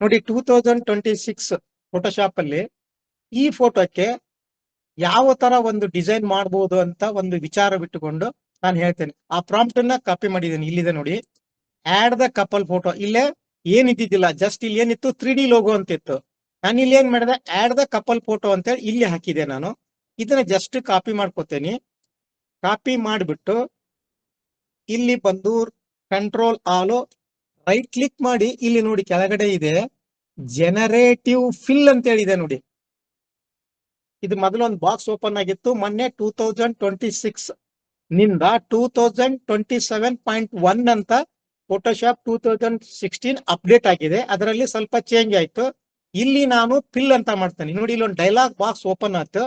ನೋಡಿ 2026 ಫೋಟೋಶಾಪ್ ಅಲ್ಲಿ ಈ ಫೋಟೋಕ್ಕೆ ಯಾವ ತರ ಒಂದು ಡಿಸೈನ್ ಮಾಡಬಹುದು ಅಂತ ಒಂದು ವಿಚಾರ ಬಿಟ್ಟುಕೊಂಡು ನಾನು ಹೇಳ್ತೇನೆ. ಆ ಪ್ರಾಂಪ್ಟ್ ಅನ್ನ ಕಾಪಿ ಮಾಡಿದ್ದೀನಿ, ಇಲ್ಲಿದೆ ನೋಡಿ. ಆಡ್ ದ ಕಪಲ್ ಫೋಟೋ, ಇಲ್ಲೇ ಏನಿದ್ದಿದ್ದಿಲ್ಲ, ಜಸ್ಟ್ ಇಲ್ಲಿ ಏನಿತ್ತು 3D ಲೋಗೋ ಅಂತ ಇತ್ತು. ನಾನು ಇಲ್ಲಿ ಏನ್ ಮಾಡಿದೆ, ಆಡ್ ದ ಕಪಲ್ ಫೋಟೋ ಅಂತ ಹೇಳಿ ಇಲ್ಲಿ ಹಾಕಿದೆ. ನಾನು ಇದನ್ನ ಜಸ್ಟ್ ಕಾಪಿ ಮಾಡ್ಕೋತೇನೆ. ಕಾಪಿ ಮಾಡಿಬಿಟ್ಟು ಇಲ್ಲಿ ಬಂದು ಕಂಟ್ರೋಲ್ ಆಲ್ ರೈಟ್ ಕ್ಲಿಕ್ ಮಾಡಿ, ಇಲ್ಲಿ ನೋಡಿ ಕೆಳಗಡೆ ಇದೆ ಜನರೇಟಿವ್ ಫಿಲ್ ಅಂತ ಹೇಳಿದೆ ನೋಡಿ. ಇದು ಮೊದಲೊಂದು ಬಾಕ್ಸ್ ಓಪನ್ ಆಗಿತ್ತು, ಮೊನ್ನೆ 2026 ನಿಂದ 2027.1 ಅಂತ ಫೋಟೋಶಾಪ್ 2016 ಅಪ್ಡೇಟ್ ಆಗಿದೆ. ಅದರಲ್ಲಿ ಸ್ವಲ್ಪ ಚೇಂಜ್ ಆಯ್ತು. ಇಲ್ಲಿ ನಾನು ಫಿಲ್ ಅಂತ ಮಾಡ್ತೇನೆ ನೋಡಿ. ಇಲ್ಲಿ ಒಂದು ಡೈಲಾಗ್ ಬಾಕ್ಸ್ ಓಪನ್ ಆಯ್ತು.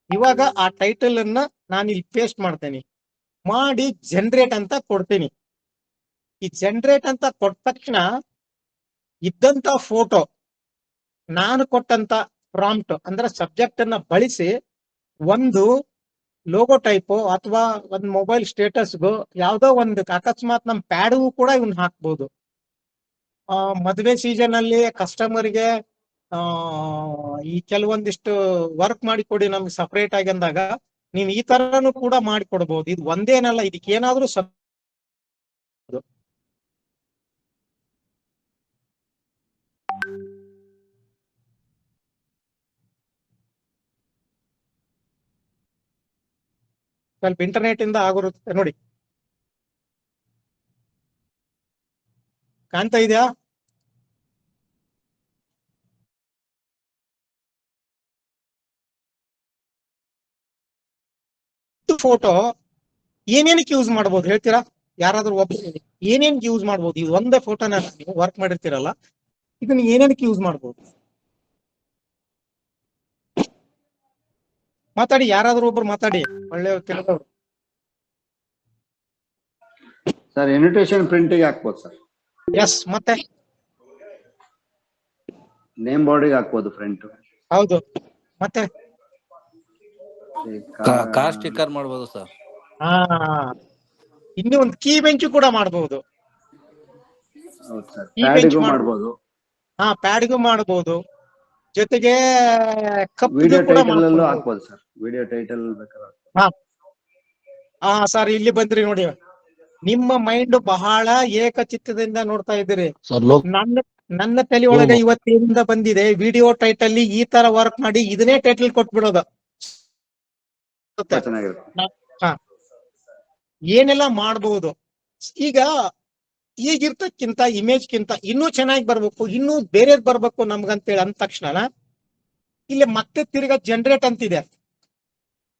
ಇವಾಗ ಆ ಟೈಟಲ್ ಅನ್ನ ನಾನು ಇಲ್ಲಿ ಪೇಸ್ಟ್ ಮಾಡ್ತೇನೆ, ಮಾಡಿ ಜನರೇಟ್ ಅಂತ ಕೊಡ್ತೀನಿ. ಈ ಜನರೇಟ್ ಅಂತ ಕೊಟ್ಟ ತಕ್ಷಣ ಇದ್ದಂತ ಫೋಟೋ ನಾನು ಕೊಟ್ಟಂತ ಪ್ರಾಂಪ್ಟ್ ಅಂದ್ರೆ ಸಬ್ಜೆಕ್ಟ್ ಅನ್ನ ಬಳಸಿ ಒಂದು ಲೋಗೋ ಟೈಪ್ ಅಥವಾ ಒಂದು ಮೊಬೈಲ್ ಸ್ಟೇಟಸ್ಗೋ ಯಾವ್ದೋ ಒಂದು ಅಕಸ್ಮಾತ್ ನಮ್ ಪ್ಯಾಡ್ಗೂ ಕೂಡ ಇವನ್ ಹಾಕ್ಬೋದು. ಮದುವೆ ಸೀಸನ್ ಅಲ್ಲಿ ಕಸ್ಟಮರ್ಗೆ ಈ ಕೆಲವೊಂದಿಷ್ಟು ವರ್ಕ್ ಮಾಡಿಕೊಡಿ ನಮ್ಗೆ ಸಪರೇಟ್ ಆಗಿ ಅಂದಾಗ ನೀವು ಈ ತರನು ಕೂಡ ಮಾಡಿಕೊಡ್ಬಹುದು. ಇದು ಒಂದೇನಲ್ಲ, ಇದಕ್ಕೆ ಏನಾದ್ರೂ ಸ್ವಲ್ಪ ಇಂಟರ್ನೆಟ್ ಇಂದ ಆಗಿರುತ್ತೆ ನೋಡಿ. ಕಾಣ್ತಾ ಇದೆಯಾ? ಫೋಟೋ ಏನೇನಕ್ಕೆ ಯೂಸ್ ಮಾಡ್ಬೋದು ಹೇಳ್ತೀರಾ? ಯಾರಾದ್ರೂ ಒಬ್ಬ ಏನೇನ್ ಯೂಸ್ ಮಾಡ್ಬೋದು? ಇದು ಒಂದೇ ಫೋಟೋನ ನೀವು ವರ್ಕ್ ಮಾಡಿರ್ತೀರಲ್ಲ, ಇದನ್ನ ಏನೇನಕ್ಕೆ ಯೂಸ್ ಮಾಡ್ಬೋದು? ಮಾತಾಡಿ, ಯಾರಾದ್ರೂ ಒಬ್ರು ಮಾತಾಡಿ, ಒಳ್ಳೆ ಕೆಲವರು. ಸರ್ ಇನ್ವಿಟೇಷನ್ ಪ್ರಿಂಟಿಗೆ ಹಾಕ್ಬೋದು ಸರ್. ಎಸ್, ಮತ್ತೆ ನೇಮ್ ಬೋರ್ಡಿಗೆ ಹಾಕ್ಬೋದು ಫ್ರಂಟ್. ಹೌದು, ಮತ್ತೆ ಕಾರ್ ಸ್ಟಿಕ್ಕರ್ ಮಾಡಬಹುದು ಸರ್. ಹಾ, ಇನ್ನು ಒಂದು ಕೀ ಬೆಂಚ್ ಕೂಡ ಮಾಡಬಹುದು. ಹೌದು ಸರ್, ಪ್ಯಾಡಿಗೂ ಮಾಡಬಹುದು. ಹಾ, ಪ್ಯಾಡ್ಗೂ ಮಾಡಬಹುದು. ಜೊತೆಗೆ ವಿಡಿಯೋ ಟೈಟಲ್ ಅಲ್ಲೂ ಹಾಕ್ಬೋದು ಸರ್. ವಿಡಿಯೋ ಟೈಟಲ್ ಬೇಕಾದ್ರೆ. ಹಾ ಸರ್, ಇಲ್ಲಿ ಬಂದ್ರಿ ನೋಡಿ. ನಿಮ್ಮ ಮೈಂಡ್ ಬಹಳ ಏಕಚಿತ್ತದಿಂದ ನೋಡ್ತಾ ಇದ್ದೀರಿ. ನನ್ನ ತಲೆ ಒಳಗೆ ಇವತ್ತಿನಿಂದ ಬಂದಿದೆ ವಿಡಿಯೋ ಟೈಟಲ್ ಈ ತರ ವರ್ಕ್ ಮಾಡಿ ಇದನ್ನೇ ಟೈಟಲ್ ಕೊಟ್ಬಿಡೋದು. ಏನೆಲ್ಲ ಮಾಡಬಹುದು. ಈಗ ಈಗಿರ್ತಕ್ಕಿಂತ ಇಮೇಜ್ಗಿಂತ ಇನ್ನೂ ಚೆನ್ನಾಗಿ ಬರ್ಬೇಕು, ಇನ್ನೂ ಬೇರೆದ್ ಬರ್ಬೇಕು ನಮ್ಗಂತೇಳಿ ಅಂದ ತಕ್ಷಣ ಇಲ್ಲಿ ಮತ್ತೆ ತಿರ್ಗಾ ಜನರೇಟ್ ಅಂತಿದೆ.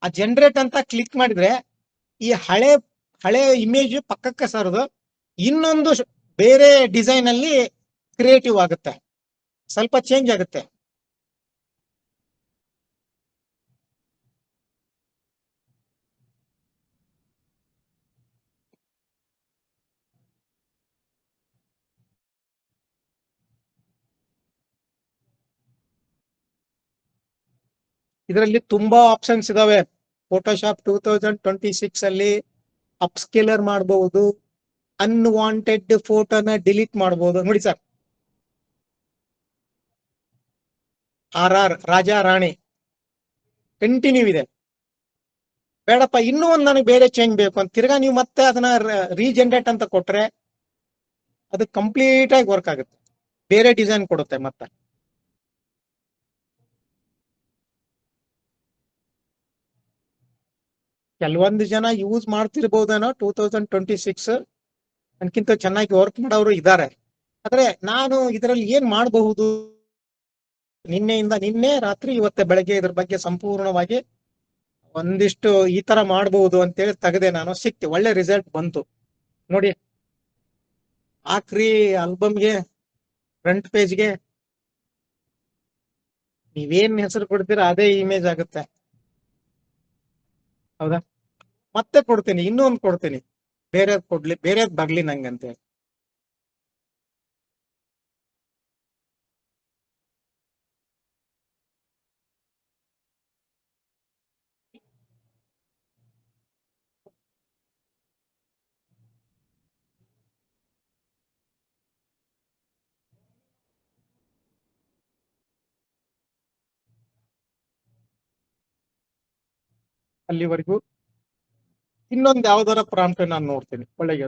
ಆ ಜನರೇಟ್ ಅಂತ ಕ್ಲಿಕ್ ಮಾಡಿದ್ರೆ ಈ ಹಳೆ ಇಮೇಜ್ ಪಕ್ಕಕ್ಕೆ ಸರದು ಇನ್ನೊಂದು ಬೇರೆ ಡಿಸೈನ್ ಅಲ್ಲಿ ಕ್ರಿಯೇಟಿವ್ ಆಗುತ್ತೆ, ಸ್ವಲ್ಪ ಚೇಂಜ್ ಆಗುತ್ತೆ. ಇದರಲ್ಲಿ ತುಂಬಾ ಆಪ್ಷನ್ಸ್ ಇದಾವೆ. ಫೋಟೋಶಾಪ್ 2026 ಅಲ್ಲಿ ಅಪ್ಸ್ಕೇಲರ್ ಮಾಡಬಹುದು, ಅನ್ವಾಂಟೆಡ್ ಫೋಟೋನ ಡಿಲೀಟ್ ಮಾಡಬಹುದು. ನೋಡಿ ಸರ್, RR ರಾಜಾ ರಾಣಿ ಕಂಟಿನ್ಯೂ ಇದೆ. ಬೇಡಪ್ಪ ಇನ್ನೂ ಒಂದು ನನಗೆ ಬೇರೆ ಚೇಂಜ್ ಬೇಕು ಅಂತ ತಿರ್ಗಾ ನೀವು ಮತ್ತೆ ಅದನ್ನ ರೀಜನರೇಟ್ ಅಂತ ಕೊಟ್ರೆ ಅದು ಕಂಪ್ಲೀಟ್ ಆಗಿ ವರ್ಕ್ ಆಗುತ್ತೆ, ಬೇರೆ ಡಿಸೈನ್ ಕೊಡುತ್ತೆ. ಮತ್ತೆ ಕೆಲವೊಂದು ಜನ ಯೂಸ್ ಮಾಡ್ತಿರ್ಬೋದೇನೋ 2026 ಅನ್ಕಿಂತ ಚೆನ್ನಾಗಿ ವರ್ಕ್ ಮಾಡೋರು ಇದ್ದಾರೆ. ಆದ್ರೆ ನಾನು ಇದರಲ್ಲಿ ಏನ್ ಮಾಡಬಹುದು, ನಿನ್ನೆ ರಾತ್ರಿ ಇವತ್ತೆ ಬೆಳಗ್ಗೆ ಇದ್ರ ಬಗ್ಗೆ ಸಂಪೂರ್ಣವಾಗಿ ಒಂದಿಷ್ಟು ಈ ತರ ಮಾಡಬಹುದು ಅಂತೇಳಿ ತೆಗೆದೆ. ನಾನು ಸಿಕ್ತಿ, ಒಳ್ಳೆ ರಿಸಲ್ಟ್ ಬಂತು ನೋಡಿ. ಆಕ್ರಿ ಆಲ್ಬಮ್ಗೆ ಫ್ರಂಟ್ ಪೇಜ್ಗೆ ನೀವೇನ್ ಹೆಸರು ಕೊಡ್ತೀರಾ ಅದೇ ಇಮೇಜ್ ಆಗುತ್ತೆ. ಹೌದಾ? ಮತ್ತೆ ಕೊಡ್ತೀನಿ, ಇನ್ನೊಂದು ಕೊಡ್ತೀನಿ, ಬೇರೆದ್ ಕೊಡ್ಲಿ, ಬೇರೆದ್ ಬರ್ಲಿ ನಂಗಂತೆ. ಅಲ್ಲಿವರೆಗೂ ಇನ್ನೊಂದು ಯಾವ್ದಾರ ಪ್ರಾಂಪ್ಟ್ ನಾನು ನೋಡ್ತೀನಿ ಒಳ್ಳೆಗೆ.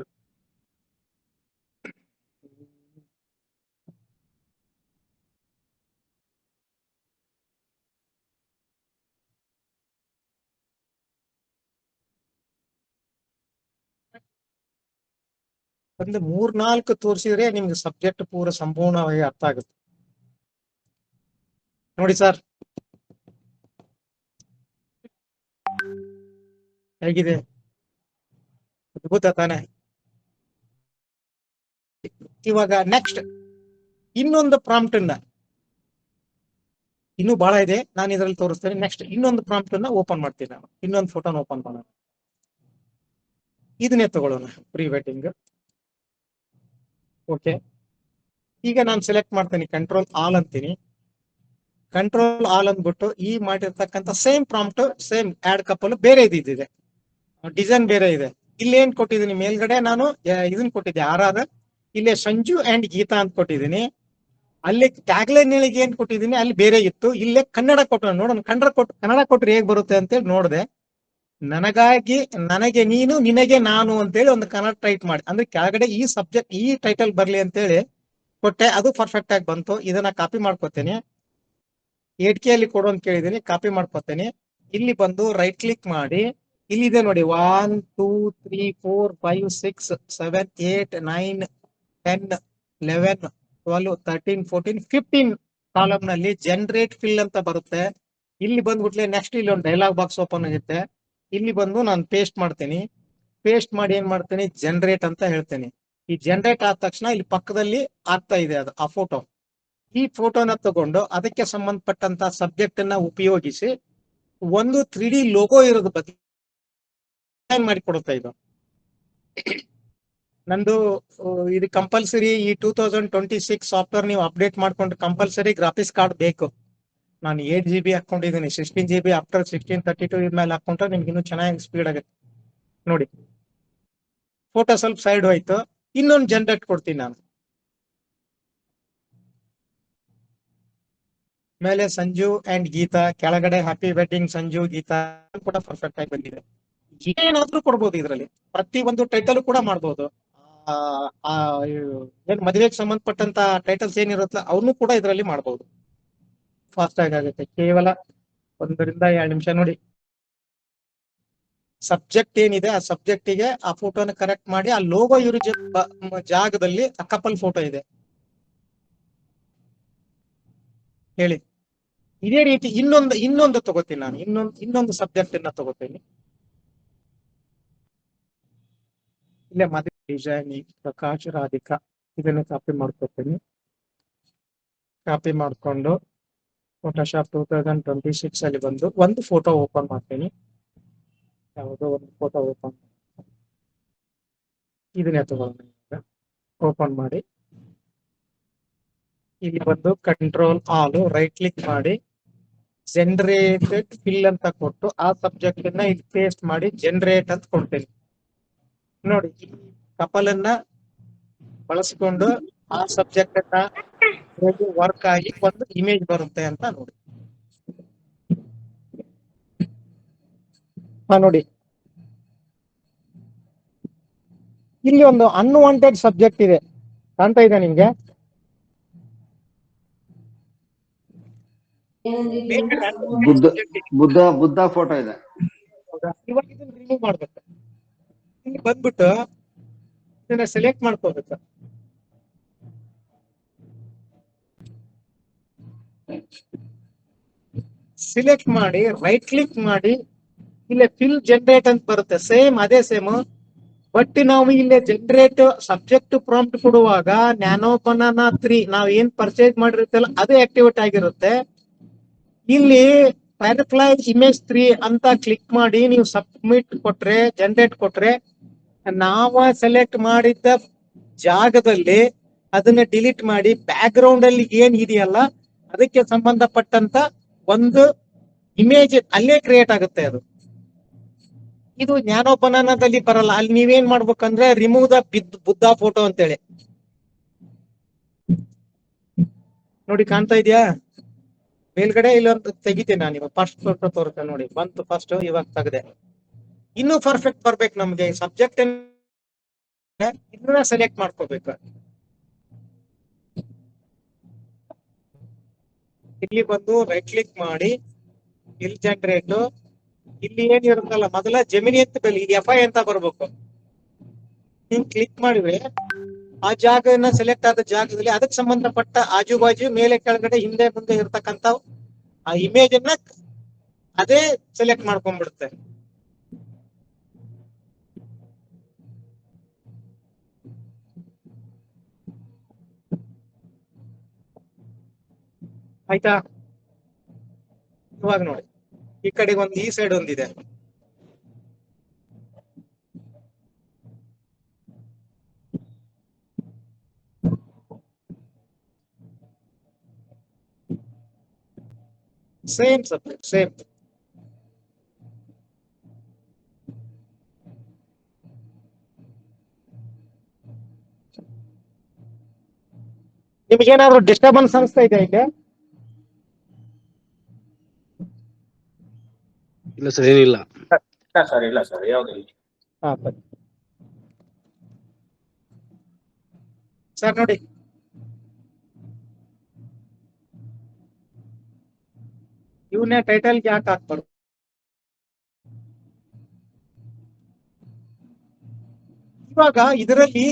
ಒಂದು 3-4 ತೋರಿಸಿದ್ರೆ ನಿಮ್ಗೆ ಸಬ್ಜೆಕ್ಟ್ ಪೂರ ಸಂಪೂರ್ಣವಾಗಿ ಅರ್ಥ ಆಗುತ್ತೆ. ನೋಡಿ ಸರ್ ಹೇಗಿದೆ, ಅದ್ಭುತ ತಾನೆ. ಇವಾಗ ನೆಕ್ಸ್ಟ್ ಇನ್ನೊಂದು ಪ್ರಾಂಪ್ಟ್ ಅನ್ನ, ಇನ್ನೂ ಬಹಳ ಇದೆ, ನಾನು ಇದರಲ್ಲಿ ತೋರಿಸ್ತೇನೆ. ನೆಕ್ಸ್ಟ್ ಇನ್ನೊಂದು ಪ್ರಾಂಪ್ಟ್ ಅನ್ನ ಓಪನ್ ಮಾಡ್ತೀನಿ ನಾನು, ಇನ್ನೊಂದು ಫೋಟೋನ ಓಪನ್ ಮಾಡೋಣ. ಇದನ್ನೇ ತಗೊಳ್ಳೋಣ, ಪ್ರೀ ವೆಡ್ಡಿಂಗ್. ಓಕೆ, ಈಗ ನಾನು ಸೆಲೆಕ್ಟ್ ಮಾಡ್ತೀನಿ, ಕಂಟ್ರೋಲ್ ಆಲ್ ಅಂತೀನಿ. ಕಂಟ್ರೋಲ್ ಆಲ್ ಅಂದ್ಬಿಟ್ಟು ಈ ಮಾಡಿರ್ತಕ್ಕಂಥ same prompt, same add couple ಬೇರೆ ಇದಿದೆ, ಡಿಸೈನ್ ಬೇರೆ ಇದೆ. ಇಲ್ಲಿ ಏನ್ ಕೊಟ್ಟಿದ್ದೀನಿ ಮೇಲ್ಗಡೆ ನಾನು ಇದನ್ನ ಕೊಟ್ಟಿದ್ದೆ RR, ಇಲ್ಲೇ ಸಂಜು ಅಂಡ್ ಗೀತಾ ಅಂತ ಕೊಟ್ಟಿದ್ದೀನಿ. ಅಲ್ಲಿ ಟ್ಯಾಗ್ಲೈನ್ ಏನ್ ಕೊಟ್ಟಿದ್ದೀನಿ ಅಲ್ಲಿ ಬೇರೆ ಇತ್ತು, ಇಲ್ಲೇ ಕನ್ನಡ ಕೊಟ್ಟು ನೋಡೋಣ. ಕನ್ನಡ ಕೊಟ್ರೆ ಹೇಗ್ ಬರುತ್ತೆ ಅಂತೇಳಿ ನೋಡಿದೆ. ನನಗಾಗಿ, ನನಗೆ ನೀನು, ನಿನಗೆ ನಾನು ಅಂತೇಳಿ ಒಂದು ಕನ್ನಡ ಟೈಪ್ ಮಾಡಿ, ಅಂದ್ರೆ ಕೆಳಗಡೆ ಈ ಸಬ್ಜೆಕ್ಟ್ ಈ ಟೈಟಲ್ ಬರ್ಲಿ ಅಂತೇಳಿ ಕೊಟ್ಟೆ. ಅದು ಪರ್ಫೆಕ್ಟ್ ಆಗಿ ಬಂತು. ಇದನ್ನ ಕಾಪಿ ಮಾಡ್ಕೋತೇನೆ, 8K ಅಲ್ಲಿ ಕೊಡು ಅಂತ ಕೇಳಿದೀನಿ, ಕಾಪಿ ಮಾಡ್ಕೋತೇನೆ. ಇಲ್ಲಿ ಬಂದು ರೈಟ್ ಕ್ಲಿಕ್ ಮಾಡಿ, ಇಲ್ಲಿದೆ ನೋಡಿ 1 2 3 4 5 6 7 8 9 10 11 12 13 14 15 ಕಾಲಮ್ ನಲ್ಲಿ ಜನರೇಟ್ ಫಿಲ್ ಅಂತ ಬರುತ್ತೆ. ಇಲ್ಲಿ ಬಂದ್ಬಿಟ್ಲೆ ನೆಕ್ಸ್ಟ್ ಇಲ್ಲಿ ಒಂದು ಡೈಲಾಗ್ ಬಾಕ್ಸ್ ಓಪನ್ ಆಗುತ್ತೆ. ಇಲ್ಲಿ ಬಂದು ನಾನು ಪೇಸ್ಟ್ ಮಾಡ್ತೀನಿ. ಪೇಸ್ಟ್ ಮಾಡಿ ಏನ್ ಮಾಡ್ತೀನಿ, ಜನರೇಟ್ ಅಂತ ಹೇಳ್ತೇನೆ. ಈ ಜನರೇಟ್ ಆದ ತಕ್ಷಣ ಇಲ್ಲಿ ಪಕ್ಕದಲ್ಲಿ ಆಗ್ತಾ ಇದೆ ಅದು ಆ ಫೋಟೋ. ಈ ಫೋಟೋನ ತಗೊಂಡು ಅದಕ್ಕೆ ಸಂಬಂಧಪಟ್ಟಂತ ಸಬ್ಜೆಕ್ಟ್ ಅನ್ನ ಉಪಯೋಗಿಸಿ ಒಂದು 3D ಲೋಗೋ ಇರೋದು ಬಗ್ಗೆ ಮಾಡಿ ಕೊಡುತ್ತೆ. ಇದು ನಂದು ಇದು ಕಂಪಲ್ಸರಿ. ಈ 2026 ಸಾಫ್ಟ್ವೇರ್ ನೀವು ಅಪ್ಡೇಟ್ ಮಾಡ್ಕೊಂಡು ಕಂಪಲ್ಸರಿ ಗ್ರಾಫಿಕ್ಸ್ ಕಾರ್ಡ್ ಬೇಕು. ನಾನು 8GB ಹಾಕೊಂಡಿದ್ದೀನಿ, 16GB ಆಫ್ಟರ್ 1632 ಮೇಲೆ ಹಾಕೊಂಡ್ರೆ ನಿಮ್ಗೆ ಇನ್ನೂ ಚೆನ್ನಾಗಿ ಸ್ಪೀಡ್ ಆಗುತ್ತೆ. ನೋಡಿ ಫೋಟೋ ಸ್ವಲ್ಪ ಸೈಡ್ ಹೋಯ್ತು, ಇನ್ನೊಂದು ಜನರೇಟ್ ಕೊಡ್ತೀನಿ ನಾನು. ಮೇಲೆ ಸಂಜು ಅಂಡ್ ಗೀತಾ, ಕೆಳಗಡೆ ಹ್ಯಾಪಿ ವೆಡ್ಡಿಂಗ್ ಸಂಜು ಗೀತಾ ಕೂಡ ಪರ್ಫೆಕ್ಟ್ ಆಗಿ ಬಂದಿದೆ. ಏನಾದ್ರೂ ಕೊಡ್ಬೋದು ಇದರಲ್ಲಿ, ಪ್ರತಿ ಒಂದು ಟೈಟಲ್ ಕೂಡ ಮಾಡ್ಬೋದು. ಏನ್ ಮದುವೆಗೆ ಸಂಬಂಧಪಟ್ಟಂತ ಟೈಟಲ್ಸ್ ಏನಿರುತ್ತಲ್ಲ ಅವನು ಕೂಡ ಇದರಲ್ಲಿ ಮಾಡ್ಬೋದು. ಫಾಸ್ಟ್ ಆಗಿ ಆಗುತ್ತೆ, ಕೇವಲ 1-2 ನಿಮಿಷ. ನೋಡಿ ಸಬ್ಜೆಕ್ಟ್ ಏನಿದೆ ಆ ಸಬ್ಜೆಕ್ಟಿಗೆ ಆ ಫೋಟೋನ ಕರೆಕ್ಟ್ ಮಾಡಿ, ಆ ಲೋಗೋ ಇರೋ ಜಾಗದಲ್ಲಿ ಆ ಕಪಲ್ ಫೋಟೋ ಇದೆ ಹೇಳಿ. ಇದೇ ರೀತಿ ಇನ್ನೊಂದು ತಗೋತೀನಿ ನಾನು, ಇನ್ನೊಂದು ಸಬ್ಜೆಕ್ಟ್ ಅನ್ನ ತಗೋತೀನಿ. ಇಲ್ಲೇ ಮದುವೆ ಡಿಸೈನಿಂಗ್ ಪ್ರಕಾಶ್ ರಾಧಿಕಾ, ಇದನ್ನ ಕಾಪಿ ಮಾಡ್ಕೊತೀನಿ. ಕಾಪಿ ಮಾಡ್ಕೊಂಡು ಫೋಟೋಶಾಪ್ 2026 ಅಲ್ಲಿ ಬಂದು ಒಂದು ಫೋಟೋ ಓಪನ್ ಮಾಡ್ತೀನಿ. ಯಾವುದೋ ಒಂದು ಫೋಟೋ ಓಪನ್, ಇದನ್ನೇ ತಗೊಂಡು ಓಪನ್ ಮಾಡಿ, ಇಲ್ಲಿ ಬಂದು ಕಂಟ್ರೋಲ್ ಆಲ್ ರೈಟ್ ಕ್ಲಿಕ್ ಮಾಡಿ ಜನರೇಟೆಡ್ ಫಿಲ್ ಅಂತ ಕೊಟ್ಟು ಆ ಸಬ್ಜೆಕ್ಟ್ ಅನ್ನ ಇಲ್ಲಿ ಪೇಸ್ಟ್ ಮಾಡಿ ಜನರೇಟ್ ಅಂತ ಕೊಡ್ತೇನೆ. ನೋಡಿ ಈ ಕಪಲ್ ಅನ್ನ ಬಳಸಿಕೊಂಡು ಆ ಸಬ್ಜೆಕ್ಟ್ ಅನ್ನ ವರ್ಕ್ ಆಗಿ ಒಂದು ಇಮೇಜ್ ಬರುತ್ತೆ ಅಂತ ನೋಡಿ. ನೋಡಿ ಇಲ್ಲಿ ಒಂದು ಅನ್ವಾಂಟೆಡ್ ಸಬ್ಜೆಕ್ಟ್ ಇದೆ, ಕಾಣ್ತಾ ಇದೆ ನಿಮ್ಗೆ? ಬುದ್ಧ ಫೋಟೋ ಇದೆ. ಇವಾಗ ಇದನ್ನ ರಿಮೂವ್ ಮಾಡ್ಬೇಕು. ಇಲ್ಲಿ ಬಂದ್ಬಿಟ್ಟು ಇದನ್ನ ಸೆಲೆಕ್ಟ್ ಮಾಡ್ಕೋಬೇಕು. ಸಿಲೆಕ್ಟ್ ಮಾಡಿ ರೈಟ್ ಕ್ಲಿಕ್ ಮಾಡಿ, ಇಲ್ಲೇ ಫಿಲ್ ಜನರೇಟ್ ಅಂತ ಬರುತ್ತೆ. ಸೇಮ್ ಅದೇ ಸೇಮ್, ಬಟ್ ನಾವು ಇಲ್ಲಿ ಜನರೇಟ್ ಸಬ್ಜೆಕ್ಟ್ ಪ್ರಾಂಪ್ಟ್ ಕೊಡುವಾಗ ನ್ಯಾನೋ ಬನಾನಾ 3 ನಾವ್ ಏನ್ ಪರ್ಚೇಸ್ ಮಾಡಿರುತ್ತಲ್ಲ ಅದು ಆಕ್ಟಿವೇಟ್ ಆಗಿರುತ್ತೆ. ಇಲ್ಲಿ ಫೈರ್ಫ್ಲೈ ಇಮೇಜ್ 3 ಅಂತ ಕ್ಲಿಕ್ ಮಾಡಿ ನೀವು ಸಬ್ಮಿಟ್ ಕೊಟ್ರೆ, ಜನರೇಟ್ ಕೊಟ್ರೆ, ನಾವ ಸೆಲೆಕ್ಟ್ ಮಾಡಿದ್ದ ಜಾಗದಲ್ಲಿ ಅದನ್ನ ಡಿಲೀಟ್ ಮಾಡಿ ಬ್ಯಾಕ್ ಗ್ರೌಂಡ್ ಅಲ್ಲಿ ಏನ್ ಇದೆಯಲ್ಲ ಅದಕ್ಕೆ ಸಂಬಂಧಪಟ್ಟಂತ ಒಂದು ಇಮೇಜ್ ಅಲ್ಲೇ ಕ್ರಿಯೇಟ್ ಆಗುತ್ತೆ. ಅದು ಇದು ನ್ಯಾನೋ ಬನಾನಾದಲ್ಲಿ ಬರಲ್ಲ. ಅಲ್ಲಿ ನೀವೇನ್ ಮಾಡ್ಬೇಕಂದ್ರೆ ರಿಮೂವ್ ದ ಬುದ್ಧ ಫೋಟೋ ಅಂತೇಳಿ ನೋಡಿ, ಕಾಣ್ತಾ ಇದೆಯಾ? ಮೇಲ್ಗಡೆ ಇಲ್ಲೊಂದು ತೆಗಿತೀನಿ ನಾನು ಇವಾಗ ಫಸ್ಟ್ ಫೋಟೋ ತೋರಿಸ್ತೇನೆ ನೋಡಿ, ಬಂತು ಫಸ್ಟ್, ಇವಾಗ ತೆಗೆದೆ. ಇನ್ನೂ ಪರ್ಫೆಕ್ಟ್ ಬರ್ಬೇಕು ನಮ್ಗೆ ಸಬ್ಜೆಕ್ಟ್ ಇನ್ನೂ ಸೆಲೆಕ್ಟ್ ಮಾಡ್ಕೋಬೇಕು. ಇಲ್ಲಿ ಬಂದು ರೈಟ್ ಕ್ಲಿಕ್ ಮಾಡಿ, ಇಲ್ಲಿ ಜನರೇಟ್, ಇಲ್ಲಿ ಏನಿರುತ್ತಲ್ಲ ಮೊದಲ ಜಮಿನಿ ಅಂತ ಬೆಲೆ, ಇಲ್ಲಿ FI ಅಂತ ಬರ್ಬೇಕು. ಹಿಂಗ್ ಕ್ಲಿಕ್ ಮಾಡಿದ್ರೆ ಆ ಜಾಗನ ಸೆಲೆಕ್ಟ್ ಆದ ಜಾಗದಲ್ಲಿ ಅದಕ್ಕೆ ಸಂಬಂಧಪಟ್ಟ ಆಜು ಬಾಜು ಮೇಲೆ ಕೆಳಗಡೆ ಹಿಂದೆ ಮುಂದೆ ಇರ್ತಕ್ಕಂತ ಆ ಇಮೇಜ್ ಅನ್ನ ಅದೇ ಸೆಲೆಕ್ಟ್ ಮಾಡ್ಕೊಂಡ್ಬಿಡುತ್ತೆ. ಆಯ್ತಾ? ಇವಾಗ ನೋಡಿ, ಈ ಕಡೆಗೆ ಒಂದು, ಈ ಸೈಡ್ ಒಂದಿದೆ. Same subject, same. ನಿಮ್ಗೇನಾದ್ರು ಡಿಸ್ಟರ್ಬೆನ್ಸ್ ಅನಿಸ್ತಾ ಇದೆ ಇಲ್ಲಿ? ಇಲ್ಲ ಸರ್, ಏನಿಲ್ಲ. ಇಲ್ಲ ಸರ್ ಯಾವ್ದಿಲ್ಲ. ಹಾ ಸರ್ ನೋಡಿ, ಇವನ್ನೇ ಟೈಟಲ್ಗೆ ಯಾಕೆ ಹಾಕ್ಬಾರ್ದು? ಇವಾಗ ಇದರಲ್ಲಿ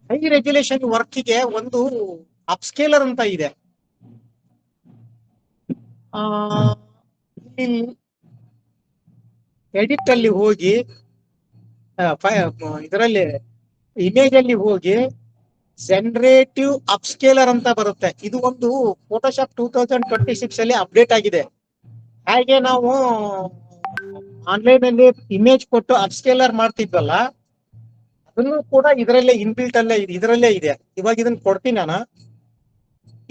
ಹೈ ರೆಗ್ಯುಲೇಷನ್ ವರ್ಕ್ಗೆ ಒಂದು ಅಪ್ಸ್ಕೇಲರ್ ಅಂತ ಇದೆ. ಎಡಿಟ್ ಅಲ್ಲಿ ಹೋಗಿ, ಇದರಲ್ಲಿ ಇಮೇಜ್ ಅಲ್ಲಿ ಹೋಗಿ ಜನರೇಟಿವ್ ಅಪ್ಸ್ಕೇಲರ್ ಅಂತ ಬರುತ್ತೆ. ಇದು ಒಂದು ಫೋಟೋಶಾಪ್ 2026 ಅಲ್ಲಿ ಅಪ್ಡೇಟ್ ಆಗಿದೆ. ಹಾಗೆ ನಾವು ಆನ್ಲೈನ್ ಅಲ್ಲಿ ಇಮೇಜ್ ಕೊಟ್ಟು ಅಪ್ಸ್ಕೇಲರ್ ಮಾಡ್ತಿದ್ವಲ್ಲ, ಅದನ್ನು ಕೂಡ ಇದರಲ್ಲೇ ಇನ್ಬಿಲ್ಟ್ ಅಲ್ಲೇ ಇದೆ, ಇದರಲ್ಲೇ ಇದೆ. ಇವಾಗ ಇದನ್ನ ಕೊಡ್ತೀನಿ ನಾನು,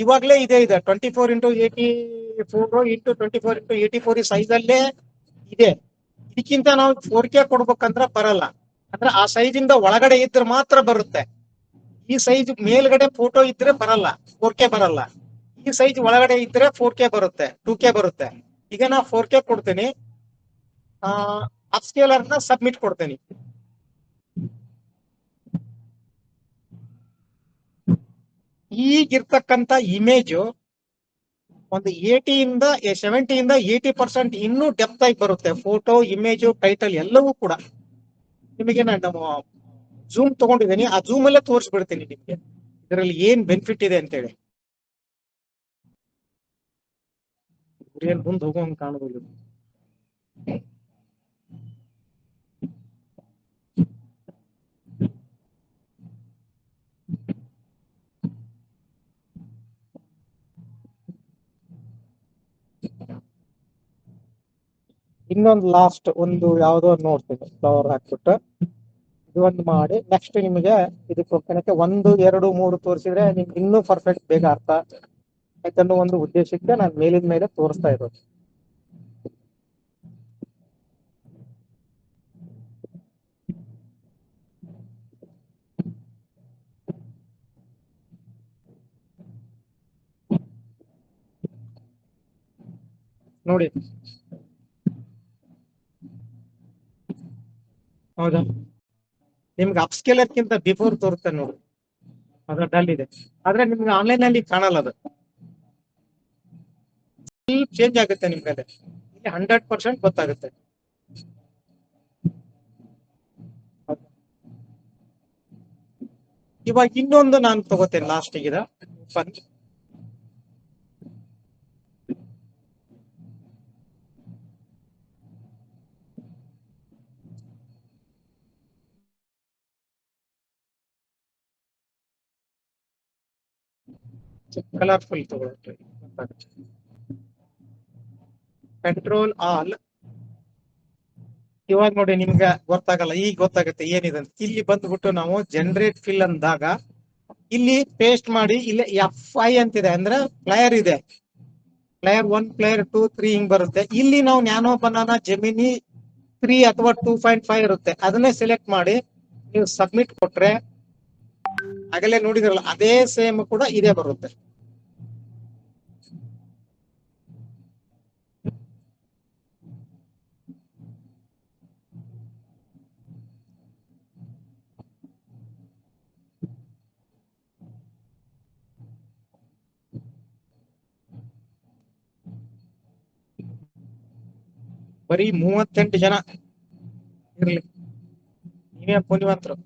ಇವಾಗ್ಲೇ ಇದೆ 24x84 ಇಂಟು 24x84 ಸೈಜ್ ಅಲ್ಲೇ ಇದೆ. ಇದಕ್ಕಿಂತ ನಾವು 4K ಕೊಡ್ಬೇಕಂದ್ರೆ ಬರಲ್ಲ. ಅಂದ್ರೆ ಆ ಸೈಜ್ ಇಂದ ಒಳಗಡೆ ಇದ್ರೆ ಮಾತ್ರ ಬರುತ್ತೆ. ಈ ಸೈಜ್ ಮೇಲ್ಗಡೆ ಫೋಟೋ ಇದ್ರೆ ಬರಲ್ಲ, 4K ಬರಲ್ಲ. ಈ ಸೈಜ್ ಒಳಗಡೆ ಇದ್ರೆ 4K ಬರುತ್ತೆ, 2K ಬರುತ್ತೆ. ಈಗ ನಾ 4K ಕೊಡ್ತೀನಿ, ಅಪ್ಸ್ಕೇಲರ್ ನ ಸಬ್ಮಿಟ್ ಕೊಡ್ತೀನಿ. ಈಗಿರ್ತಕ್ಕಂತ ಇಮೇಜ್ ಒಂದು 70% ಇನ್ನೂ ಡೆಪ್ತ್ ಆಗಿ ಬರುತ್ತೆ. ಫೋಟೋ, ಇಮೇಜ್, ಟೈಟಲ್ ಎಲ್ಲವೂ ಕೂಡ. ನಿಮಗೆ ನಾನು ಜೂಮ್ ತಗೊಂಡಿದ್ದೀನಿ, ಆ ಜೂಮ್ ಅಲ್ಲೇ ತೋರಿಸ್ಬಿಡ್ತೀನಿ ನಿಮ್ಗೆ ಇದರಲ್ಲಿ ಏನ್ ಬೆನಿಫಿಟ್ ಇದೆ ಅಂತೇಳಿ. ಏನ್ ಮುಂದೆ ಹೋಗೋಂಗ್ ಕಾಣೋದಿಲ್ಲ. ಇನ್ನೊಂದು ಲಾಸ್ಟ್ ಒಂದು ಯಾವ್ದೋ ನೋಡ್ತೀನಿ, ಫ್ಲವರ್ ಹಾಕ್ಬಿಟ್ಟು ಇದೊಂದು ಮಾಡಿ, ನೆಕ್ಸ್ಟ್ ನಿಮಗೆ ಇದಕ್ಕೆ ಹೋಗ್ತಾನಕ್ಕೆ 1, 2, 3 ತೋರಿಸಿದ್ರೆ ನಿಮ್ಗೆ ಇನ್ನೂ ಪರ್ಫೆಕ್ಟ್ ಬೇಗ ಅರ್ಥ ಆಯ್ತನ್ನೋ ಒಂದು ಉದ್ದೇಶಕ್ಕೆ ನಾನು ಮೇಲಿನ ಮೇಲೆ ತೋರಿಸ್ತಾ ಇರೋದು. ನೋಡಿ, ಹೌದಾ? ನಿಮ್ಗೆ ಅಪ್ಸ್ಕೇಲರ್ಗಿಂತ ಬಿಫೋರ್ ತೋರುತ್ತೆ ನೋಡಿ, ಅದು ಡಲ್ ಇದೆ. ಆದ್ರೆ ನಿಮ್ಗೆ ಆನ್ಲೈನ್ ಅಲ್ಲಿ ಕಾಣಲ್ಲ, ಅದು ಚೇಂಜ್ ಆಗುತ್ತೆ ನಿಮ್ಗೆ. ಅದೇ ಇಲ್ಲಿ 100% ಗೊತ್ತಾಗುತ್ತೆ. ಇವಾಗ ಇನ್ನೊಂದು ನಾನು ತಗೋತೇನೆ ಲಾಸ್ಟ್ ಗೆ, ಕಲರ್ಫುಲ್ ತಗೊಳ್ಳಿ. Control all. ಇವಾಗ ನೋಡಿ ನಿಮ್ಗೆ ಗೊತ್ತಾಗಲ್ಲ, ಈಗ ಗೊತ್ತಾಗುತ್ತೆ ಏನಿದೆ ಅಂತ. ಇಲ್ಲಿ ಬಂದ್ಬಿಟ್ಟು ನಾವು ಜನರೇಟ್ ಫಿಲ್ ಅಂದಾಗ ಇಲ್ಲಿ ಪೇಸ್ಟ್ ಮಾಡಿ, ಇಲ್ಲಿ FI ಅಂತಿದೆ, ಅಂದ್ರೆ ಪ್ಲೇಯರ್ ಇದೆ. ಪ್ಲೇಯರ್ 1, ಪ್ಲೇಯರ್ 2, 3 ಹಿಂಗ್ ಬರುತ್ತೆ. ಇಲ್ಲಿ ನಾವು ನ್ಯಾನೋ ಬನಾನಾ ಜೆಮಿನಿ 3 ಅಥವಾ 2.5 ಇರುತ್ತೆ, ಅದನ್ನೇ ಸೆಲೆಕ್ಟ್ ಮಾಡಿ ನೀವು ಸಬ್ಮಿಟ್ ಕೊಟ್ರೆ ಆಗಲೇ ನೋಡಿದ್ರಲ್ಲ ಅದೇ ಸೇಮ್ ಕೂಡ ಇದೇ ಬರುತ್ತೆ. ಬರೀ 38 ಜನ ಇರ್ಲಿ, ನೀವೇ ಪುಣ್ಯವಂತರು.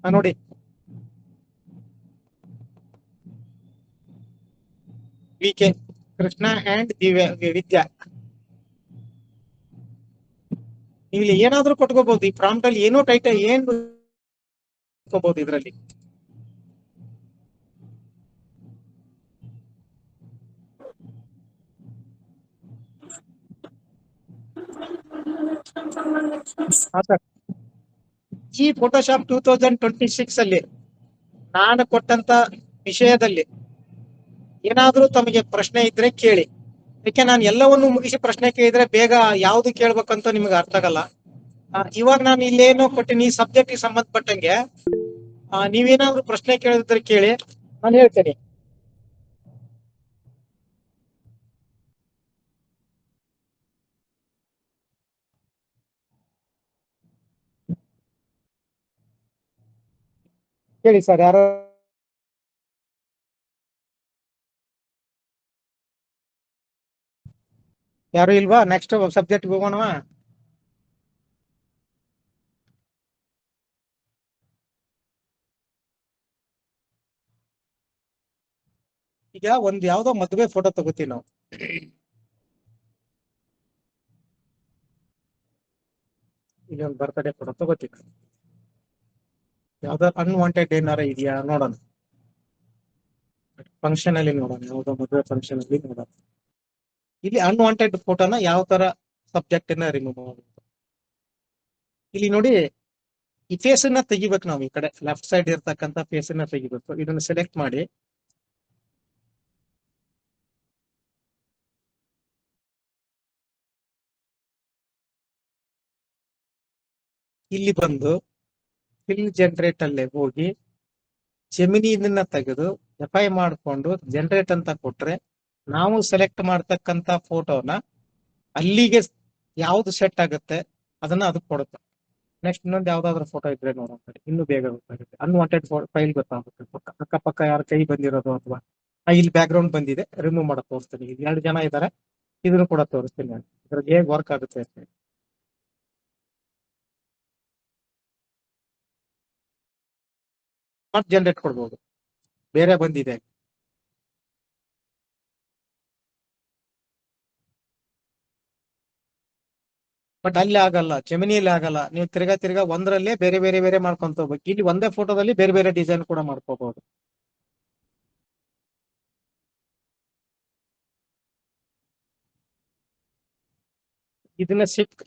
ನೋಡಿ, ವಿ ಕೆ ಕೃಷ್ಣ ಅಂಡ್ ವಿದ್ಯಾ. ನೀವು ಇಲ್ಲಿ ಏನಾದ್ರೂ ಕೊಟ್ಕೋಬಹುದು. ಈ ಪ್ರಾಂಪ್ಟ್ ಅಲ್ಲಿ ಏನೋ ಟೈಟಲ್ ಏನ್ ಕೊಟ್ಕೋಬಹುದು ಇದರಲ್ಲಿ. ಈ ಫೋಟೋಶಾಪ್ 2026 ಅಲ್ಲಿ ನಾನು ಕೊಟ್ಟಂತ ವಿಷಯದಲ್ಲಿ ಏನಾದ್ರೂ ತಮಗೆ ಪ್ರಶ್ನೆ ಇದ್ರೆ ಕೇಳಿ. ಯಾಕೆ ನಾನು ಎಲ್ಲವನ್ನು ಮುಗಿಸಿ ಪ್ರಶ್ನೆ ಕೇಳಿದ್ರೆ ಬೇಗ ಯಾವ್ದು ಕೇಳ್ಬೇಕಂತ ನಿಮ್ಗೆ ಅರ್ಥ ಆಗಲ್ಲ. ಇವಾಗ ನಾನು ಇಲ್ಲೇನೋ ಕೊಟ್ಟಿನಿ, ಈ ಸಬ್ಜೆಕ್ಟ್ ಸಂಬಂಧಪಟ್ಟಂಗೆ ನೀವೇನಾದ್ರೂ ಪ್ರಶ್ನೆ ಕೇಳಿದ್ರೆ ಕೇಳಿ, ನಾನು ಹೇಳ್ತೇನೆ. ಹೇಳಿ ಸರ್, ಯಾರು ಇಲ್ವಾ? ನೆಕ್ಸ್ಟ್ ಸಬ್ಜೆಕ್ಟ್ ಹೋಗೋಣವಾ? ಈಗ ಒಂದ್ ಯಾವ್ದೋ ಮದುವೆ ಫೋಟೋ ತಗೋತೀವಿ ನಾವು. ಈಗ ಒಂದು ಬರ್ತ್ಡೇ ಫೋಟೋ ತಗೋತೀವಿ. ಯಾವ್ದೋ ಅನ್ವಾಂಟೆಡ್ ಏನಾರ ಇದೆಯಾ ನೋಡೋಣ. ಫಂಕ್ಷನ್ ಅಲ್ಲಿ ನೋಡೋಣ, ಯಾವ್ದೋ ಮದುವೆ ಫಂಕ್ಷನ್ ಅಲ್ಲಿ ನೋಡೋಣ. ಇಲ್ಲಿ ಅನ್ವಾಂಟೆಡ್ ಫೋಟೋನ ಯಾವ ತರ ಸಬ್ಜೆಕ್ಟ್ ಅನ್ನ ರಿಮೂವ್ ಮಾಡೋದು. ಇಲ್ಲಿ ನೋಡಿ, ಈ ಫೇಸ್ ಅನ್ನ ತೆಗಿಬೇಕು ನಾವು. ಈ ಕಡೆ ಲೆಫ್ಟ್ ಸೈಡ್ ಇರ್ತಕ್ಕಂಥ ಫೇಸ್ ಅನ್ನ ತೆಗಿಬೇಕು. ಇದನ್ನ ಸೆಲೆಕ್ಟ್ ಮಾಡಿ ಇಲ್ಲಿ ಬಂದು ಫಿಲ್ ಜನರೇಟ್ ಅಲ್ಲೇ ಹೋಗಿ ಜೆಮಿನಿ ಇದನ್ನ ತೆಗೆದು ಎಫ್ ಐ ಮಾಡ್ಕೊಂಡು ಜನರೇಟ್ ಅಂತ ಕೊಟ್ರೆ ನಾವು ಸೆಲೆಕ್ಟ್ ಮಾಡ್ತಕ್ಕಂಥ ಫೋಟೋನ ಅಲ್ಲಿಗೆ ಯಾವ್ದು ಸೆಟ್ ಆಗುತ್ತೆ ಅದನ್ನ ಅದಕ್ಕೆ ಕೊಡುತ್ತೆ. ನೆಕ್ಸ್ಟ್ ಇನ್ನೊಂದು ಯಾವ್ದಾದ್ರು ಫೋಟೋ ಇದ್ರೆ ನೋಡೋಣ, ಇನ್ನೂ ಬೇಗ ಗೊತ್ತಾಗುತ್ತೆ. ಅನ್ವಾಂಟೆಡ್ ಫೈಲ್ ಗೊತ್ತಾಗುತ್ತೆ. ಅಕ್ಕಪಕ್ಕ ಯಾರ ಕೈ ಬಂದಿರೋದು ಅಥವಾ ಇಲ್ಲಿ ಬ್ಯಾಕ್ ಗ್ರೌಂಡ್ ಬಂದಿದೆ, ರಿಮೂವ್ ಮಾಡಕ್ ತೋರಿಸ್ತೀನಿ. 2 ಜನ ಇದ್ದಾರೆ, ಇದನ್ನು ಕೂಡ ತೋರಿಸ್ತೀನಿ ನಾನು ಇದ್ರಲ್ಲಿ ಹೇಗೆ ವರ್ಕ್ ಆಗುತ್ತೆ ಅಂತ. ಮತ್ತೆ ಜನರೇಟ್ ಕೊಡ್ಬೋದು, ಬೇರೆ ಬಂದಿದೆ. ಬಟ್ ಅಲ್ಲಿ ಆಗಲ್ಲ, ಜೆಮಿನಿಯಲ್ಲಿ ಆಗಲ್ಲ. ನೀವು ತಿರ್ಗಾ ಒಂದರಲ್ಲೇ ಬೇರೆ ಬೇರೆ ಬೇರೆ ಮಾಡ್ಕೊಂತ ಹೋಗ್ಬೇಕು. ಇಲ್ಲಿ ಒಂದೇ ಫೋಟೋದಲ್ಲಿ ಬೇರೆ ಬೇರೆ ಡಿಸೈನ್ ಕೂಡ ಮಾಡ್ಕೋಬಹುದು.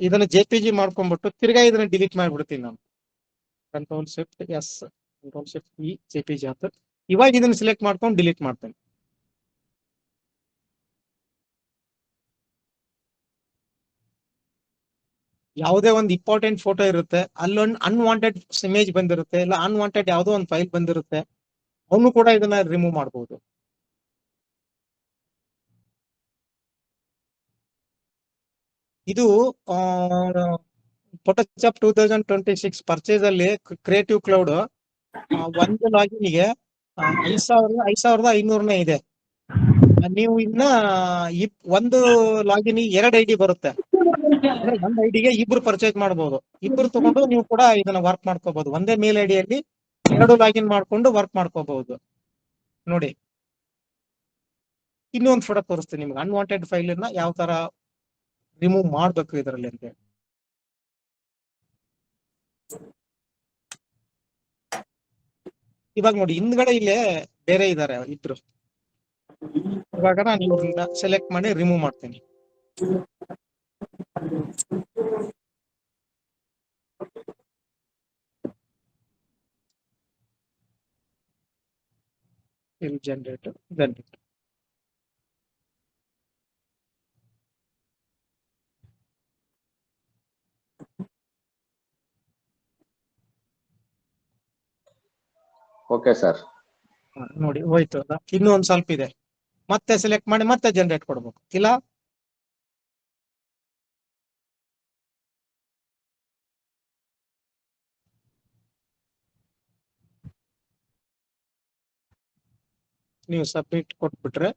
ಇದನ್ನ JPG ಮಾಡ್ಕೊಂಡ್ಬಿಟ್ಟು ತಿರ್ಗಾ ಇದನ್ನ ಡಿಲೀಟ್ ಮಾಡ್ಬಿಡ್ತೀನಿ ನಾನು. Ctrl+Shift+S, Ctrl+Shift+E, JPG ಆಯ್ತು. ಇವಾಗ ಇದನ್ನ ಸೆಲೆಕ್ಟ್ ಮಾಡ್ಕೊಂಡು ಡಿಲೀಟ್ ಮಾಡ್ತೇನೆ. ಯಾವುದೇ ಒಂದು ಇಂಪಾರ್ಟೆಂಟ್ ಫೋಟೋ ಇರುತ್ತೆ, ಅಲ್ಲೊಂದು ಅನ್ವಾಂಟೆಡ್ ಇಮೇಜ್ ಬಂದಿರುತ್ತೆ, ಇಲ್ಲ ಅನ್ವಾಂಟೆಡ್ ಯಾವುದೋ ಒಂದು ಫೈಲ್ ಬಂದಿರುತ್ತೆ, ಅವನು ಕೂಡ ಇದನ್ನ ರಿಮೂವ್ ಮಾಡಬಹುದು. ಇದು ಫೋಟೋಶಾಪ್ 2026 ಪರ್ಚೇಸ್ ಅಲ್ಲಿ ಕ್ರಿಯೇಟಿವ್ ಕ್ಲೌಡ್ ಒಂದು ಲಾಗಿನ್ಗೆ 5,500 ಇದೆ. ನೀವು ಇನ್ನ ಒಂದು ಲಾಗಿನ್ 2 ID ಬರುತ್ತೆ. ಅಂದ್ರೆ ಒಂದು ಐಡಿಗೆ ಇಬ್ರು ಪರ್ಚೇಸ್ ಮಾಡಬಹುದು. ಇಬ್ರು ತಗೊಂಡು ನೀವು ಕೂಡ ಇದನ್ನ ವರ್ಕ್ ಮಾಡ್ಕೋಬಹುದು. ಒಂದೇ ಮೇಲ್ ಐಡಿಯಲ್ಲಿ 2 ಲಾಗಿನ್ ಮಾಡ್ಕೊಂಡು ವರ್ಕ್ ಮಾಡ್ಕೋಬಹುದು. ನೋಡಿ, ಇನ್ನೊಂದು ಫೋಟೋ ತೋರಿಸ್ತೀನಿ ನಿಮ್ಗೆ. ಅನ್ವಾಂಟೆಡ್ ಫೈಲ್ ಅನ್ನ ಯಾವ ತರ ರಿಮೂವ್ ಮಾಡ್ಬೇಕು ಇದರಲ್ಲಿ ಅಂತ. ಇವಾಗ ನೋಡಿ, ಹಿಂದ್ಗಡೆ ಇಲ್ಲೇ ಬೇರೆ ಇದ್ದಾರೆ ಇಬ್ರು. ಇವಾಗ ನಾನು ಸೆಲೆಕ್ಟ್ ಮಾಡಿ ರಿಮೂವ್ ಮಾಡ್ತೀನಿ. ಇಲ್ಲಿ ಜನರೇಟ್ ಓಕೆ ಸರ್. ನೋಡಿ ಹೋಯ್ತು. ಇನ್ನೂ ಒಂದ್ ಸ್ವಲ್ಪ ಇದೆ, ಮತ್ತೆ ಸೆಲೆಕ್ಟ್ ಮಾಡಿ ಮತ್ತೆ ಜನರೇಟ್ ಕೊಡ್ಬೇಕು. ಇಲ್ಲ ನೀವು ಸಬ್ಮಿಟ್ ಕೊಟ್ಬಿಟ್ರೆ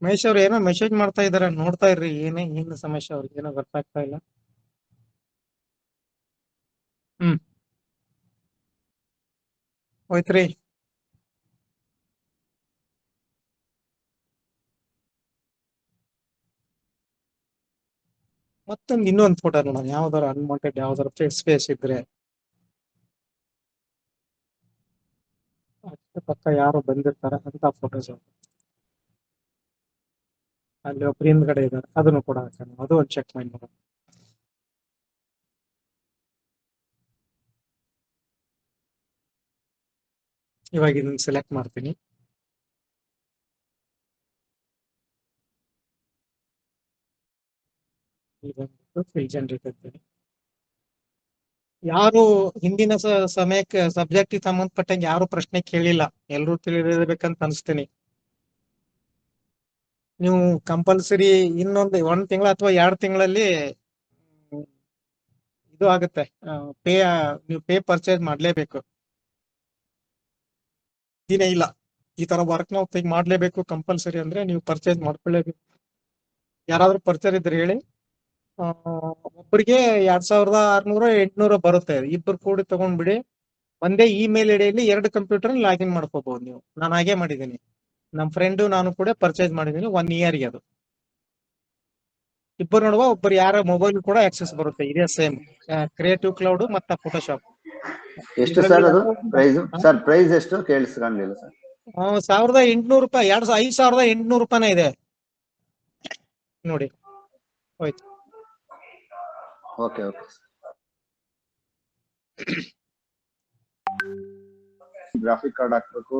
ಮಹೇಶ್ ಅವ್ರು ಏನೋ ಮೆಸೇಜ್ ಮಾಡ್ತಾ ಇದಾರೆ, ನೋಡ್ತಾ ಇರ್ರಿ. ಏನು ಸಮಸ್ಯೆ ಅವ್ರಿಗೆ ಏನೋ ಗೊತ್ತಾಗ್ತಾ ಇಲ್ಲ. ಹೋಯ್ತ್ರಿ. ಇನ್ನೊಂದು ಫೋಟೋ ನೋಡೋಣ, ಯಾವ್ದಾರ ಅನ್ವಾಂಟೆಡ್ ಯಾವ್ದಾರ ಸ್ಪೇಸ್ ಇದ್ರೆ. ಪಕ್ಕ ಯಾರು ಬಂದಿರ್ತಾರೆ ಅಂತ ಫೋಟೋಸ್. ಅಲ್ಲಿ ಒಬ್ರು ಹಿಂದ್ಗಡೆ ಇದ್ದಾರೆ, ಅದನ್ನು ಕೂಡ ಹಾಕೋಣ. ಅದು ಒಂದು ಚೆಕ್ ಮಾಡಿ ನೋಡೋಣ. ಇವಾಗ ಇದನ್ನ ಸೆಲೆಕ್ಟ್ ಮಾಡ್ತೀನಿ. ಫಿಲ್ ಜನರೇಟ್ ಅಂತೀನಿ. ಯಾರು ಹಿಂದಿನ ಸಮಯಕ್ಕೆ ಸಬ್ಜೆಕ್ಟ್ ಸಂಬಂಧಪಟ್ಟಂಗೆ ಯಾರು ಪ್ರಶ್ನೆ ಕೇಳಿಲ್ಲ, ಎಲ್ರೂ ತಿಳಿದಿರ್ಬೇಕಂತ ಅನ್ಸ್ತೀನಿ. ನೀವು ಕಂಪಲ್ಸರಿ ಒಂದ್ ತಿಂಗಳ ಅಥವಾ 2 ತಿಂಗಳಲ್ಲಿ ಇದು ಆಗುತ್ತೆ. ನೀವು ಪೇ ಪರ್ಚೇಸ್ ಮಾಡ್ಲೇಬೇಕು. ದಿನ ಇಲ್ಲ, ಈ ತರ ವರ್ಕ್ ನಾವು ಮಾಡ್ಲೇಬೇಕು ಕಂಪಲ್ಸರಿ ಅಂದ್ರೆ ನೀವು ಪರ್ಚೇಸ್ ಮಾಡ್ಕೊಳ್ಳೇಬೇಕು. ಯಾರಾದ್ರೂ ಪರ್ಚೇಸ್ ಇದ್ರೆ ಹೇಳಿ. ಒಬ್ಬರಿಗೆ 2600 800 ಬರುತ್ತೆ. ಇಬ್ಬರು ಕೂಡಿ ತಗೊಂಡ್ಬಿಡಿ. ಒಂದೇ ಇಮೇಲ್ ಐಡಿಯಲ್ಲಿ 2 ಕಂಪ್ಯೂಟರ್ ಲಾಗಿನ್ ಮಾಡ್ಕೋಬಹುದು ನೀವು. ನಾನು ಹಾಗೆ ಮಾಡಿದ್ದೀನಿ. ನಮ್ಮ ಫ್ರೆಂಡು ನಾನು ಕೂಡ ಪರ್ಚೇಸ್ ಮಾಡಿದ್ದೀನಿ 1 ಇಯರ್ಗೆ. ಅದು ಇಬ್ಬರು ನೋಡುವ, ಒಬ್ಬರು ಯಾರ ಮೊಬೈಲ್ ಕೂಡ ಆಕ್ಸೆಸ್ ಬರುತ್ತೆ. ಇದೇ ಸೇಮ್ ಕ್ರಿಯೇಟಿವ್ ಕ್ಲೌಡ್ ಮತ್ತೆ ಫೋಟೋಶಾಪ್. ಎಷ್ಟು ಸರ್ ಅದು ಪ್ರೈಸ್? ಸರ್ ಪ್ರೈಸ್ ಎಷ್ಟು ಕೇಳಿಸ್ಕೊಂಡಿಲ್ಲ ಸರ್. 1800 ರೂಪಾಯಿ, 5800 ರೂಪಾಯಿನೇ ಇದೆ ನೋಡಿ. ಹೋಯ್ತು. Okay okay. ಗ್ರಾಫಿಕ್ ಕಾರ್ಡ್ ಹಾಕ್ಬೇಕು,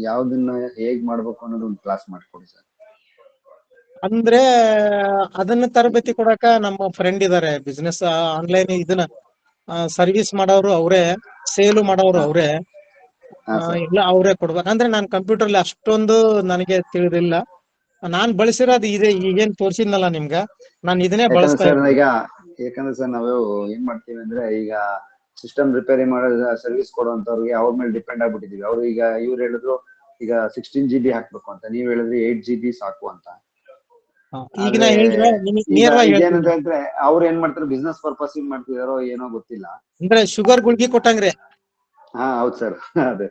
ಯಾವ್ದನ್ನ ಹೇಗ್ ಮಾಡ್ಬೇಕು ಅನ್ನೋದು ಒಂದು ಕ್ಲಾಸ್ ಮಾಡ್ಕೊಡಿ ಸರ್. ಅಂದ್ರೆ ಅದನ್ನ ತರಬೇತಿ ಕೊಡಕ ನಮ್ಮ ಫ್ರೆಂಡ್ ಇದಾರೆ, ಬಿಸ್ನೆಸ್ ಆನ್ಲೈನ್ ಇದನ್ನ ಸರ್ವಿಸ್ ಮಾಡೋರು ಅವರೇ, ಸೇಲು ಮಾಡೋರು ಅವರೇ. ಇಲ್ಲ ಅವರೇ ಕೊಡ್ಬೇಕು. ಅಂದ್ರೆ ನಾನು ಕಂಪ್ಯೂಟರ್ ಅಷ್ಟೊಂದು ನನಗೆ ತಿಳಿದಿಲ್ಲ. ನಾನ್ ಬಳಸಿರೋದು ಇದೆ, ಈಗೇನ್ ತೋರ್ಸಿದ್ನಲ್ಲ ನಿಮ್ಗ, ನಾನು ಇದನ್ನೇ ಬಳಸ್ತಾ ಇದ್ದೀನಿ. ಯಾಕಂದ್ರೆ ಸರ್ ನಾವು ಏನ್ ಮಾಡ್ತೀವಿ ಅಂದ್ರೆ, ಈಗ ಸಿಸ್ಟಮ್ ರಿಪೇರಿ ಮಾಡೋ ಸರ್ವಿಸ್ ಕೊಡುವಂತವ್ರಿಗೆ ಅವ್ರ ಮೇಲೆ ಡಿಪೆಂಡ್ ಆಗ್ಬಿಟ್ಟಿದೀವಿ. ಅವ್ರು ಈಗ ಇವ್ರು ಹೇಳಿದ್ರು ಈಗ 16 GB ಹಾಕ್ಬೇಕು ಅಂತ, ನೀವ್ ಹೇಳಿದ್ರಿ 8 GB ಸಾಕು ಅಂತ. ಈಗ ನಾ ಏನಂದ್ರೆ ಅವ್ರು ಏನ್ ಮಾಡ್ತಾರೆ, ಬಿಸ್ನೆಸ್ ಪರ್ಪಸ್ ಮಾಡ್ತಿದಾರೋ ಏನೋ ಗೊತ್ತಿಲ್ಲ. ಅಂದ್ರೆ ಶುಗರ್ ಗುಳ್ಗಿ ಕೊಟ್ಟಂಗ್ರೆ. ಹಾ ಹೌದು ಸರ್. ಅದೇ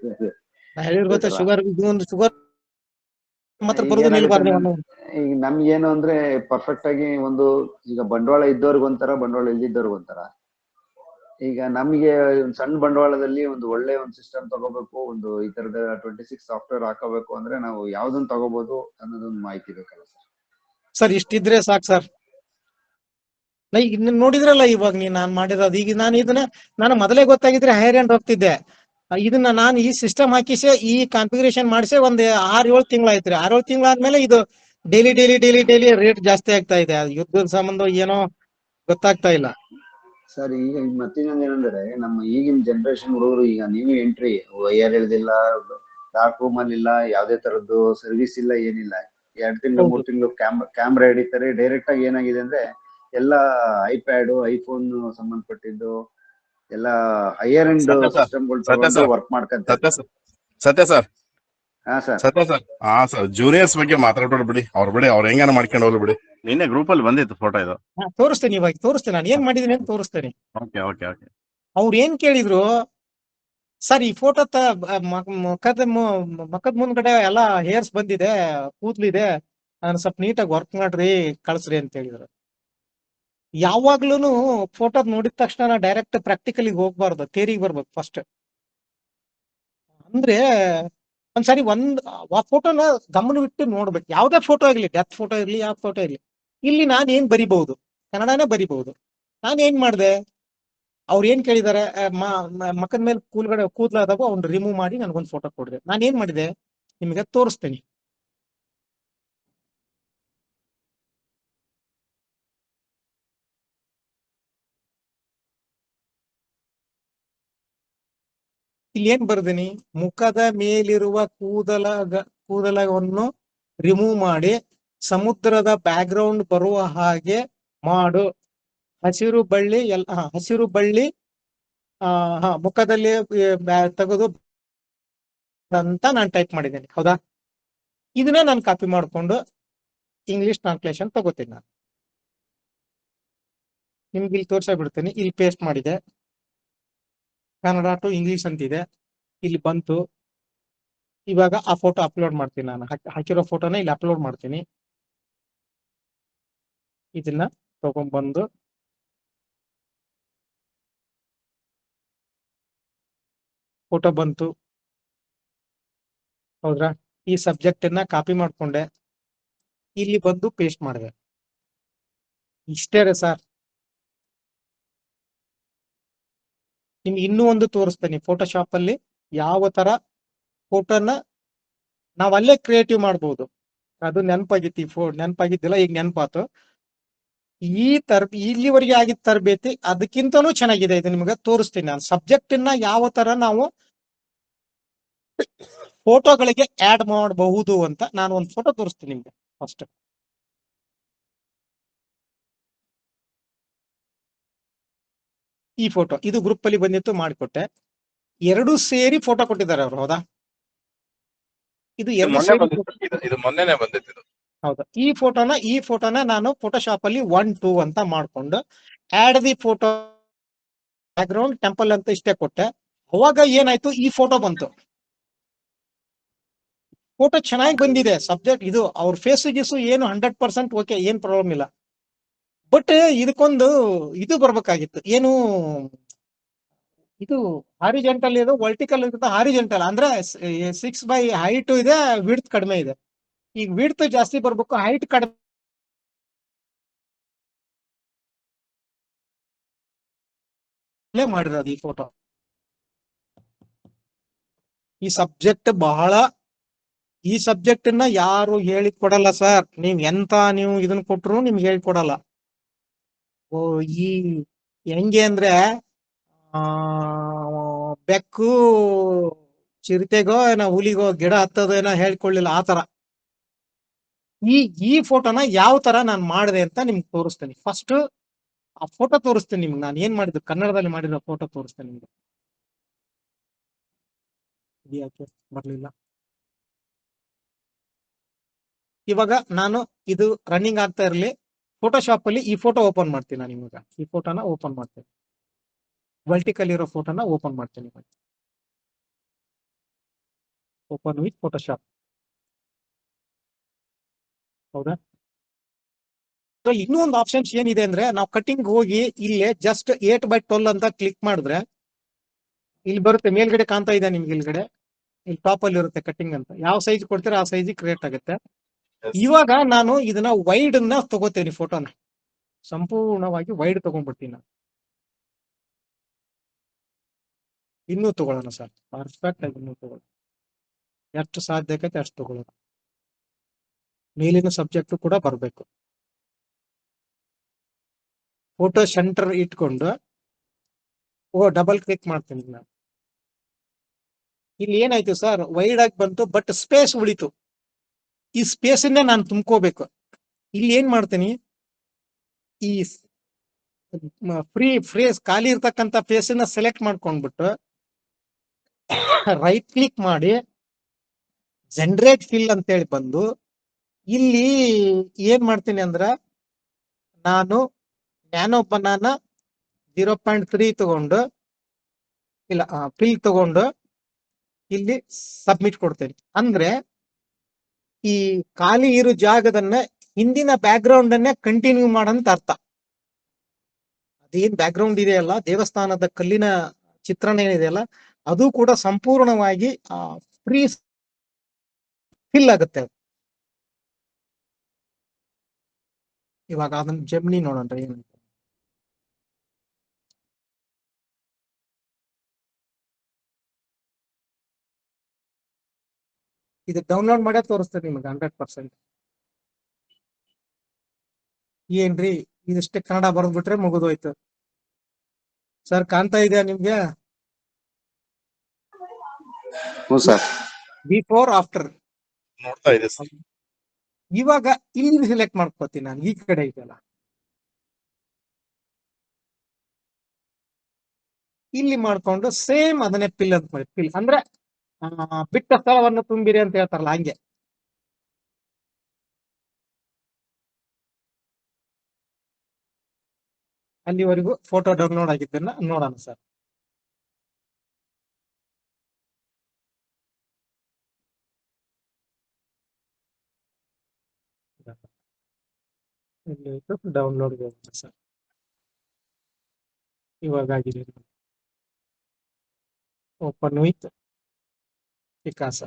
ಗೊತ್ತಾ, ಶುಗರ್ ಮಾತ್ರ ಬರೋದು ನಿಲ್ಬಾರ್ದು. ಈಗ ನಮ್ಗೇನು ಅಂದ್ರೆ ಪರ್ಫೆಕ್ಟ್ ಆಗಿ ಒಂದು, ಈಗ ಬಂಡವಾಳ ಇದ್ದವ್ರಿಗೆ ಒಂಥರ, ಬಂಡವಾಳ ಇಲ್ದಿದ್ದವ್ರಿಗೆ ಒಂಥರ. ಈಗ ನಮ್ಗೆ ಒಂದು ಸಣ್ಣ ಬಂಡವಾಳದಲ್ಲಿ ಒಂದು ಒಳ್ಳೆ ಒಂದು ಸಿಸ್ಟಮ್ ತಗೋಬೇಕು, ಒಂದು ಈ ತರದ 26 ಸಾಫ್ಟ್ವೇರ್ ಹಾಕೋಬೇಕು ಅಂದ್ರೆ ನಾವು ಯಾವ್ದನ್ನ ತಗೋಬಹುದು ಅನ್ನೋದೊಂದು ಮಾಹಿತಿ ಬೇಕಲ್ಲ ಸರ್. ಸರ್ ಇಷ್ಟಿದ್ರೆ ಸಾಕು ಸರ್. ಈಗ ನೋಡಿದ್ರಲ್ಲ ಇವಾಗ ನಾನ್ ಮಾಡಿರೋದು. ಈಗ ನಾನು ಮೊದಲೇ ಗೊತ್ತಾಗಿದ್ರೆ ಹೈರ್ ಹ್ಯಾಂಡ್ ಹೋಗ್ತಿದ್ದೆ. ಇದನ್ನ ನಾನು ಈ ಸಿಸ್ಟಮ್ ಹಾಕಿಸೆ, ಈ ಕಾನ್ಫಿಗರೇಷನ್ ಮಾಡಿಸೆ ಒಂದ್ 6-7 ತಿಂಗಳಾಯ್ತ್ರಿ. 6-7 ತಿಂಗಳಾದ್ಮೇಲೆ ಇದು ಡೈಲಿ ರೇಟ್ ಜಾಸ್ತಿ ಆಗ್ತಾ ಇದೆ. ಯುದ್ಧದ ಸಂಬಂಧ ಏನೋ ಗೊತ್ತಾಗ್ತಾ ಇಲ್ಲ ಸರ್. ಈಗ ಮತ್ತಿನ್ನೊಂದು ಏನಂದ್ರೆ, ನಮ್ಮ ಈಗಿನ ಜನರೇಷನ್ ಹುಡುಗರು, ಈಗ ನೀವು ಎಂಟ್ರಿ ವೈರ್ ಇಳ್ದಿಲ್ಲ, ಡಾರ್ಕ್ ರೂಮ್ ಅಲ್ಲಿ ಇಲ್ಲ, ಯಾವ್ದೇ ತರದ್ದು ಸರ್ವಿಸ್ ಇಲ್ಲ, ಏನಿಲ್ಲ. 2 ತಿಂಗಳು 3 ತಿಂಗಳು ಕ್ಯಾಮ್ರಾ ಹಿಡಿತಾರೆ. ಡೈರೆಕ್ಟ್ ಆಗಿ ಏನಾಗಿದೆ ಅಂದ್ರೆ, ಎಲ್ಲ ಐಪ್ಯಾಡ್, ಐಫೋನ್ ಸಂಬಂಧಪಟ್ಟಿದ್ದು ಎಲ್ಲ ಹೈಯರ್ ಎಂಡ್ ಸಿಸ್ಟಮ್ಗಳು ತಗೊಂಡು ವರ್ಕ್ ಮಾಡ್ಕೊಂತಾರೆ. ಸತ್ಯ ಸರ್. ಹಾ ಸರ್. ಸತ್ಯ ಸರ್. ಹಾ ಸರ್, ಜೂನಿಯರ್ಸ್ ಬಗ್ಗೆ ಮಾತಾಡೋಣ ಬಿಡಿ. ಅವ್ರು ಹೆಂಗಾನ ಮಾಡ್ಕೊಂಡು ಹೋಗ್ಲಿ ಬಿಡಿ. ನಿನ್ನೆ ಗ್ರೂಪ್ ಅಲ್ಲಿ ಬಂದಿತ್ತು ಫೋಟೋ ಇದು. ತೋರಿಸ್ತೇನೆ. ಇವಾಗ ತೋರಿಸ್ತೇನೆ, ನಾನು ಏನ್ ಮಾಡಿದೀನಿ ಅಂತ ತೋರಿಸ್ತೇನೆ. Okay okay okay. ಅವ್ರು ಏನ್ ಕೇಳಿದ್ರು, ಸರ್ ಈ ಫೋಟೋ ಮಕ್ಕದ ಮುಂದ್ಗಡೆ ಎಲ್ಲಾ ಹೇರ್ಸ್ ಬಂದಿದೆ, ಕೂದ್ಲಿದೆ, ನಾನು ಸ್ವಲ್ಪ ನೀಟಾಗಿ ವರ್ಕ್ ಮಾಡ್ರಿ, ಕಳ್ಸ್ರಿ ಅಂತ ಹೇಳಿದ್ರು. ಯಾವಾಗ್ಲೂನು ಫೋಟೋ ನೋಡಿದ ತಕ್ಷಣ ಡೈರೆಕ್ಟ್ ಪ್ರಾಕ್ಟಿಕಲಿಗೆ ಹೋಗ್ಬಾರ್ದು, ಥಿಯರಿಗೆ ಬರ್ಬೇಕು ಫಸ್ಟ್. ಅಂದ್ರೆ ಒಂದ್ಸರಿ ಫೋಟೋನ ಗಮನವಿಟ್ಟು ನೋಡ್ಬೇಕು. ಯಾವ್ದೇ ಫೋಟೋ ಆಗ್ಲಿ, ಡೆತ್ ಫೋಟೋ ಇರ್ಲಿ, ಯಾವ ಫೋಟೋ ಇರ್ಲಿ. ಇಲ್ಲಿ ನಾನು ಏನ್ ಬರಿಬಹುದು, ಕನ್ನಡನೇ ಬರಿಬಹುದು. ನಾನು ಏನ್ ಮಾಡ್ದೆ, ಅವ್ರು ಏನ್ ಕೇಳಿದಾರೆ, ಮಕ್ಕದ ಮೇಲೆ ಕೂದ್ಲಾದವು ಅವ್ನು ರಿಮೂವ್ ಮಾಡಿ ನನ್ಗೊಂದು ಫೋಟೋ ಕೊಡ್ರಿ. ನಾನು ಏನ್ ಮಾಡಿದೆ ನಿಮಗೆ ತೋರಿಸ್ತೀನಿ. ಇಲ್ಲಿ ಏನ್ ಬರ್ದೀನಿ, ಮುಖದ ಮೇಲಿರುವ ಕೂದಲವನ್ನು ರಿಮೂವ್ ಮಾಡಿ ಸಮುದ್ರದ ಬ್ಯಾಕ್ ಗ್ರೌಂಡ್ ಬರುವ ಹಾಗೆ ಮಾಡು. ಹಸಿರು ಬಳ್ಳಿ ಹಸಿರು ಬಳ್ಳಿ ಮುಖದಲ್ಲಿ ತೆಗೆದು ಅಂತ ನಾನು ಟೈಪ್ ಮಾಡಿದ್ದೇನೆ. ಹೌದಾ? ಇದನ್ನ ನಾನು ಕಾಪಿ ಮಾಡಿಕೊಂಡು ಇಂಗ್ಲಿಷ್ ಟ್ರಾನ್ಸ್ಲೇಷನ್ ತಗೋತೀನಿ. ನಾನು ನಿಮ್ಗೆ ಇಲ್ಲಿ ತೋರ್ಸ ಬಿಡ್ತೀನಿ. ಇಲ್ಲಿ ಪೇಸ್ಟ್ ಮಾಡಿದೆ, ಕನ್ನಡ ಟು ಇಂಗ್ಲಿಷ್ ಅಂತಿದೆ, ಇಲ್ಲಿ ಬಂತು. ಇವಾಗ ಆ ಫೋಟೋ ಅಪ್ಲೋಡ್ ಮಾಡ್ತೀನಿ. ನಾನು ಹಾಕಿರೋ ಫೋಟೋನ ಇಲ್ಲಿ ಅಪ್ಲೋಡ್ ಮಾಡ್ತೀನಿ. ಇದನ್ನ ತಗೊಂಡ್ಬಂದು ಫೋಟೋ ಬಂತು. ಹೌದ್ರಾ? ಈ ಸಬ್ಜೆಕ್ಟ್ ಅನ್ನ ಕಾಪಿ ಮಾಡ್ಕೊಂಡೆ, ಇಲ್ಲಿ ಬಂದು ಪೇಸ್ಟ್ ಮಾಡಿದೆ. ಇಷ್ಟೇ ರೀ ಸರ್. ನಿಮ್ಗೆ ಇನ್ನೂ ಒಂದು ತೋರಿಸ್ತೇನೆ ಫೋಟೋಶಾಪ್ ಅಲ್ಲಿ ಯಾವ ತರ ಫೋಟೋನ ನಾವ್ ಅಲ್ಲೇ ಕ್ರಿಯೇಟಿವ್ ಮಾಡ್ಬೋದು. ಅದು ನೆನಪಾಗಿದ್ದಿಲ್ಲ, ಈಗ ನೆನಪಾತು. ಇಲ್ಲಿವರೆಗೆ ಆಗಿದ್ದ ತರಬೇತಿ ಅದಕ್ಕಿಂತಲೂ ಚೆನ್ನಾಗಿದೆ. ಇದು ನಿಮ್ಗೆ ತೋರಿಸ್ತೀನಿ. ನಾನು ಸಬ್ಜೆಕ್ಟ್ ಅನ್ನ ಯಾವ ತರ ನಾವು ಫೋಟೋಗಳಿಗೆ ಆಡ್ ಮಾಡಬಹುದು ಅಂತ ನಾನು ಒಂದು ಫೋಟೋ ತೋರಿಸ್ತೀನಿ ನಿಮ್ಗೆ. ಫಸ್ಟ್ ಈ ಫೋಟೋ, ಇದು ಗ್ರೂಪ್ ಅಲ್ಲಿ ಬಂದಿತ್ತು, ಮಾಡಿಕೊಟ್ಟೆ. ಎರಡು ಸೇರಿ ಫೋಟೋ ಕೊಟ್ಟಿದ್ದಾರೆ ಅವರು. ಹೌದಾ? ಇದು ಎರಡು ಸೇರಿ ಇದು ಮೊನ್ನೆನೆ ಬಂದಿತ್ತು. ಹೌದಾ? ಈ ಫೋಟೋನ ನಾನು ಫೋಟೋಶಾಪ್ ಅಲ್ಲಿ 1, 2 ಅಂತ ಮಾಡ್ಕೊಂಡು add the photo background temple ಅಂತ ಇಷ್ಟೇ ಕೊಟ್ಟೆ. ಅವಾಗ ಏನಾಯ್ತು, ಈ ಫೋಟೋ ಬಂತು. ಫೋಟೋ ಚೆನ್ನಾಗಿ ಬಂದಿದೆ. ಸಬ್ಜೆಕ್ಟ್ ಇದು ಅವ್ರ ಫೇಸ್ ಗೀಸು ಏನು 100% ಓಕೆ, ಏನ್ ಪ್ರಾಬ್ಲಮ್ ಇಲ್ಲ. ಬಟ್ ಇದಕ್ಕೊಂದು ಇದು ಬರ್ಬೇಕಾಗಿತ್ತು. ಏನು ಇದು ಹಾರಿಜೆಂಟಲ್ ಇದು ವರ್ಟಿಕಲ್ ಹಾರಿಜೆಂಟಲ್ ಅಂದ್ರೆ 6 by ಹೈಟ್ ಇದೆ, ವಿಡ್ತ್ ಕಡಿಮೆ ಇದೆ. ಈಗ ವಿಡ್ತ್ ಜಾಸ್ತಿ ಬರ್ಬೇಕು, ಹೈಟ್ ಕಡಿಮೆ ಮಾಡಿರೋದು ಈ ಫೋಟೋ. ಈ ಸಬ್ಜೆಕ್ಟ್ ಅನ್ನ ಯಾರು ಹೇಳಿ ಕೊಡಲ್ಲ ಸರ್. ನೀವು ಇದನ್ನ ಕೊಟ್ರು ನಿಮ್ಗೆ ಹೇಳಿಕೊಡಲ್ಲ. ಈ ಹೆಂಗೆ ಅಂದ್ರೆ ಬೆಕ್ಕು ಚಿರತೆಗೋ ಹುಲಿಗೋ ಗಿಡ ಹತ್ತೋದೇನೋ ಹೇಳ್ಕೊಳ್ಳಿಲ್ಲ ಆ ತರ. ಈ ಫೋಟೋನ ಯಾವ ತರ ನಾನು ಮಾಡಿದೆ ಅಂತ ನಿಮ್ಗೆ ತೋರಿಸ್ತೇನೆ. ಫಸ್ಟ್ ಆ ಫೋಟೋ ತೋರಿಸ್ತೇನೆ ನಿಮ್ಗೆ. ನಾನು ಏನ್ ಮಾಡಿದ್ದು ಕನ್ನಡದಲ್ಲಿ ಮಾಡಿರೋ ಫೋಟೋ ತೋರಿಸ್ತೇನೆ ನಿಮ್ಗೆ. ಯಾಕೆ ಬರ್ಲಿಲ್ಲ? ಇವಾಗ ನಾನು ಇದು ರನ್ನಿಂಗ್ ಆಗ್ತಾ ಇರಲಿ, ಫೋಟೋಶಾಪ್ ಅಲ್ಲಿ ಈ ಫೋಟೋ ಓಪನ್ ಮಾಡ್ತೀನಿ. ನಾನು ಇವಾಗ ಈ ಫೋಟೋನ ಓಪನ್ ಮಾಡ್ತೇನೆ. ವರ್ಟಿಕಲ್ ಇರೋ ಫೋಟೋನ ಓಪನ್ ಮಾಡ್ತೀನಿ. Open with Photoshop. ಹೌದಾ? ಇನ್ನೂ ಒಂದು ಆಪ್ಷನ್ಸ್ ಏನಿದೆ ಅಂದ್ರೆ, ನಾವು ಕಟಿಂಗ್ ಹೋಗಿ ಇಲ್ಲೇ ಜಸ್ಟ್ 8/12 ಅಂತ ಕ್ಲಿಕ್ ಮಾಡಿದ್ರೆ ಇಲ್ಲಿ ಬರುತ್ತೆ. ಮೇಲ್ಗಡೆ ಕಾಣ್ತಾ ಇದೆ ನಿಮ್ಗೆ, ಇಲ್ಗಡೆ ಇಲ್ಲಿ ಟಾಪ್ ಅಲ್ಲಿ ಇರುತ್ತೆ ಕಟಿಂಗ್ ಅಂತ. ಯಾವ ಸೈಜ್ ಕೊಡ್ತೀರಾ ಆ ಸೈಜ್ ಕ್ರಿಯೇಟ್ ಆಗುತ್ತೆ. ಇವಾಗ ನಾನು ಇದನ್ನ ವೈಡ್ ಅನ್ನ ತಗೋತೇನೆ. ಫೋಟೋನ ಸಂಪೂರ್ಣವಾಗಿ ವೈಡ್ ತಗೊಂಡ್ಬಿಡ್ತೀನಿ ನಾನು. ಇನ್ನೂ ತಗೊಳ್ಳೋಣ ಸರ್, ಪರ್ಫೆಕ್ಟ್ ಆಗಿ ಇನ್ನೂ ತಗೊಳ್ಳೋಣ. ಎಷ್ಟು ಸಾಧ್ಯ ಆಗತ್ತೆ ಅಷ್ಟು ತಗೊಳ್ಳೋಣ. ಮೇಲಿನ ಸಬ್ಜೆಕ್ಟ್ ಕೂಡ ಬರಬೇಕು. ಫೋಟೋ ಸೆಂಟರ್ ಇಟ್ಕೊಂಡು ಡಬಲ್ ಕ್ಲಿಕ್ ಮಾಡ್ತೀನಿ ನಾನು. ಇಲ್ಲಿ ಏನಾಯ್ತು ಸರ್, ವೈಡ್ ಆಗಿ ಬಂತು, ಬಟ್ ಸ್ಪೇಸ್ ಉಳಿತು. ಈ ಸ್ಪೇಸ್ ಇಂದ ನಾನು ತುಂಬ್ಕೋಬೇಕು. ಇಲ್ಲಿ ಏನ್ ಮಾಡ್ತೀನಿ, ಈ ಫ್ರೇಸ್ ಖಾಲಿ ಇರ್ತಕ್ಕಂಥ ಫೇಸ್ ಅನ್ನ ಸೆಲೆಕ್ಟ್ ಮಾಡ್ಕೊಂಡ್ಬಿಟ್ಟು ರೈಟ್ ಕ್ಲಿಕ್ ಮಾಡಿ ಜನರೇಟ್ ಫಿಲ್ ಅಂತೇಳಿ ಬಂದು ಇಲ್ಲಿ ಏನ್ ಮಾಡ್ತೀನಿ ಅಂದ್ರ, ನಾನು ನ್ಯಾನೋ ಬನಾನಾ 0.3 ತಗೊಂಡು ಇಲ್ಲ ಫಿಲ್ ತಗೊಂಡು ಇಲ್ಲಿ ಸಬ್ಮಿಟ್ ಕೊಡ್ತೇನೆ. ಅಂದ್ರೆ ಈ ಖಾಲಿ ಇರೋ ಜಾಗದನ್ನ ಹಿಂದಿನ ಬ್ಯಾಕ್ ಗ್ರೌಂಡ್ ಅನ್ನೇ ಕಂಟಿನ್ಯೂ ಮಾಡಂತ ಅರ್ಥ. ಅದೇನ್ ಬ್ಯಾಕ್ ಗ್ರೌಂಡ್ ಇದೆಯಲ್ಲ, ದೇವಸ್ಥಾನದ ಕಲ್ಲಿನ ಚಿತ್ರಣ ಏನಿದೆಯಲ್ಲ, ಅದು ಕೂಡ ಸಂಪೂರ್ಣವಾಗಿ ಫ್ರೀ ಫಿಲ್ ಆಗುತ್ತೆ. ಇವಾಗ ಅದನ್ನ ಜಮ್ನಿ ನೋಡೋಣ ಏನಂತ. ಇದು ಡೌನ್ಲೋಡ್ ಮಾಡೇ ತೋರಿಸ್ತೇನೆ ನಿಮಗೆ 100%. ಏನ್ರಿ ಇದಿಷ್ಟೇ ಕನ್ನಡ ಬರೆದ್ಬಿಟ್ರೆ ಮುಗಿದೋಯ್ತು ಸರ್. ಕಾಣ್ತಾ ಇದೆಯಾ ನಿಮ್ಗೆ? ಹ್ಞೂ ಸರ್. Before after. ನೋಡ್ತಾ ಇದೆ ಸರ್. ಇವಾಗ ಇಲ್ಲಿ ಸೆಲೆಕ್ಟ್ ಮಾಡ್ಕೋತೀನಿ ನಾನು, ಈ ಕಡೆ ಇದೆಲ್ಲ ಇಲ್ಲಿ ಮಾಡ್ಕೊಂಡು ಸೇಮ್ ಅದನ್ನೇ ಪಿಲ್ ಅಂತ ಮಾಡಿ, ಪಿಲ್ ಅಂದ್ರೆ ಬಿಟ್ಟ ಸ್ಥಳವನ್ನು ತುಂಬಿರಿ ಅಂತ ಹೇಳ್ತಾರಲ್ಲ ಹಂಗೆ. ಅಲ್ಲಿವರೆಗೂ ಫೋಟೋ ಡೌನ್ಲೋಡ್ ಆಗಿದ್ದನ್ನ ನೋಡೋಣ ಸರ್. ಡೌನ್ಲೋಡ್ ಸರ್, ಇವಾಗ ಆಗಿದೆ. ಓಪನ್ ವಿತ್ ವಿಕಾಸ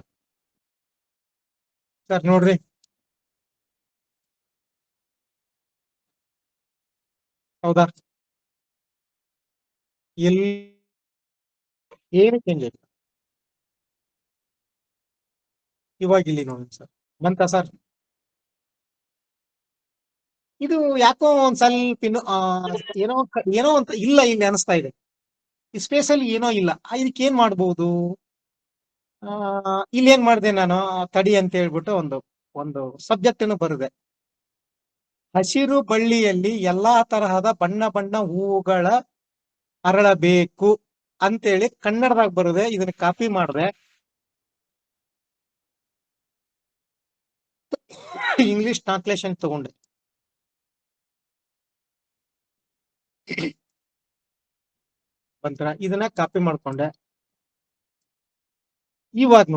ಸರ್, ನೋಡ್ರಿ ಹೌದಾ, ಎಲ್ಲಿ ಏನು ಚೇಂಜ್ ಇಲ್ಲ. ಇವಾಗ ಇಲ್ಲಿ ನೋಡಿ ಸರ್, ಬಂತ ಸರ್. ಇದು ಯಾಕೋ ಒಂದ್ ಸ್ವಲ್ಪ ಇನ್ನು ಏನೋ ಅಂತ ಇಲ್ಲ ಇಲ್ಲಿ ಅನಿಸ್ತಾ ಇದೆ. ಈ ಸ್ಪೇಸ್ ಅಲ್ಲಿ ಏನೋ ಇಲ್ಲ. ಇದಕ್ಕೆ ಏನ್ ಮಾಡ್ಬೋದು? ಇಲ್ಲಿ ಏನ್ ಮಾಡಿದೆ ನಾನು, ತಡಿ ಅಂತ ಹೇಳ್ಬಿಟ್ಟು ಒಂದು ಒಂದು ಸಬ್ಜೆಕ್ಟ್ ಅನ್ನು ಬರೆದೆ. ಹಸಿರು ಬಳ್ಳಿಯಲ್ಲಿ ಎಲ್ಲಾ ತರಹದ ಬಣ್ಣ ಬಣ್ಣ ಹೂವುಗಳ ಅರಳಬೇಕು ಅಂತೇಳಿ ಕನ್ನಡದಾಗ ಬರದೆ. ಇದನ್ನ ಕಾಪಿ ಮಾಡಿದೆ, ಇಂಗ್ಲಿಷ್ ಟ್ರಾನ್ಸ್ಲೇಷನ್ ತಗೊಂಡೆ. ಬಂತರ ಇದನ್ನ ಕಾಪಿ ಮಾಡ್ಕೊಂಡೆ. ಇವಾಗ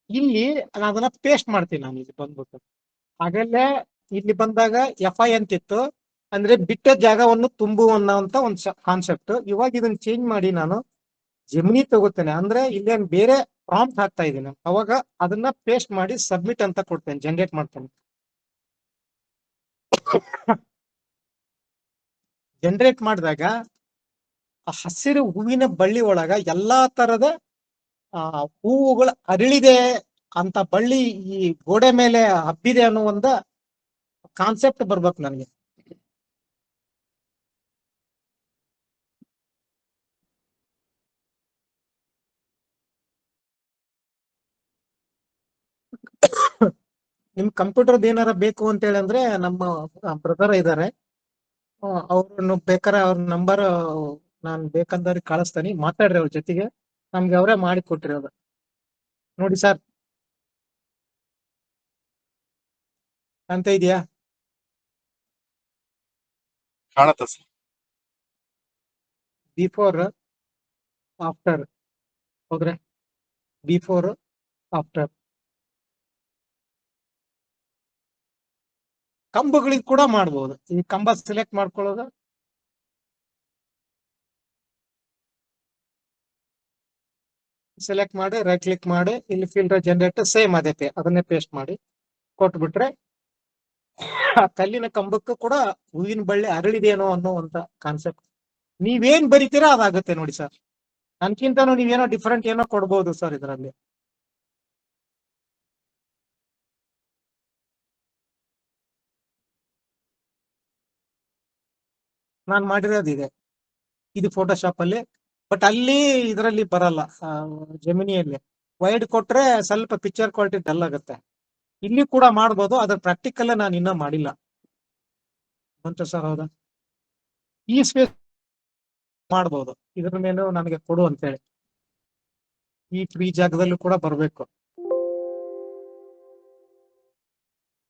ಇಲ್ಲಿ ನಾನು ಅದನ್ನ ಪೇಸ್ಟ್ ಮಾಡ್ತೀನಿ. ನಾನು ಇಲ್ಲಿ ಬಂದ್ಬಿಟ್ಟು ಹಾಗಲ್ಲೇ ಇಲ್ಲಿ ಬಂದಾಗ FI ಅಂತಿತ್ತು, ಅಂದ್ರೆ ಬಿಟ್ಟ ಜಾಗವನ್ನು ತುಂಬುವಂತ ಒಂದು ಕಾನ್ಸೆಪ್ಟ್. ಇವಾಗ ಇದನ್ನ ಚೇಂಜ್ ಮಾಡಿ ನಾನು ಜೆಮಿನಿ ತಗೋತೇನೆ, ಅಂದ್ರೆ ಇಲ್ಲೇನು ಬೇರೆ ಪ್ರಾಂಪ್ಟ್ ಹಾಕ್ತಾ ಇದ್ದೀನಿ. ಅವಾಗ ಅದನ್ನ ಪೇಸ್ಟ್ ಮಾಡಿ ಸಬ್ಮಿಟ್ ಅಂತ ಕೊಡ್ತೇನೆ, ಜನರೇಟ್ ಮಾಡ್ತೇನೆ. ಜನರೇಟ್ ಮಾಡಿದಾಗ ಆ ಹಸಿರು ಹೂವಿನ ಬಳ್ಳಿ ಒಳಗ ಎಲ್ಲಾ ತರದ ಹೂವುಗಳು ಅರಳಿದೆ ಅಂತ ಬಳ್ಳಿ ಈ ಗೋಡೆ ಮೇಲೆ ಹಬ್ಬಿದೆ ಅನ್ನೋ ಒಂದು ಕಾನ್ಸೆಪ್ಟ್ ಬರ್ಬೇಕು ನನಗೆ. ನಿಮ್ ಕಂಪ್ಯೂಟರ್ದ ಏನಾರ ಬೇಕು ಅಂತ ಹೇಳಿ ಅಂದ್ರೆ ನಮ್ಮ ಬ್ರದರ್ ಇದ್ದಾರೆ, ಅವ್ರನ್ನು ಬೇಕಾರೆ ಅವ್ರ ನಂಬರ್ ನಾನು ಬೇಕಂದವ್ರಿಗೆ ಕಳಿಸ್ತೀನಿ, ಮಾತಾಡ್ರಿ ಅವ್ರ ಜೊತೆಗೆ. ನಮ್ಗೆ ಅವರೇ ಮಾಡಿ ಕೊಟ್ಟಿರೋದು. ನೋಡಿ ಸರ್, ಅಂತ ಇದೆಯಾ? ಕಾಣುತ್ತೆ ಸರ್. ಬಿಫೋರ್ ಆಫ್ಟರ್ ಹೋದ್ರೆ, ಬಿಫೋರ್ ಆಫ್ಟರ್. ಕಂಬಗಳಿಗೆ ಕೂಡ ಮಾಡ್ಬೋದು. ಈ ಕಂಬ ಸೆಲೆಕ್ಟ್ ಮಾಡ್ಕೊಳ್ಳೋದು, ಸೆಲೆಕ್ಟ್ ಮಾಡಿ ರೈಟ್ ಕ್ಲಿಕ್ ಮಾಡಿ ಇಲ್ಲಿ ಫಿಲ್ಟರ್ ಜನರೇಟರ್ ಸೇಮ್ ಅದೇ ಅದನ್ನೇ ಪೇಸ್ಟ್ ಮಾಡಿ ಕೊಟ್ಬಿಟ್ರೆ ಆ ಕಲ್ಲಿನ ಕಂಬಕ್ಕೂ ಕೂಡ ಹೂವಿನ ಬಳ್ಳಿ ಅರಳಿದೇನೋ ಅನ್ನೋ ಅಂತ ಕಾನ್ಸೆಪ್ಟ್. ನೀವೇನ್ ಬರಿತೀರಾ ಅದಾಗುತ್ತೆ ನೋಡಿ ಸರ್. ನನ್ಕಿಂತನೂ ನೀವೇನೋ ಡಿಫ್ರೆಂಟ್ ಏನೋ ಕೊಡ್ಬೋದು ಸರ್ ಇದರಲ್ಲಿ. ನಾನು ಮಾಡಿರೋದಿದೆ ಇದು ಫೋಟೋಶಾಪ್ ಅಲ್ಲಿ, ಬಟ್ ಅಲ್ಲಿ ಇದರಲ್ಲಿ ಬರಲ್ಲ. ಜೆಮಿನಿಯಲ್ಲಿ ವೈಡ್ ಕೊಟ್ರೆ ಸ್ವಲ್ಪ ಪಿಕ್ಚರ್ ಕ್ವಾಲಿಟಿ ಡಲ್ ಆಗುತ್ತೆ. ಇಲ್ಲಿ ಕೂಡ ಮಾಡ್ಬೋದು, ಅದ್ರ ಪ್ರಾಕ್ಟಿಕಲ್ ನಾನು ಇನ್ನೂ ಮಾಡಿಲ್ಲ ಅಂತ ಸರ್. ಹೌದಾ, ಈ ಸ್ಪೇಸ್ ಮಾಡ್ಬೋದು, ಇದ್ರ ಮೇಲೂ ನನಗೆ ಕೊಡು ಅಂತೇಳಿ. ಈ ಫ್ರೀ ಜಾಗದಲ್ಲೂ ಕೂಡ ಬರಬೇಕು.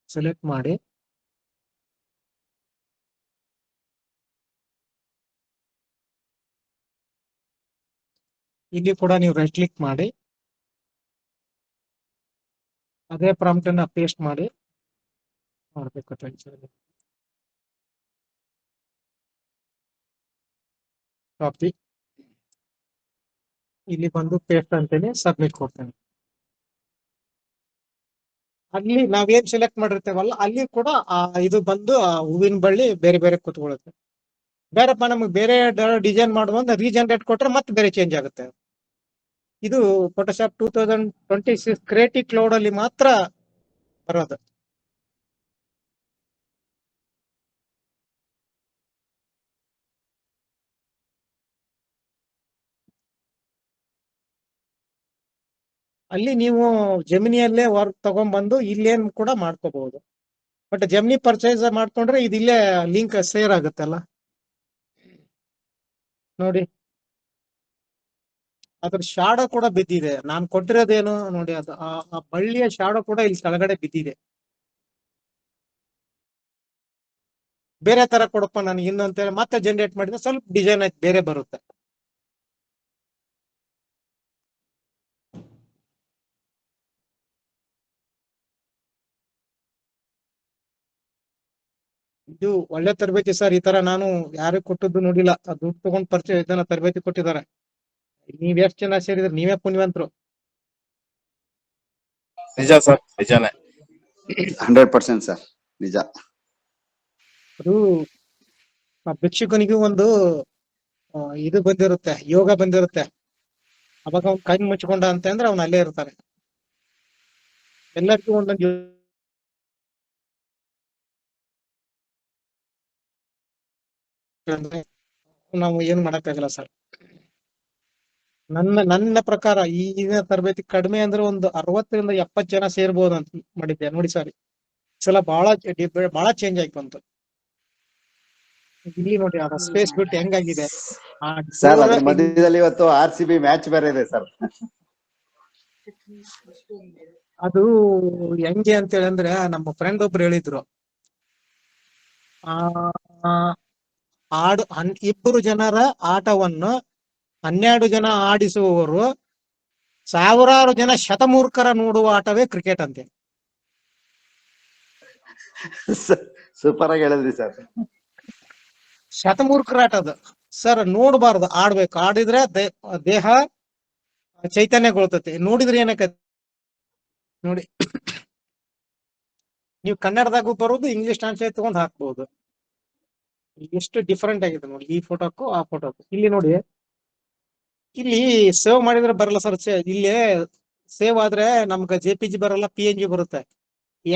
ಸೆಲೆಕ್ಟ್ ಮಾಡಿ ಇಲ್ಲಿ ಕೂಡ ನೀವು ರೈಟ್ ಕ್ಲಿಕ್ ಮಾಡಿ ಅದೇ ಪ್ರಾಂಪ್ಟ್ ಅನ್ನ ಪೇಸ್ಟ್ ಮಾಡಿ ಮಾಡಬೇಕು. ಕಾಪಿ, ಇಲ್ಲಿ ಬಂದು ಪೇಸ್ಟ್ ಅಂತೇನೆ ಸಬ್ಮಿಟ್ ಕೊಡ್ತೇನೆ. ಅಲ್ಲಿ ನಾವೇನ್ ಸೆಲೆಕ್ಟ್ ಮಾಡಿರ್ತೇವಲ್ಲ ಅಲ್ಲಿ ಕೂಡ ಇದು ಬಂದು ಹೂವಿನ ಬಳ್ಳಿ ಬೇರೆ ಬೇರೆ ಕೂತ್ಕೊಳ್ಳುತ್ತೆ. ಬೇರೆಪ್ಪ ನಮಗೆ ಬೇರೆ ಡಿಸೈನ್ ಮಾಡುವಂತ ರೀಜನರೇಟ್ ಕೊಟ್ರೆ ಮತ್ತೆ ಬೇರೆ ಚೇಂಜ್ ಆಗುತ್ತೆ. ಇದು ಫೋಟೋಶಾಪ್ 2026 ಕ್ರಿಯೇಟಿವ್ ಕ್ಲೌಡ್ ಅಲ್ಲಿ ಮಾತ್ರ ಬರೋದು. ಅಲ್ಲಿ ನೀವು ಜೆಮಿನಿಯಲ್ಲೇ ವರ್ಕ್ ತಗೊಂಡ್ಬಂದು ಇಲ್ಲೇನ್ ಕೂಡ ಮಾಡ್ಕೋಬಹುದು. ಬಟ್ ಜೆಮಿನಿ ಪರ್ಚೇಸ್ ಮಾಡ್ಕೊಂಡ್ರೆ ಇದು ಇಲ್ಲೇ ಲಿಂಕ್ ಸೇರ್ ಆಗುತ್ತಲ್ಲ ನೋಡಿ. ಅದ್ರ ಶಾಡೋ ಕೂಡ ಬಿದ್ದಿದೆ. ನಾನು ಕೊಟ್ಟಿರೋದೇನು ನೋಡಿ, ಅದು ಆ ಬಳ್ಳಿಯ ಶಾಡೋ ಕೂಡ ಇಲ್ಲಿ ಕೆಳಗಡೆ ಬಿದ್ದಿದೆ. ಬೇರೆ ತರ ಕೊಡಪ್ಪ ನನಗೆ ಇನ್ನೊಂತೇಳಿ ಮತ್ತೆ ಜನರೇಟ್ ಮಾಡಿದ್ರೆ ಸ್ವಲ್ಪ ಡಿಸೈನ್ ಆಯ್ತು ಬೇರೆ ಬರುತ್ತೆ. ಇದು ಒಳ್ಳೆ ತರಬೇತಿ ಸರ್. ಈ ತರ ನಾನು ಯಾರಿಗೂ ಕೊಟ್ಟದ್ದು ನೋಡಿಲ್ಲ. ದುಡ್ಡು ತಗೊಂಡ್ ಪರಿಚಯ ಇದನ್ನ ತರಬೇತಿ ಕೊಟ್ಟಿದ್ದಾರೆ. ನೀವ್ ಎಷ್ಟು ಜನ ಸೇರಿದ್ರೆ ನೀವೇ ಪುಣ್ಯವಂತರು. ನಿಜ ಸರ್, ನಿಜಾನೇ. 100% ಸರ್, ನಿಜ. ಅದು ಆ ಭಿಕ್ಷುಕನಿಗೂ ಒಂದು ಇದು ಬಂದಿರುತ್ತೆ, ಯೋಗ ಬಂದಿರುತ್ತೆ. ಅವಾಗ ಅವ್ನ್ ಕೈ ಮುಚ್ಕೊಂಡ ಅಂತ ಅಂದ್ರೆ ಅವ್ನು ಅಲ್ಲೇ ಇರ್ತಾರೆ. ಎಲ್ಲರಿಗೂ ಒಂದೊಂದು ನಾವು ಏನು ಮಾಡಕ್ಕಾಗಲ್ಲ ಸರ್. ನನ್ನ ಪ್ರಕಾರ ಈಗಿನ ತರಬೇತಿ ಕಡಿಮೆ ಅಂದ್ರೆ ಒಂದು 60ರಿಂದ 70 ಜನ ಸೇರ್ಬೋದು ಅಂತ ಮಾಡಿದ್ದೆ ನೋಡಿ ಸರ್. ಸಲ ಬಹಳ ಚೇಂಜ್ ಆಗಿ ಬಂತು. ಇಲ್ಲಿ ನೋಡಿ ಅದ ಸ್ಪೇಸ್ ಬಿಟ್ಟು ಹೆಂಗಾಗಿದೆ. ಸರ್ ಅದ್ರ ಮಧ್ಯದಲ್ಲಿ ಇವತ್ತು RCB ಮ್ಯಾಚ್ ಬೇರೆ ಇದೆ ಸರ್. ಅದು ಹೆಂಗೆ ಅಂತೇಳಿ ಅಂದ್ರೆ ನಮ್ಮ ಫ್ರೆಂಡ್ ಒಬ್ರು ಹೇಳಿದ್ರು, ಇಬ್ಬರು ಜನರ ಆಟವನ್ನು 12 ಜನ ಆಡಿಸುವವರು ಸಾವಿರಾರು ಜನ ಶತಮೂರ್ಖರ ನೋಡುವ ಆಟವೇ ಕ್ರಿಕೆಟ್ ಅಂತೆ. ಸೂಪರ್ ಆಗಿ ಹೇಳಿದ್ರಿ ಸರ್. ಶತಮೂರ್ಖರ ಆಟ ಅದು ಸರ್. ನೋಡ್ಬಾರ್ದು, ಆಡ್ಬೇಕು. ಆಡಿದ್ರೆ ದೇಹ ಚೈತನ್ಯಗೊಳ್ತತೆ. ನೋಡಿದ್ರೆ ಏನಕ್ಕೆ ನೋಡಿ, ನೀವು ಕನ್ನಡದಾಗೂ ಬರೋದು, ಇಂಗ್ಲಿಷ್ ಟ್ರಾನ್ಸ್ಲೇಟ್ ತಗೊಂಡ್ ಹಾಕ್ಬಹುದು. ಎಷ್ಟು ಡಿಫರೆಂಟ್ ಆಗಿದೆ ನೋಡಿ ಈ ಫೋಟೋಕ್ಕೂ ಆ ಫೋಟೋಕ್ಕೂ. ಇಲ್ಲಿ ನೋಡಿ, ಇಲ್ಲಿ ಸೇವ್ ಮಾಡಿದ್ರೆ ಬರಲ್ಲ ಸರ್. ಇಲ್ಲಿ ಸೇವ್ ಆದ್ರೆ ನಮ್ಗೆ JPG ಬರಲ್ಲ, PNG ಬರುತ್ತೆ.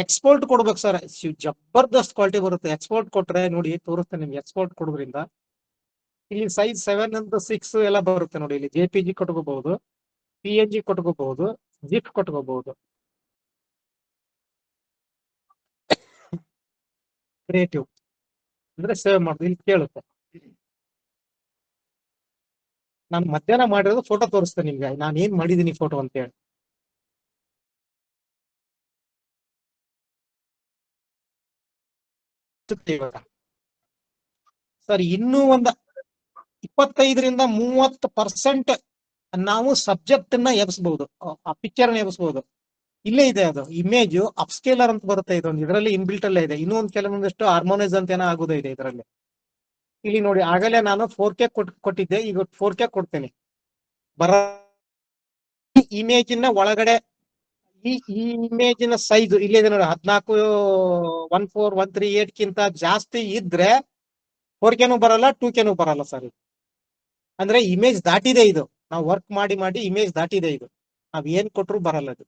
ಎಕ್ಸ್ಪೋರ್ಟ್ ಕೊಡ್ಬೇಕು ಸರ್. ಜಬರ್ದಸ್ತ್ ಕ್ವಾಲಿಟಿ ಬರುತ್ತೆ. ಎಕ್ಸ್ಪೋರ್ಟ್ ಕೊಟ್ರೆ ನೋಡಿ, ತೋರಿಸ್ತೇನೆ ನಿಮ್ಗೆ. ಎಕ್ಸ್ಪೋರ್ಟ್ ಕೊಡೋದ್ರಿಂದ ಇಲ್ಲಿ ಸೈಜ್ 7 and 6 ಎಲ್ಲ ಬರುತ್ತೆ ನೋಡಿ. ಇಲ್ಲಿ JPG ಕೊಟ್ಕೋಬಹುದು, PNG ಕೊಟ್ಕೋಬಹುದು, ಜಿಪ್ ಕೊಟ್ಕೋಬಹುದು. ಕ್ರಿಯೇಟಿವ್ ಅಂದ್ರೆ ಸೇವ್ ಮಾಡುದು ಇಲ್ಲಿ ಕೇಳುತ್ತೆ. ನಾನು ಮಧ್ಯಾಹ್ನ ಮಾಡಿರೋದು ಫೋಟೋ ತೋರಿಸ್ತೇನೆ ನಿಮ್ಗೆ, ನಾನು ಏನ್ ಮಾಡಿದೀನಿ ಫೋಟೋ ಅಂತ ಹೇಳಿ. ಸರ್ ಇನ್ನೂ ಒಂದು 25ರಿಂದ 30% ನಾವು ಸಬ್ಜೆಕ್ಟ್ ನ ಎಬ್ಸ್ಬಹುದು, ಆ ಪಿಕ್ಚರ್ ನ ಎಬ್ಸ್ಬಹುದು. ಇಲ್ಲೇ ಇದೆ ಅದು ಇಮೇಜ್ ಅಪ್ಸ್ಕೇಲರ್ ಅಂತ ಬರುತ್ತೆ. ಇದೊಂದು ಇದರಲ್ಲಿ ಇನ್ಬಿಲ್ಟ್ ಅಲ್ಲೇ ಇದೆ. ಇನ್ನೊಂದು ಕೆಲವೊಂದಷ್ಟು ಹಾರ್ಮೋನೈಸ್ ಅಂತ ಏನೋ ಆಗೋದು ಇದೆ ಇದರಲ್ಲಿ. ಇಲ್ಲಿ ನೋಡಿ, ಆಗಲೇ ನಾನು 4K ಕೊಟ್ಟಿದ್ದೆ, ಈಗ 4K ಕೊಡ್ತೇನೆ. ಇಮೇಜಿನ ಒಳಗಡೆ ಈ ಇಮೇಜಿನ ಸೈಜ್ ಇಲ್ಲೇ ಇದೆ ನೋಡಿ. 14:14138ಗಿಂತ ಜಾಸ್ತಿ ಇದ್ರೆ 4Kನೂ ಬರಲ್ಲ, 2Kನೂ ಬರಲ್ಲ ಸರ್. ಅಂದ್ರೆ ಇಮೇಜ್ ದಾಟಿದೆ ಇದು. ನಾವು ವರ್ಕ್ ಮಾಡಿ ಇಮೇಜ್ ದಾಟಿದೆ ಇದು. ನಾವ್ ಏನ್ ಕೊಟ್ರು ಬರಲ್ಲ ಅದು.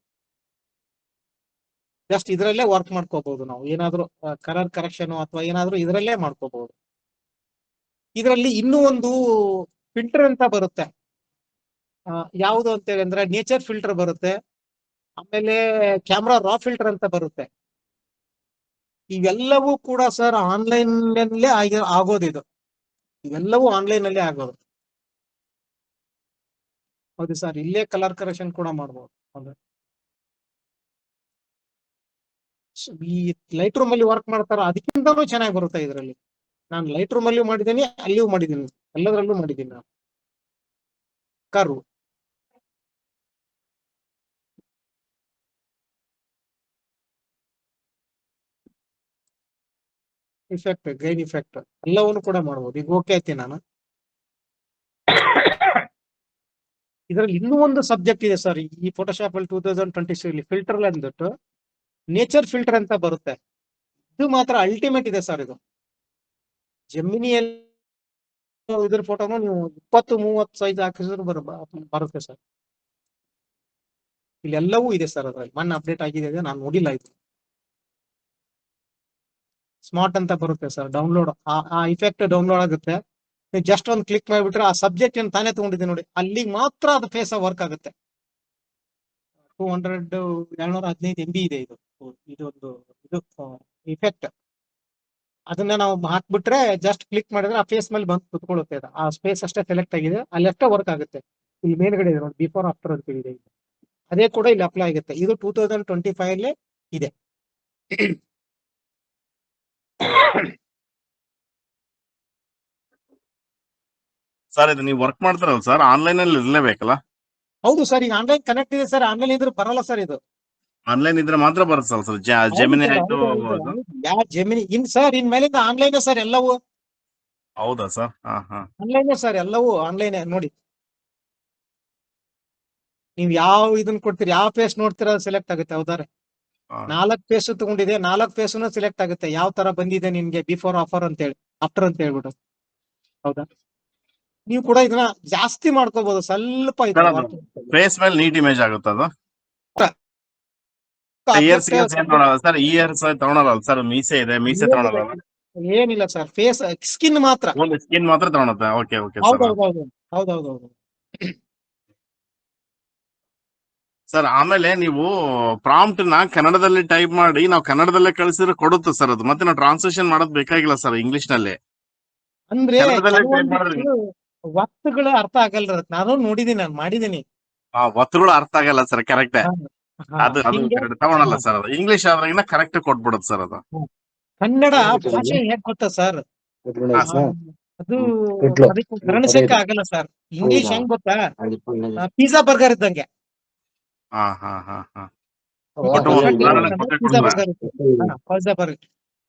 ಜಸ್ಟ್ ಇದರಲ್ಲೇ ವರ್ಕ್ ಮಾಡ್ಕೋಬಹುದು. ನಾವು ಏನಾದ್ರು ಕಲರ್ ಕರೆಕ್ಷನ್ ಅಥವಾ ಏನಾದ್ರು ಇದರಲ್ಲೇ ಮಾಡ್ಕೋಬಹುದು. ಇದರಲ್ಲಿ ಇನ್ನೂ ಒಂದು ಫಿಲ್ಟರ್ ಅಂತ ಬರುತ್ತೆ. ಯಾವುದು ಅಂತೇಳಿ ಅಂದ್ರೆ ನೇಚರ್ ಫಿಲ್ಟರ್ ಬರುತ್ತೆ. ಆಮೇಲೆ ಕ್ಯಾಮ್ರಾ ರಾ ಫಿಲ್ಟರ್ ಅಂತ ಬರುತ್ತೆ. ಇವೆಲ್ಲವೂ ಕೂಡ ಸರ್ ಆನ್ಲೈನ್ ನಲ್ಲೇ ಆಗೋದು ಇದು. ಇವೆಲ್ಲವೂ ಆನ್ಲೈನ್ ಅಲ್ಲೇ ಆಗೋದು. ಹೌದು ಸರ್, ಇಲ್ಲೇ ಕಲರ್ ಕರೆಕ್ಷನ್ ಕೂಡ ಮಾಡ್ಬೋದು. ಈ ಲೈಟ್ ರೂಮ್ ಅಲ್ಲಿ ವರ್ಕ್ ಮಾಡ್ತಾರ, ಅದಕ್ಕಿಂತನೂ ಚೆನ್ನಾಗಿ ಬರುತ್ತೆ ಇದರಲ್ಲಿ. ನಾನು ಲೈಟ್ ರೂಮ್ ಅಲ್ಲಿಯೂ ಮಾಡಿದ್ದೀನಿ, ಅಲ್ಲಿಯೂ ಮಾಡಿದ್ದೀನಿ, ಎಲ್ಲದರಲ್ಲೂ ಮಾಡಿದ್ದೀನಿ ನಾನು. ಕರ್ವ್ ಇಫೆಕ್ಟ್, ಗೈನ್ ಇಫೆಕ್ಟ್ ಎಲ್ಲವನ್ನು ಕೂಡ ಮಾಡ್ಬೋದು. ಈಗ ಓಕೆ ಐತಿ ನಾನು. ಇದರಲ್ಲಿ ಇನ್ನೂ ಒಂದು ಸಬ್ಜೆಕ್ಟ್ ಇದೆ ಸರ್ ಈ ಫೋಟೋಶಾಪ್ ಅಲ್ಲಿ 2026 ಫಿಲ್ಟರ್ ಅಂದ್ಬಿಟ್ಟು ನೇಚರ್ ಫಿಲ್ಟರ್ ಅಂತ ಬರುತ್ತೆ. ಇದು ಮಾತ್ರ ಅಲ್ಟಿಮೇಟ್ ಇದೆ ಸರ್. ಇದು ಜೆಮಿನಿಯಲ್ಲಿ ಇದ್ರ ಫೋಟೋನು ನೀವು 20-30 ಸೈಜ್ ಹಾಕಿದ್ರು ಬರುತ್ತೆ ಸರ್. ಇಲ್ಲೆಲ್ಲವೂ ಇದೆ ಸರ್ ಅದ್ರಲ್ಲಿ. ಮೊನ್ನೆ ಅಪ್ಡೇಟ್ ಆಗಿದೆ, ನಾನು ನೋಡಿಲ್ಲ ಇದು. ಸ್ಮಾರ್ಟ್ ಅಂತ ಬರುತ್ತೆ ಸರ್, ಡೌನ್ಲೋಡ್ ಆ ಇಫೆಕ್ಟ್ ಡೌನ್ಲೋಡ್ ಆಗುತ್ತೆ. ನೀವು ಜಸ್ಟ್ ಒಂದು ಕ್ಲಿಕ್ ಮಾಡಿಬಿಟ್ರೆ ಆ ಸಬ್ಜೆಕ್ಟ್ ಏನ್ ತಾನೇ ತಗೊಂಡಿದೆ ನೋಡಿ, ಅಲ್ಲಿಗೆ ಮಾತ್ರ ಅದು ಫೇಸ್ ವರ್ಕ್ ಆಗುತ್ತೆ. 215 MB ಇದೆ ಇದು. ಇದೊಂದು ಇದು ಇಫೆಕ್ಟ್. ಅದನ್ನ ನಾವು ಹಾಕ್ಬಿಟ್ರೆ ಜಸ್ಟ್ ಕ್ಲಿಕ್ ಮಾಡಿದ್ರೆ ಆ ಫೇಸ್ ಮೇಲೆ ಬಂದು ಕುತ್ಕೊಳ್ಳುತ್ತೆ ಅದು. ಆ ಸ್ಪೇಸ್ ಅಷ್ಟೇ ಸೆಲೆಕ್ಟ್ ಆಗಿದೆ, ಅಲ್ಲಿ ಅಷ್ಟೇ ವರ್ಕ್ ಆಗುತ್ತೆ. ಇಲ್ಲಿ ಮೇಲ್ಗಡೆ ಇದೆ ನೋಡಿ, ಬಿಫೋರ್ ಆಫ್ಟರ್ ಅಂತ ಇದೆ. ಅದೇ ಕೂಡ ಇಲ್ಲಿ ಅಪ್ಲೈ ಆಗುತ್ತೆ. ಇದು 2025 ಅಲ್ಲೇ ಇದೆ. ಸರ್ ಇದು ನೀವು ವರ್ಕ್ ಮಾಡ್ತಾರಲ್ಲ ಸರ್, ಆನ್ಲೈನ್ ಅಲ್ಲಿ ಇರ್ಲೇಬೇಕಲ್ಲ? ಹೌದು ಸರ್, ಈಗ ಆನ್ಲೈನ್ ಕನೆಕ್ಟ್ ಇದೆ ಸರ್. ಆನ್ಲೈನ್ ಇದ್ರೆ ಬರಲ್ಲ ಸರ್ ಇದು. ಆನ್ಲೈನ್ ಇದ್ರೆ ಮಾತ್ರ ಬರುತ್ತಲ್ಲ ಸರ್, ಜೆಮಿನಿ ಆಯ್ತು. ಯಾ ಜೆಮಿನಿ ಸರ್, ಇನ್ ಮೇಲಿಂದ ಆನ್ಲೈನ್ ಸರ್ ಎಲ್ಲವೂ. ಹೌದಾ ಸರ್? ಹಾ ಹಾ. ಆನ್ಲೈನ್ ಸರ್, ಎಲ್ಲವೂ ಆನ್ಲೈನ್. ನೋಡಿ ನೀವ್ ಯಾವ ಇದನ್ನ ಕೊಡ್ತೀರಿ, ಯಾವ ಫೇಸ್ ನೋಡ್ತೀರಾ ಸೆಲೆಕ್ಟ್ ಆಗುತ್ತೆ. ಹೌದಾರೆ ಹಾ. 4 ಫೇಸ್ ತಗೊಂಡಿದೆ, 4 ಫೇಸ್ ಸೆಲೆಕ್ಟ್ ಆಗುತ್ತೆ. ಯಾವ ತರ ಬಂದಿದೆ ನಿನ್ಗೆ ಬಿಫೋರ್ ಆಫರ್ ಅಂತ ಹೇಳಿ, ಆಫ್ಟರ್ ಅಂತ ಹೇಳ್ಬಿಟ್ಟು. ಹೌದಾ, ನೀವು ಕೂಡ ಇದನ್ನ ಜಾಸ್ತಿ ಮಾಡ್ಕೋಬಹುದು. ಸ್ವಲ್ಪ ಫೇಸ್ ಮೇಲೆ ನೀಟ್ ಇಮೇಜ್ ಆಗುತ್ತೆ ಅದು. ಇಯರ್ಸ್ ಸರ್, ಇಯರ್ಸ್ ತಗೊಳಲ್ಲ ಸರ್. ಮೀಸೆ ಇದೆ, ಮೀಸೆ ತಗೊಳಲ್ಲ. ಏನಿಲ್ಲ ಸರ್, ಫೇಸ್ ಸ್ಕಿನ್ ಮಾತ್ರ. ಒಂದು ಸ್ಕಿನ್ ಮಾತ್ರ ತಗೊಳುತ್ತೆ. Okay okay sir. ಹೌದೌದು ಹೌದೌದು. ಸರ್ ಆಮೇಲೆ ನೀವು ಪ್ರಾಂಪ್ಟ್ ನ ಕನ್ನಡದಲ್ಲಿ ಟೈಪ್ ಮಾಡಿ ನಾವು ಕನ್ನಡದಲ್ಲೇ ಕಳಿಸಿದ್ರೆ ಕೊಡುತ್ತೆ ಸರ್ ಅದು. ಮತ್ತೆ ನಾವು ಟ್ರಾನ್ಸ್ಲೇಷನ್ ಮಾಡೋದು ಬೇಕಾಗಿಲ್ಲ ಸರ್ ಇಂಗ್ಲಿಷ್ ನಲ್ಲಿ. ಅಂದ್ರೆ ಕನ್ನಡದಲ್ಲೇ type ಮಾಡಿದ್ರೆ ಒತ್ತುಗಳು ಅರ್ಥ ಆಗಲ್ಲ. ನಾನು ನೋಡಿದೀನಿ, ನಾನು ಮಾಡಿದೀನಿ. ಒತ್ತುಗಳು ಅರ್ಥ ಆಗಲ್ಲ ಸರ್. ಕರೆಕ್ಟ್. ಹಾ, ಅದು ತಗೊಳಲ್ಲ ಸರ್. ಅದು ಇಂಗ್ಲಿಷ್ ಆದ್ರಾಗಿನ ಕರೆಕ್ಟ್ ಕೊಟ್ಬಿಡುತ್ತೆ ಸರ್ ಅದು. ಕನ್ನಡ ಭಾಷೆ ಹೇಗ್ ಗೊತ್ತಾ ಸರ್, ಹಾ ಸರ್. ಅದು ಅದಕ್ಕೆ ಗ್ರಹಣಿಸಕ್ಕೆ ಆಗಲ್ಲ ಸರ್. ಇಂಗ್ಲಿಷ್ ಹೆಂಗ್ ಗೊತ್ತಾ, ಪಿಜ್ಜಾ ಬರ್ಗರ್ ಇದ್ದಂಗೆ. ಹಾ ಹಾ ಹಾ ಹಾ. Pizza burger.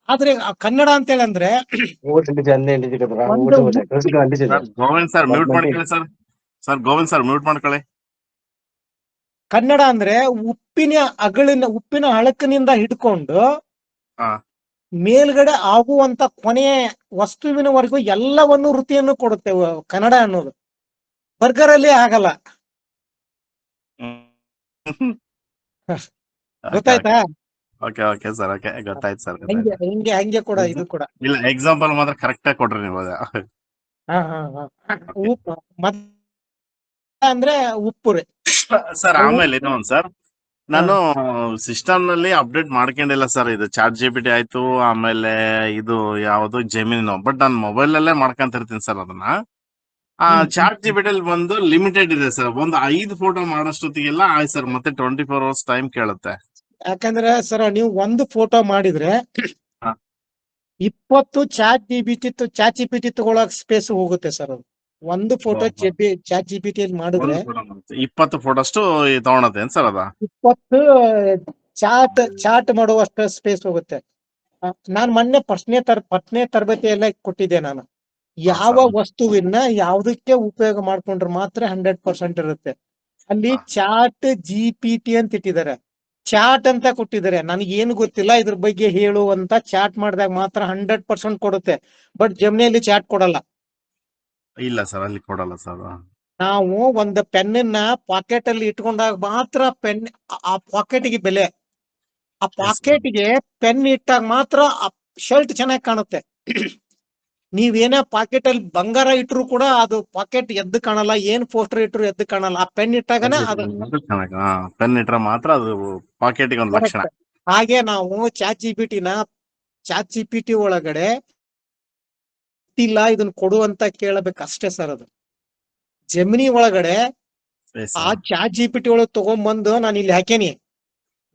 ಆದ್ರೆ ಕನ್ನಡ ಅಂತೇಳಿ ಅಂದ್ರೆ ಗೋವಿಂದ್ ಸರ್ ಮ್ಯೂಟ್ ಮಾಡ್ಕೊಳ್ಳಿ sir. Sir Govind sir mute ಮಾಡ್ಕೊಳ್ಳಿ. ಕನ್ನಡ ಅಂದ್ರೆ ಉಪ್ಪಿನ ಹಳಕಿನಿಂದ ಹಿಡ್ಕೊಂಡು ಮೇಲ್ಗಡೆ ಆಗುವಂತ ಕೊನೆಯ ವಸ್ತುವಿನವರೆಗೂ ಎಲ್ಲವನ್ನು ವೃತ್ತಿಯನ್ನು ಕೊಡುತ್ತೆ ಕನ್ನಡ ಅನ್ನೋದು. ಬರ್ಗರ್ ಅಲ್ಲಿ ಆಗಲ್ಲ. ಗೊತ್ತಾಯ್ತಾ? Okay okay sir. ಓಕೆ ಗೊತ್ತಾಯ್ತು ಸರ್. ಹಂಗೆ ಕೂಡ ಇದು ಕೂಡ ಇಲ್ಲ, ಎಕ್ಸಾಂಪಲ್ ಮಾತ್ರ ಕರೆಕ್ಟ್ ಆಗಿ ಕೊಡ್ರಿ ನೀವು. ಉಪ್ಪು ಅಂದ್ರೆ ಉಪ್ಪು ರೀ ಸರ್. ಆಮೇಲೆ ಇನ್ನೊಂದು ಸರ್, ನಾನು ಸಿಸ್ಟಮ್ ನಲ್ಲಿ ಅಪ್ಡೇಟ್ ಮಾಡ್ಕೊಂಡಿಲ್ಲ ಸರ್. ಇದು ಚಾಟ್ ಜಿಪಿಟಿ ಆಯ್ತು, ಆಮೇಲೆ ಇದು ಯಾವುದು ಜೆಮಿನಿ. ಬಟ್ ನಾನು ಮೊಬೈಲ್ ಅಲ್ಲೇ ಮಾಡ್ಕೊಂತಿರ್ತೀನಿ ಸರ್ ಅದನ್ನ. ಚಾಟ್ ಜಿಪಿಟಿ ಬಂದು ಲಿಮಿಟೆಡ್ ಇದೆ ಸರ್. ಒಂದು 5 ಫೋಟೋ ಮಾಡೋಷ್ಟೊತ್ತಿಗೆಲ್ಲ ಆಯ್ತು ಸರ್. ಮತ್ತೆ 24 hours ಟೈಮ್ ಕೇಳುತ್ತೆ. ಯಾಕಂದ್ರೆ ಸರ್, ನೀವು ಒಂದು ಫೋಟೋ ಮಾಡಿದ್ರೆ 20 ಚಾಟ್ ಜಿಪಿಟಿ ತಗೊಳಕ್ ಸ್ಪೇಸ್ ಹೋಗುತ್ತೆ ಸರ್. ಅದು ಒಂದು ಫೋಟೋ ಚಾಟ್ ಜಿಪಿಟಿ ಮಾಡಿದ್ರೆ 20 ಫೋಟೋಷ್ಟು ತಗೊಳತ್ತೆ ಸರ್ ಅದ. 20 ಚಾಟ್ ಮಾಡುವಷ್ಟು ಸ್ಪೇಸ್ ಹೋಗುತ್ತೆ. ನಾನ್ ಮೊನ್ನೆ ಪಟ್ನೆ ತರಬೇತಿ ಎಲ್ಲ ಕೊಟ್ಟಿದ್ದೆ ನಾನು. ಯಾವ ವಸ್ತುವಿನ ಯಾವ್ದಕ್ಕೆ ಉಪಯೋಗ ಮಾಡ್ಕೊಂಡ್ರೆ ಮಾತ್ರ 100% ಇರುತ್ತೆ. ಅಲ್ಲಿ ಚಾಟ್ ಜಿಪಿಟಿ ಅಂತ ಇಟ್ಟಿದ್ದಾರೆ, ಚಾಟ್ ಅಂತ ಕೊಟ್ಟಿದ್ದಾರೆ. ನನಗೆ ಏನು ಗೊತ್ತಿಲ್ಲ ಇದ್ರ ಬಗ್ಗೆ ಹೇಳುವಂತ. ಚಾಟ್ ಮಾಡಿದಾಗ ಮಾತ್ರ 100% ಕೊಡುತ್ತೆ. ಬಟ್ ಜೆಮಿನಿಯಲ್ಲಿ ಚಾಟ್ ಕೊಡಲ್ಲ. ಇಲ್ಲ ಸರ್, ಅಲ್ಲಿ ಕೊಡಲ್ಲ ಸರ್. ನಾವು ಒಂದು ಪೆನ್ನ ಪಾಕೆಟ್ ಅಲ್ಲಿ ಇಟ್ಕೊಂಡಾಗ ಮಾತ್ರ ಆ ಪಾಕೆಟ್ಗೆ ಬೆಲೆ. ಆ ಪಾಕೆಟ್ಗೆ ಪೆನ್ ಇಟ್ಟಾಗ ಮಾತ್ರ ಆ ಶರ್ಟ್ ಚೆನ್ನಾಗಿ ಕಾಣುತ್ತೆ. ನೀವೇನೇ ಪಾಕೆಟ್ ಅಲ್ಲಿ ಬಂಗಾರ ಇಟ್ರು ಕೂಡ ಅದು ಪಾಕೆಟ್ ಎದ್ದು ಕಾಣಲ್ಲ. ಏನ್ ಪೋಸ್ಟರ್ ಇಟ್ರು ಎದ್ದು ಕಾಣಲ್ಲ. ಆ ಪೆನ್ ಇಟ್ಟಾಗನೇ ಅದು ಪೆನ್ ಇಟ್ರೆ ಮಾತ್ರ ಅದು ಪಾಕೆಟ್ಗೆ ಒಂದು ಲಕ್ಷಣ. ಹಾಗೆ ನಾವು ಚಾಟ್ ಜಿಪಿಟಿ ಒಳಗಡೆ ಇಲ್ಲ ಇದನ್ನ ಕೊಡು ಅಂತ ಕೇಳಬೇಕು ಅಷ್ಟೇ ಸರ್. ಅದು ಜೆಮಿನಿ ಒಳಗಡೆ ಆ ಚಾಟ್ ಜಿಪಿಟಿ ಒಳಗೆ ತಗೊಂಡ್ಬಂದು ನಾನು ಇಲ್ಲಿ ಹಾಕೇನಿ,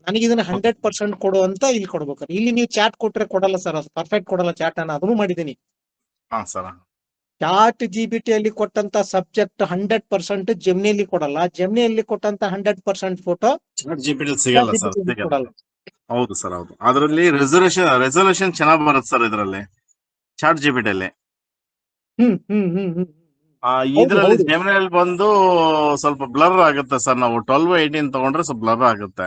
ನನಗೆ ಇದನ್ನ 100% ಕೊಡು ಅಂತ ಇಲ್ಲಿ ಕೊಡ್ಬೇಕು. ಇಲ್ಲಿ ನೀವು ಚಾಟ್ ಕೊಟ್ರೆ ಕೊಡಲ್ಲ ಸರ್, ಅದು ಪರ್ಫೆಕ್ಟ್ ಕೊಡಲ್ಲ ಚಾಟ್. ನಾನು ಅದನ್ನು ಮಾಡಿದ್ದೀನಿ. ಚಾಟ್ ಜಿಪಿಟಿಯಲ್ಲಿ ಕೊಟ್ಟಂತ ಸಬ್ಜೆಕ್ಟ್ 100% ಜೆಮಿನಿಯಲ್ಲಿ ಕೊಡಲ್ಲ. ಜೆಮಿನಿಯಲ್ಲಿ ಕೊಟ್ಟಂತ 100% ಫೋಟೋ ಚಾಟ್ ಜಿಪಿಟಿ ಸಿಗಲ್ಲ ಸರ್. ಕೊಡಲ್ಲ. ಹೌದು ಸರ್, ಹೌದು. ಅದರಲ್ಲಿ ರೆಸಲ್ಯೂಷನ್ ಚೆನ್ನಾಗಿ ಬರುತ್ತೆ ಸರ್ ಇದರಲ್ಲಿ, ಚಾಟ್ ಜಿಪಿಟಿಯಲ್ಲಿ. ಇದ್ರಲ್ಲಿ ಜೆಮಿನಿಯಲ್ಲಿ ಬಂದು ಸ್ವಲ್ಪ ಬ್ಲರ್ ಆಗುತ್ತೆ ಸರ್. ನಾವು 12:18 ತಗೊಂಡ್ರೆ ಸ್ವಲ್ಪ ಬ್ಲರ್ ಆಗುತ್ತೆ.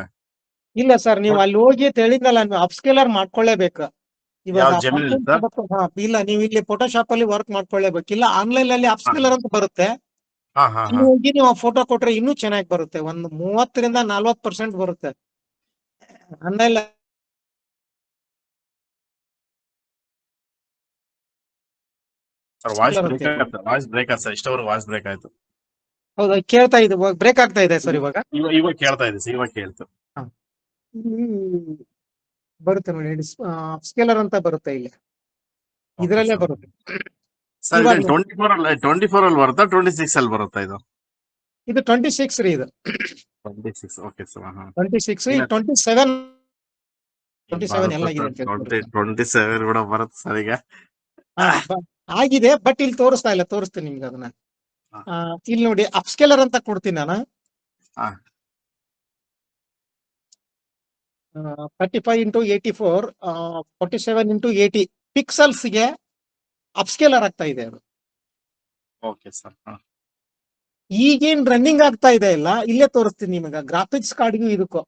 ಇಲ್ಲ ಸರ್, ನೀವು ಅಲ್ಲಿ ಹೋಗಿ ಹೇಳಿದ್ನಲ್ಲ, ನೀವು ಅಪ್ಸ್ಕೇಲರ್ ಮಾಡ್ಕೊಳ್ಳೇಬೇಕು. ಇವಾಗ ಇಲ್ಲ, ನೀವು ಇಲ್ಲಿ ಫೋಟೋಶಾಪ್ ಅಲ್ಲಿ ವರ್ಕ್ ಮಾಡ್ಕೊಳ್ಳೇಬೇಕು. ಇಲ್ಲ ಆನ್ಲೈನ್ ಅಲ್ಲಿ ಅಪ್ಸ್ಕೇಲರ್ ಅಂತ ಬರುತ್ತೆ. ಹಾ ಹಾ ಅಲ್ಲಿ ಹಾ ಹೋಗಿ ನೀವು ಫೋಟೋ ಕೊಟ್ರೆ ಇನ್ನೂ ಚೆನ್ನಾಗಿ ಬರುತ್ತೆ. ಒಂದು 30% 40% ಬರುತ್ತೆ. ಆಮೇಲೆ ಸರ್ ವಾಯ್ಸ್ ಇರುತ್ತೆ. ಬ್ರೇಕ್ ಆಯ್ತು ಸರ್, ಇಷ್ಟವರೆಗೂ ವಾಯ್ಸ್ ಬ್ರೇಕ್ ಆಯ್ತು. ಹೌದಾ, ಕೇಳ್ತಾ ಇದೆ, ಬ್ರೇಕ್ ಆಗ್ತಾ ಇದೆ ಸರ್ ಇವಾಗ. ಇವಾಗ ಕೇಳ್ತಾ ಇದೆ ಸರ್, ಇವಾಗ ಕೇಳ್ತು. ಹ. ಬರುತ್ತೆ ನೋಡಿ, ಸ್ಕೇಲರ್ ಅಂತ ಬರುತ್ತೆ ಇಲ್ಲಿ, ಇದರಲ್ಲೇ ಬರುತ್ತೆ. ಸರ್ ಇವಾಗ ಇದು 24 ಅಲ್ಲಿ ಬರುತ್ತಾ 26 ಅಲ್ಲಿ ಬರುತ್ತಾ ಇದು? ಇದು 26 ರೀ, ಇದು 26. Okay sir. 26, ಇಲ್ಲ 27 ಎಲ್ಲ ಬರುತ್ತೆ ಆಗಿದೆ ಸರ್, ಅಂತ ಹೇಳ್ತಾರೆ. 27 ಕೂಡ ಬರುತ್ತೆ ಸರ್ ಈಗ. ಆಗಿದೆ, ಬಟ್ ಇಲ್ಲಿ ತೋರಿಸ್ತಾ ಇಲ್ಲ, ತೋರಿಸ್ತೀನಿ ನಿಮ್ಗೆ ಅದನ್ನ. ಹಾ. ಇಲ್ಲಿ ನೋಡಿ, ಅಪ್ಸ್ಕೇಲರ್ ಅಂತ ಕೊಡ್ತೀನಿ ನಾನು. ಹಾ. 35x84, 47x80 ಪಿಕ್ಸಲ್ಸ್ಗೆ ಅಪ್ಸ್ಕೇಲರ್ ಆಗ್ತಾ ಇದೆ ಅದು. Okay sir. ಈಗೇನ್ ರನ್ನಿಂಗ್ ಆಗ್ತಾ ಇದೆ ಇಲ್ಲ, ಇಲ್ಲೇ ತೋರಿಸ್ತೀನಿ ನಿಮಗೆ. ಗ್ರಾಫಿಕ್ಸ್ ಕಾರ್ಡ್ಗೂ ಇದಕ್ಕೂ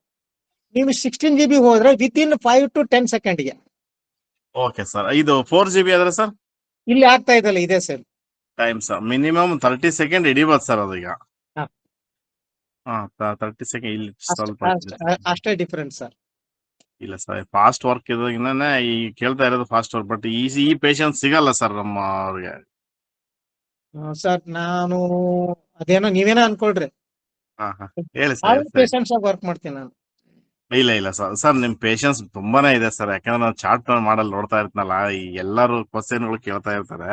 ನೀವು 16 GB ಹೋದ್ರೆ ವಿತಿನ್ 5 to 10 ಸೆಕೆಂಡ್ಗೆ. ಓಕೆ ಸರ್, ಇದು 4GB ಆದ್ರೆ ಸರ್ ಇಲ್ಲಿ ಆಗ್ತಾ ಇದೆಲ್ಲ ಇದೆ sir. Time sir minimum 30 second ಹಿಡಿಬೋದು ಸರ್ ಅದೀಗ. ಹಾ. 30 ಸೆಕೆಂಡ್ ಇಲ್ಲಿ ಸ್ವಲ್ಪ ಅಷ್ಟೇ ಡಿಫರೆನ್ಸ್ ಸರ್. ಇಲ್ಲ ಸರ್, ಫಾಸ್ಟ್ ವರ್ಕ್ ಇದಾಗಿನೇ ಈ ಕೇಳ್ತಾ ಇರೋದು ಫಾಸ್ಟ್ ವರ್ಕ್, ಬಟ್ ಈ ಪೇಷನ್ಸ್ ಸಿಗಲ್ಲ ಸರ್ ನಮ್ಮ ಅವ್ರಿಗೆ. ಸರ್ ನಾನು ಅದೇನೋ ನೀವೇನೋ ಅನ್ಕೊಳ್ರಿ, ಹಾ ಹೇಳಿ ಸರ್. ಪೇಷನ್ಸ್ ಆಗಿ ವರ್ಕ್ ಮಾಡ್ತೀನಿ ನಾನು. ಇಲ್ಲ ಸರ್ ನಿಮ್ ಪೇಷನ್ಸ್ ತುಂಬಾನೇ ಇದೆ ಸರ್, ಯಾಕಂದ್ರೆ ನಾವು ಚಾರ್ಟ್ ಮಾಡಲ್ ನೋಡ್ತಾ ಇರ್ತನಲ್ಲ, ಈ ಎಲ್ಲರೂ ಕ್ವಶನ್ಗಳು ಕೇಳ್ತಾ ಇರ್ತಾರೆ.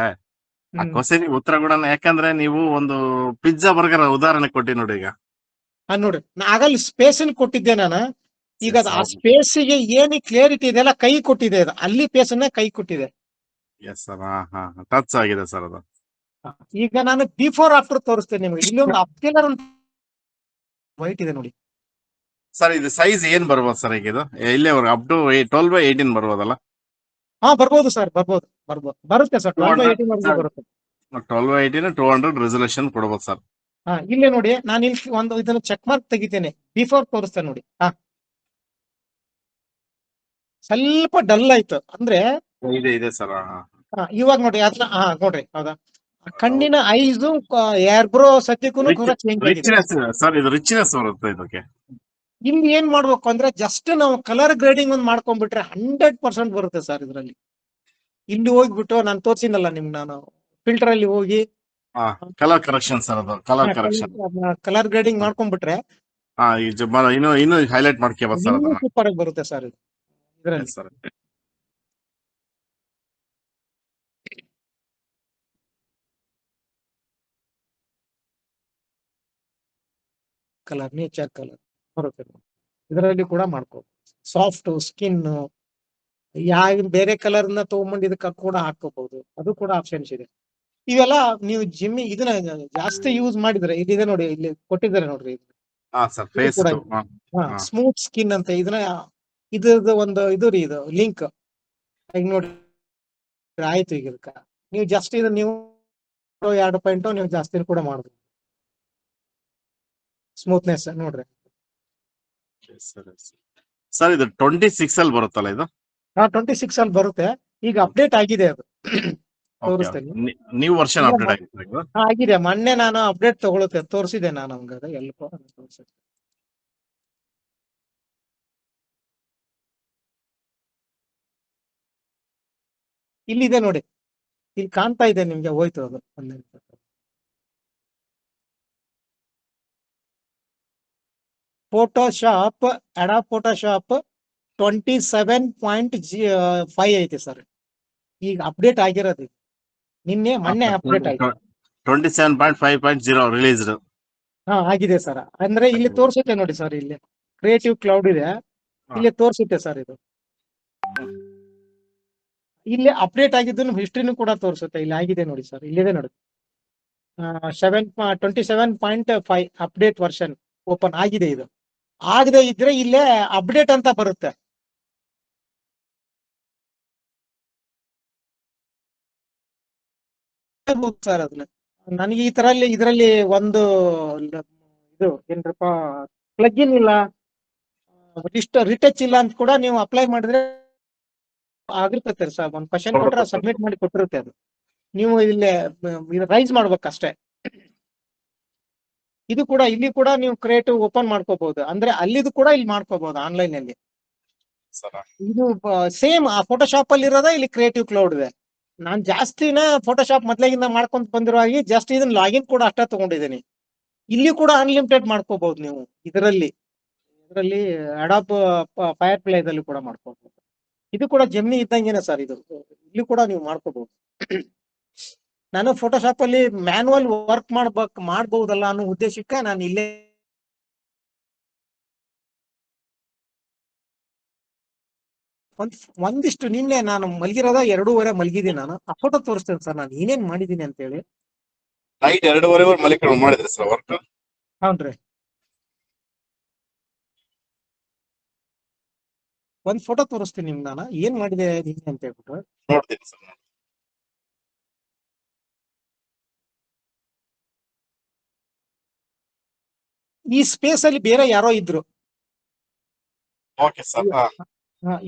ಆ ಕ್ವಶನ್ ಉತ್ತರ ಕೂಡ, ಯಾಕಂದ್ರೆ ನೀವು ಒಂದು ಪಿಜ್ಜಾ ಬರ್ಗರ್ ಉದಾಹರಣೆ ಕೊಟ್ಟಿ ನೋಡಿ ಈಗ. ನೋಡ್ರಿ, ಆಗಲ್ಲಿ ಸ್ಪೇಸ್ ಕೊಟ್ಟಿದ್ದೆ ನಾನು. ಈಗ ಆ ಸ್ಪೇಸಿಗೆ ಏನು ಕ್ಲಿಯರಿಟಿ ಇದೆಲ್ಲ ಕೈ ಕೊಟ್ಟಿದೆ, ಅದು ಅಲ್ಲಿ ಪೇಸ್ ಕೈ ಕೊಟ್ಟಿದೆ. Yes sir. ಹಾ ಟಚ್ ಆಗಿದೆ ಸರ್ ಅದು. ಈಗ ನಾನು ಬಿಫೋರ್ ಆಫ್ಟರ್ ತೋರಿಸ್ತೇನೆ ನಿಮಗೆ. ಇಲ್ಲಿ ಒಂದು ಅಪ್ಸ್ಕೇಲರ್ ವೈಟ್ ಇದೆ ನೋಡಿ ಸರ್. ಇದು ಸೈಜ್ ಏನ್ ಬರ್ಬೋದು ಸರ್ ಈಗ? ಇದು ಇಲ್ಲೇವರೆಗೆ ಅಪ್ ಟು 12x18 ಬರ್ಬೋದಲ್ಲ? ಬರ್ಬೋದು ಸರ್, ಬರುತ್ತೆ ಸರ್. 12x18 ಬರುತ್ತೆ. 12x18 200 ರೆಸಲ್ಯೂಷನ್ ಕೊಡ್ಬೋದು ಸರ್. ಇಲ್ಲೇ ನೋಡಿ, ನಾನು ಇಲ್ಲಿ ಒಂದು ಇದನ್ನ ಚೆಕ್ ಮಾರ್ಕ್ ತೆಗಿತೇನೆ, ಬಿಫೋರ್ ತೋರಿಸ್ತೇನೆ ನೋಡಿ. ಸ್ವಲ್ಪ ಡಲ್ ಆಯ್ತು ಅಂದ್ರೆ ಇದೆ ಸರ್. ಇವಾಗ ನೋಡಿ ಅದನ್ನ. ನೋಡ್ರಿ, ಹೌದಾ, ಕಣ್ಣಿನ ಐಸ್ ಏರ್ಬ್ರೋ ಸದ್ಯಕ್ಕೂ ಚೇಂಜ್ ಆಗಿದೆ ರಿಚ್ನೆಸ್ ಸರ್, ಇದು ರಿಚ್ನೆಸ್ ಬರುತ್ತೆ ಇದಕ್ಕೆ. ಇಲ್ಲಿ ಏನ್ ಮಾಡ್ಬೇಕು ಅಂದ್ರೆ ಜಸ್ಟ್ ನಾವು ಕಲರ್ ಗ್ರೇಡಿಂಗ್ ಒಂದು ಮಾಡ್ಕೊಂಡ್ಬಿಟ್ರೆ 100% ಬರುತ್ತೆ ಸರ್ ಇದರಲ್ಲಿ. ಇಲ್ಲಿ ಹೋಗ್ಬಿಟ್ಟು ನಾನು ತೋರಿಸಿನಲ್ಲ ನಿಮ್ಗೆ, ನಾನು ಫಿಲ್ಟರ್ ಅಲ್ಲಿ ಹೋಗಿ ಕಲರ್ ಕರೆಕ್ಷನ್ ಸರ್, ಅದು ಕಲರ್ ಕರೆಕ್ಷನ್ ಕಲರ್ ಗ್ರೇಡಿಂಗ್ ಮಾಡ್ಕೊಂಡ್ಬಿಟ್ರೆ ಇನ್ನು ಹೈಲೈಟ್ ಮಾಡ್ಕೋಬಹುದು ಸರ್ ಅದನ್ನ. ಸೂಪರ್ ಆಗಿ ಬರುತ್ತೆ ಸರ್ ಇದು ಇದರಲ್ಲಿ. ಸರ್ ಕಲರ್, ನೇಚರ್ ಕಲರ್ ಬರುತ್ತೆ ಇದರಲ್ಲಿ ಕೂಡ ಮಾಡ್ಕೋ. ಸಾಫ್ಟ್ ಸ್ಕಿನ್, ಯಾವ ಬೇರೆ ಕಲರ್ ನ ತಗೊಂಡ್ಬಂದು ಇದಕ್ಕೆ ಕೂಡ ಹಾಕೋಬಹುದು, ಅದು ಕೂಡ ಆಪ್ಷನ್ಸ್ ಇದೆ. ಇವೆಲ್ಲ ನೀವು ಇದನ್ನ ಜಾಸ್ತಿ ಯೂಸ್ ಮಾಡಿದ್ರೆ, ಇಲ್ಲಿದೆ ನೋಡಿ, ಇಲ್ಲಿ ಕೊಟ್ಟಿದ್ದಾರೆ ನೋಡ್ರಿ. ಸ್ಮೂತ್ ಸ್ಕಿನ್ ಅಂತ ಇದನ್ನ, ಇದ್ರದ್ದು ಒಂದು ಇದು ರೀ, ಇದು ಲಿಂಕ್ ಈಗ ನೋಡಿ. ಆಯ್ತು, ಈಗ ಇದಕ್ಕ ನೀವು ಜಾಸ್ತಿ ಇದು ನೀವು 2 ಪಾಯಿಂಟ್ ನೀವು ಜಾಸ್ತಿ ಕೂಡ ಮಾಡಬಹುದು. ಸ್ಮೂತ್ನೆಸ್ ನೋಡ್ರಿ ಸರ್. ಇದು 26 ಅಲ್ಲಿ ಬರುತ್ತಲ್ಲ ಇದು? 26 ಅಲ್ಲಿ ಬರುತ್ತೆ. ಈಗ ಅಪ್ಡೇಟ್ ಆಗಿದೆ ಅದು. ತೋರಿಸ್ತೇನೆ. ನ್ಯೂ ವರ್ಷನ್ ಅಪ್ಡೇಟ್ ಆಗಿದೆ. ಆಗಿದೆ, ಮೊನ್ನೆ ನಾನು ಅಪ್ಡೇಟ್ ತೋರಿಸಿದೆ ನಾನು ಹಂಗಾದ್ರೆ ಎಲ್ಪ ತೋರಿಸಿದೆ. ಇಲ್ಲಿದೆ ನೋಡಿ, ಇಲ್ಲಿ ಕಾಣ್ತಾ ಇದೆ ನಿಮ್ಗೆ, ಹೋಯ್ತು ಅದು. ಫೋಟೋಶಾಪ್, ಅಡಾಬ್ ಫೋಟೋಶಾಪ್ 27.5 ಐತೆ ಸರ್. ಈಗ ಅಪ್ಡೇಟ್ ಆಗಿರೋದು ನಿನ್ನೆ ಮೊನ್ನೆ ಅಪ್ಡೇಟ್ ಆಯ್ತು. 27.5.0 ರಿಲೀಸ್ಡ್. ಆಗಿದೆ ಸರ್. ಅಂದ್ರೆ ಇಲ್ಲಿ ತೋರಿಸುತ್ತೆ ನೋಡಿ ಸರ್, ಇಲ್ಲಿ ಕ್ರಿಯೇಟಿವ್ ಕ್ಲೌಡ್ ಇದೆ, ಇಲ್ಲಿ ತೋರಿಸುತ್ತೆ ಸರ್. ಇದು ಇಲ್ಲಿ ಅಪ್ಡೇಟ್ ಆಗಿದ್ದು ಹಿಸ್ಟ್ರಿನೂ ಕೂಡ ತೋರಿಸುತ್ತೆ. ಇಲ್ಲಿ ಆಗಿದೆ ನೋಡಿ ಸರ್, ಇಲ್ಲಿದೆ ನೋಡಿ. 27.5 ಅಪ್ಡೇಟ್ ವರ್ಷನ್ ಓಪನ್ ಆಗಿದೆ. ಇದು ಆಗದೆ ಇದ್ರೆ ಇಲ್ಲೇ ಅಪ್ಡೇಟ್ ಅಂತ ಬರುತ್ತೆ. ಸರ್ ಅದನ್ನ ನನಗೆ ಈ ತರ ಇದರಲ್ಲಿ ಒಂದು ಇದು ಏನ್ರಪ್ಪ, ಪ್ಲಗ್ ಇನ್ ಇಲ್ಲ, ರಿಟಚ್ ಇಲ್ಲ ಅಂತ ಕೂಡ ನೀವು ಅಪ್ಲೈ ಮಾಡಿದ್ರೆ ಆಗಿರ್ತದೆ ಸರ್. ಒಂದು ಕ್ವಶನ್ ಕೊಟ್ರೆ ಸಬ್ಮಿಟ್ ಮಾಡಿ ಕೊಟ್ಟಿರುತ್ತೆ ಅದು. ನೀವು ಇಲ್ಲೇ ರೈಸ್ ಮಾಡ್ಬೇಕಷ್ಟೇ. ಇದು ಕೂಡ ಇಲ್ಲಿ ಕೂಡ ನೀವು ಕ್ರಿಯೇಟಿವ್ ಓಪನ್ ಮಾಡ್ಕೋಬಹುದು, ಅಂದ್ರೆ ಅಲ್ಲಿದು ಕೂಡ ಇಲ್ಲಿ ಮಾಡ್ಕೋಬಹುದು ಆನ್ಲೈನ್ ಅಲ್ಲಿ. ಸರ್ ಇದು ಸೇಮ್ ಆ ಫೋಟೋಶಾಪ್ ಅಲ್ಲಿ ಇರೋದ ಇಲ್ಲಿ ಕ್ರಿಯೇಟಿವ್ ಕ್ಲೌಡ್ ಇದೆ. ನಾನ್ ಜಾಸ್ತಿನ ಫೋಟೋಶಾಪ್ ಮೊದ್ಲಾಗಿಂದ ಮಾಡ್ಕೊಂತ ಬಂದಿರೋ ಹಾಗೆ ಜಾಸ್ತಿ ಇದನ್ನ ಲಾಗಿನ್ ಕೂಡ ಅಷ್ಟೇ ತಗೊಂಡಿದ್ದೀನಿ. ಇಲ್ಲಿ ಕೂಡ ಅನ್ಲಿಮಿಟೆಡ್ ಮಾಡ್ಕೋಬಹುದು ನೀವು ಇದರಲ್ಲಿ ಅಡಾಪ್ ಫೈರ್ ಪ್ಲೇ ದಲ್ಲಿ ಕೂಡ ಮಾಡ್ಕೋಬಹುದು. ಇದು ಕೂಡ ಜೆಮಿನಿ ಇದ್ದಂಗೆನೆ ಸರ್, ಇದು ಇಲ್ಲಿ ಕೂಡ ನೀವು ಮಾಡ್ಕೋಬಹುದು. ನಾನು ಫೋಟೋಶಾಪ್ ಅಲ್ಲಿ ಮ್ಯಾನುವಲ್ ವರ್ಕ್ ಮಾಡ್ಬಹುದಲ್ಲ ಅನ್ನೋ ಉದ್ದೇಶಕ್ಕೆ ನಾನು ಇಲ್ಲೇ ಒಂದಿಷ್ಟು ನಿನ್ನೆ ನಾನು ಮಲಗಿರೋದ 2:30 ಮಲಗಿದ್ದೀನಿ. ನಾನು ಆ ಫೋಟೋ ತೋರಿಸ್ತೇನೆ ಸರ್ ನಾನು ಏನೇನ್ ಮಾಡಿದೀನಿ ಅಂತ ಹೇಳಿ. ನೈಟ್ 2:30 ಮಲಿಕೊಂಡು ಮಾಡಿದ್ರಿ ಸರ್ ವರ್ಕ್? ಹೌನ್ರಿ, ಒಂದ್ ಫೋಟೋ ತೋರಿಸ್ತೀನಿ ನಿಮ್ಗೆ ನಾನು ಏನ್ ಮಾಡಿದೆ ನಿನ್ನೆ ಅಂತ ಹೇಳ್ಬಿಟ್ಟು. ನೋಡ್ತೀನಿ ಸರ್. ಈ ಸ್ಪೇಸ್ ಅಲ್ಲಿ ಬೇರೆ ಯಾರೋ ಇದ್ರು. Okay sir.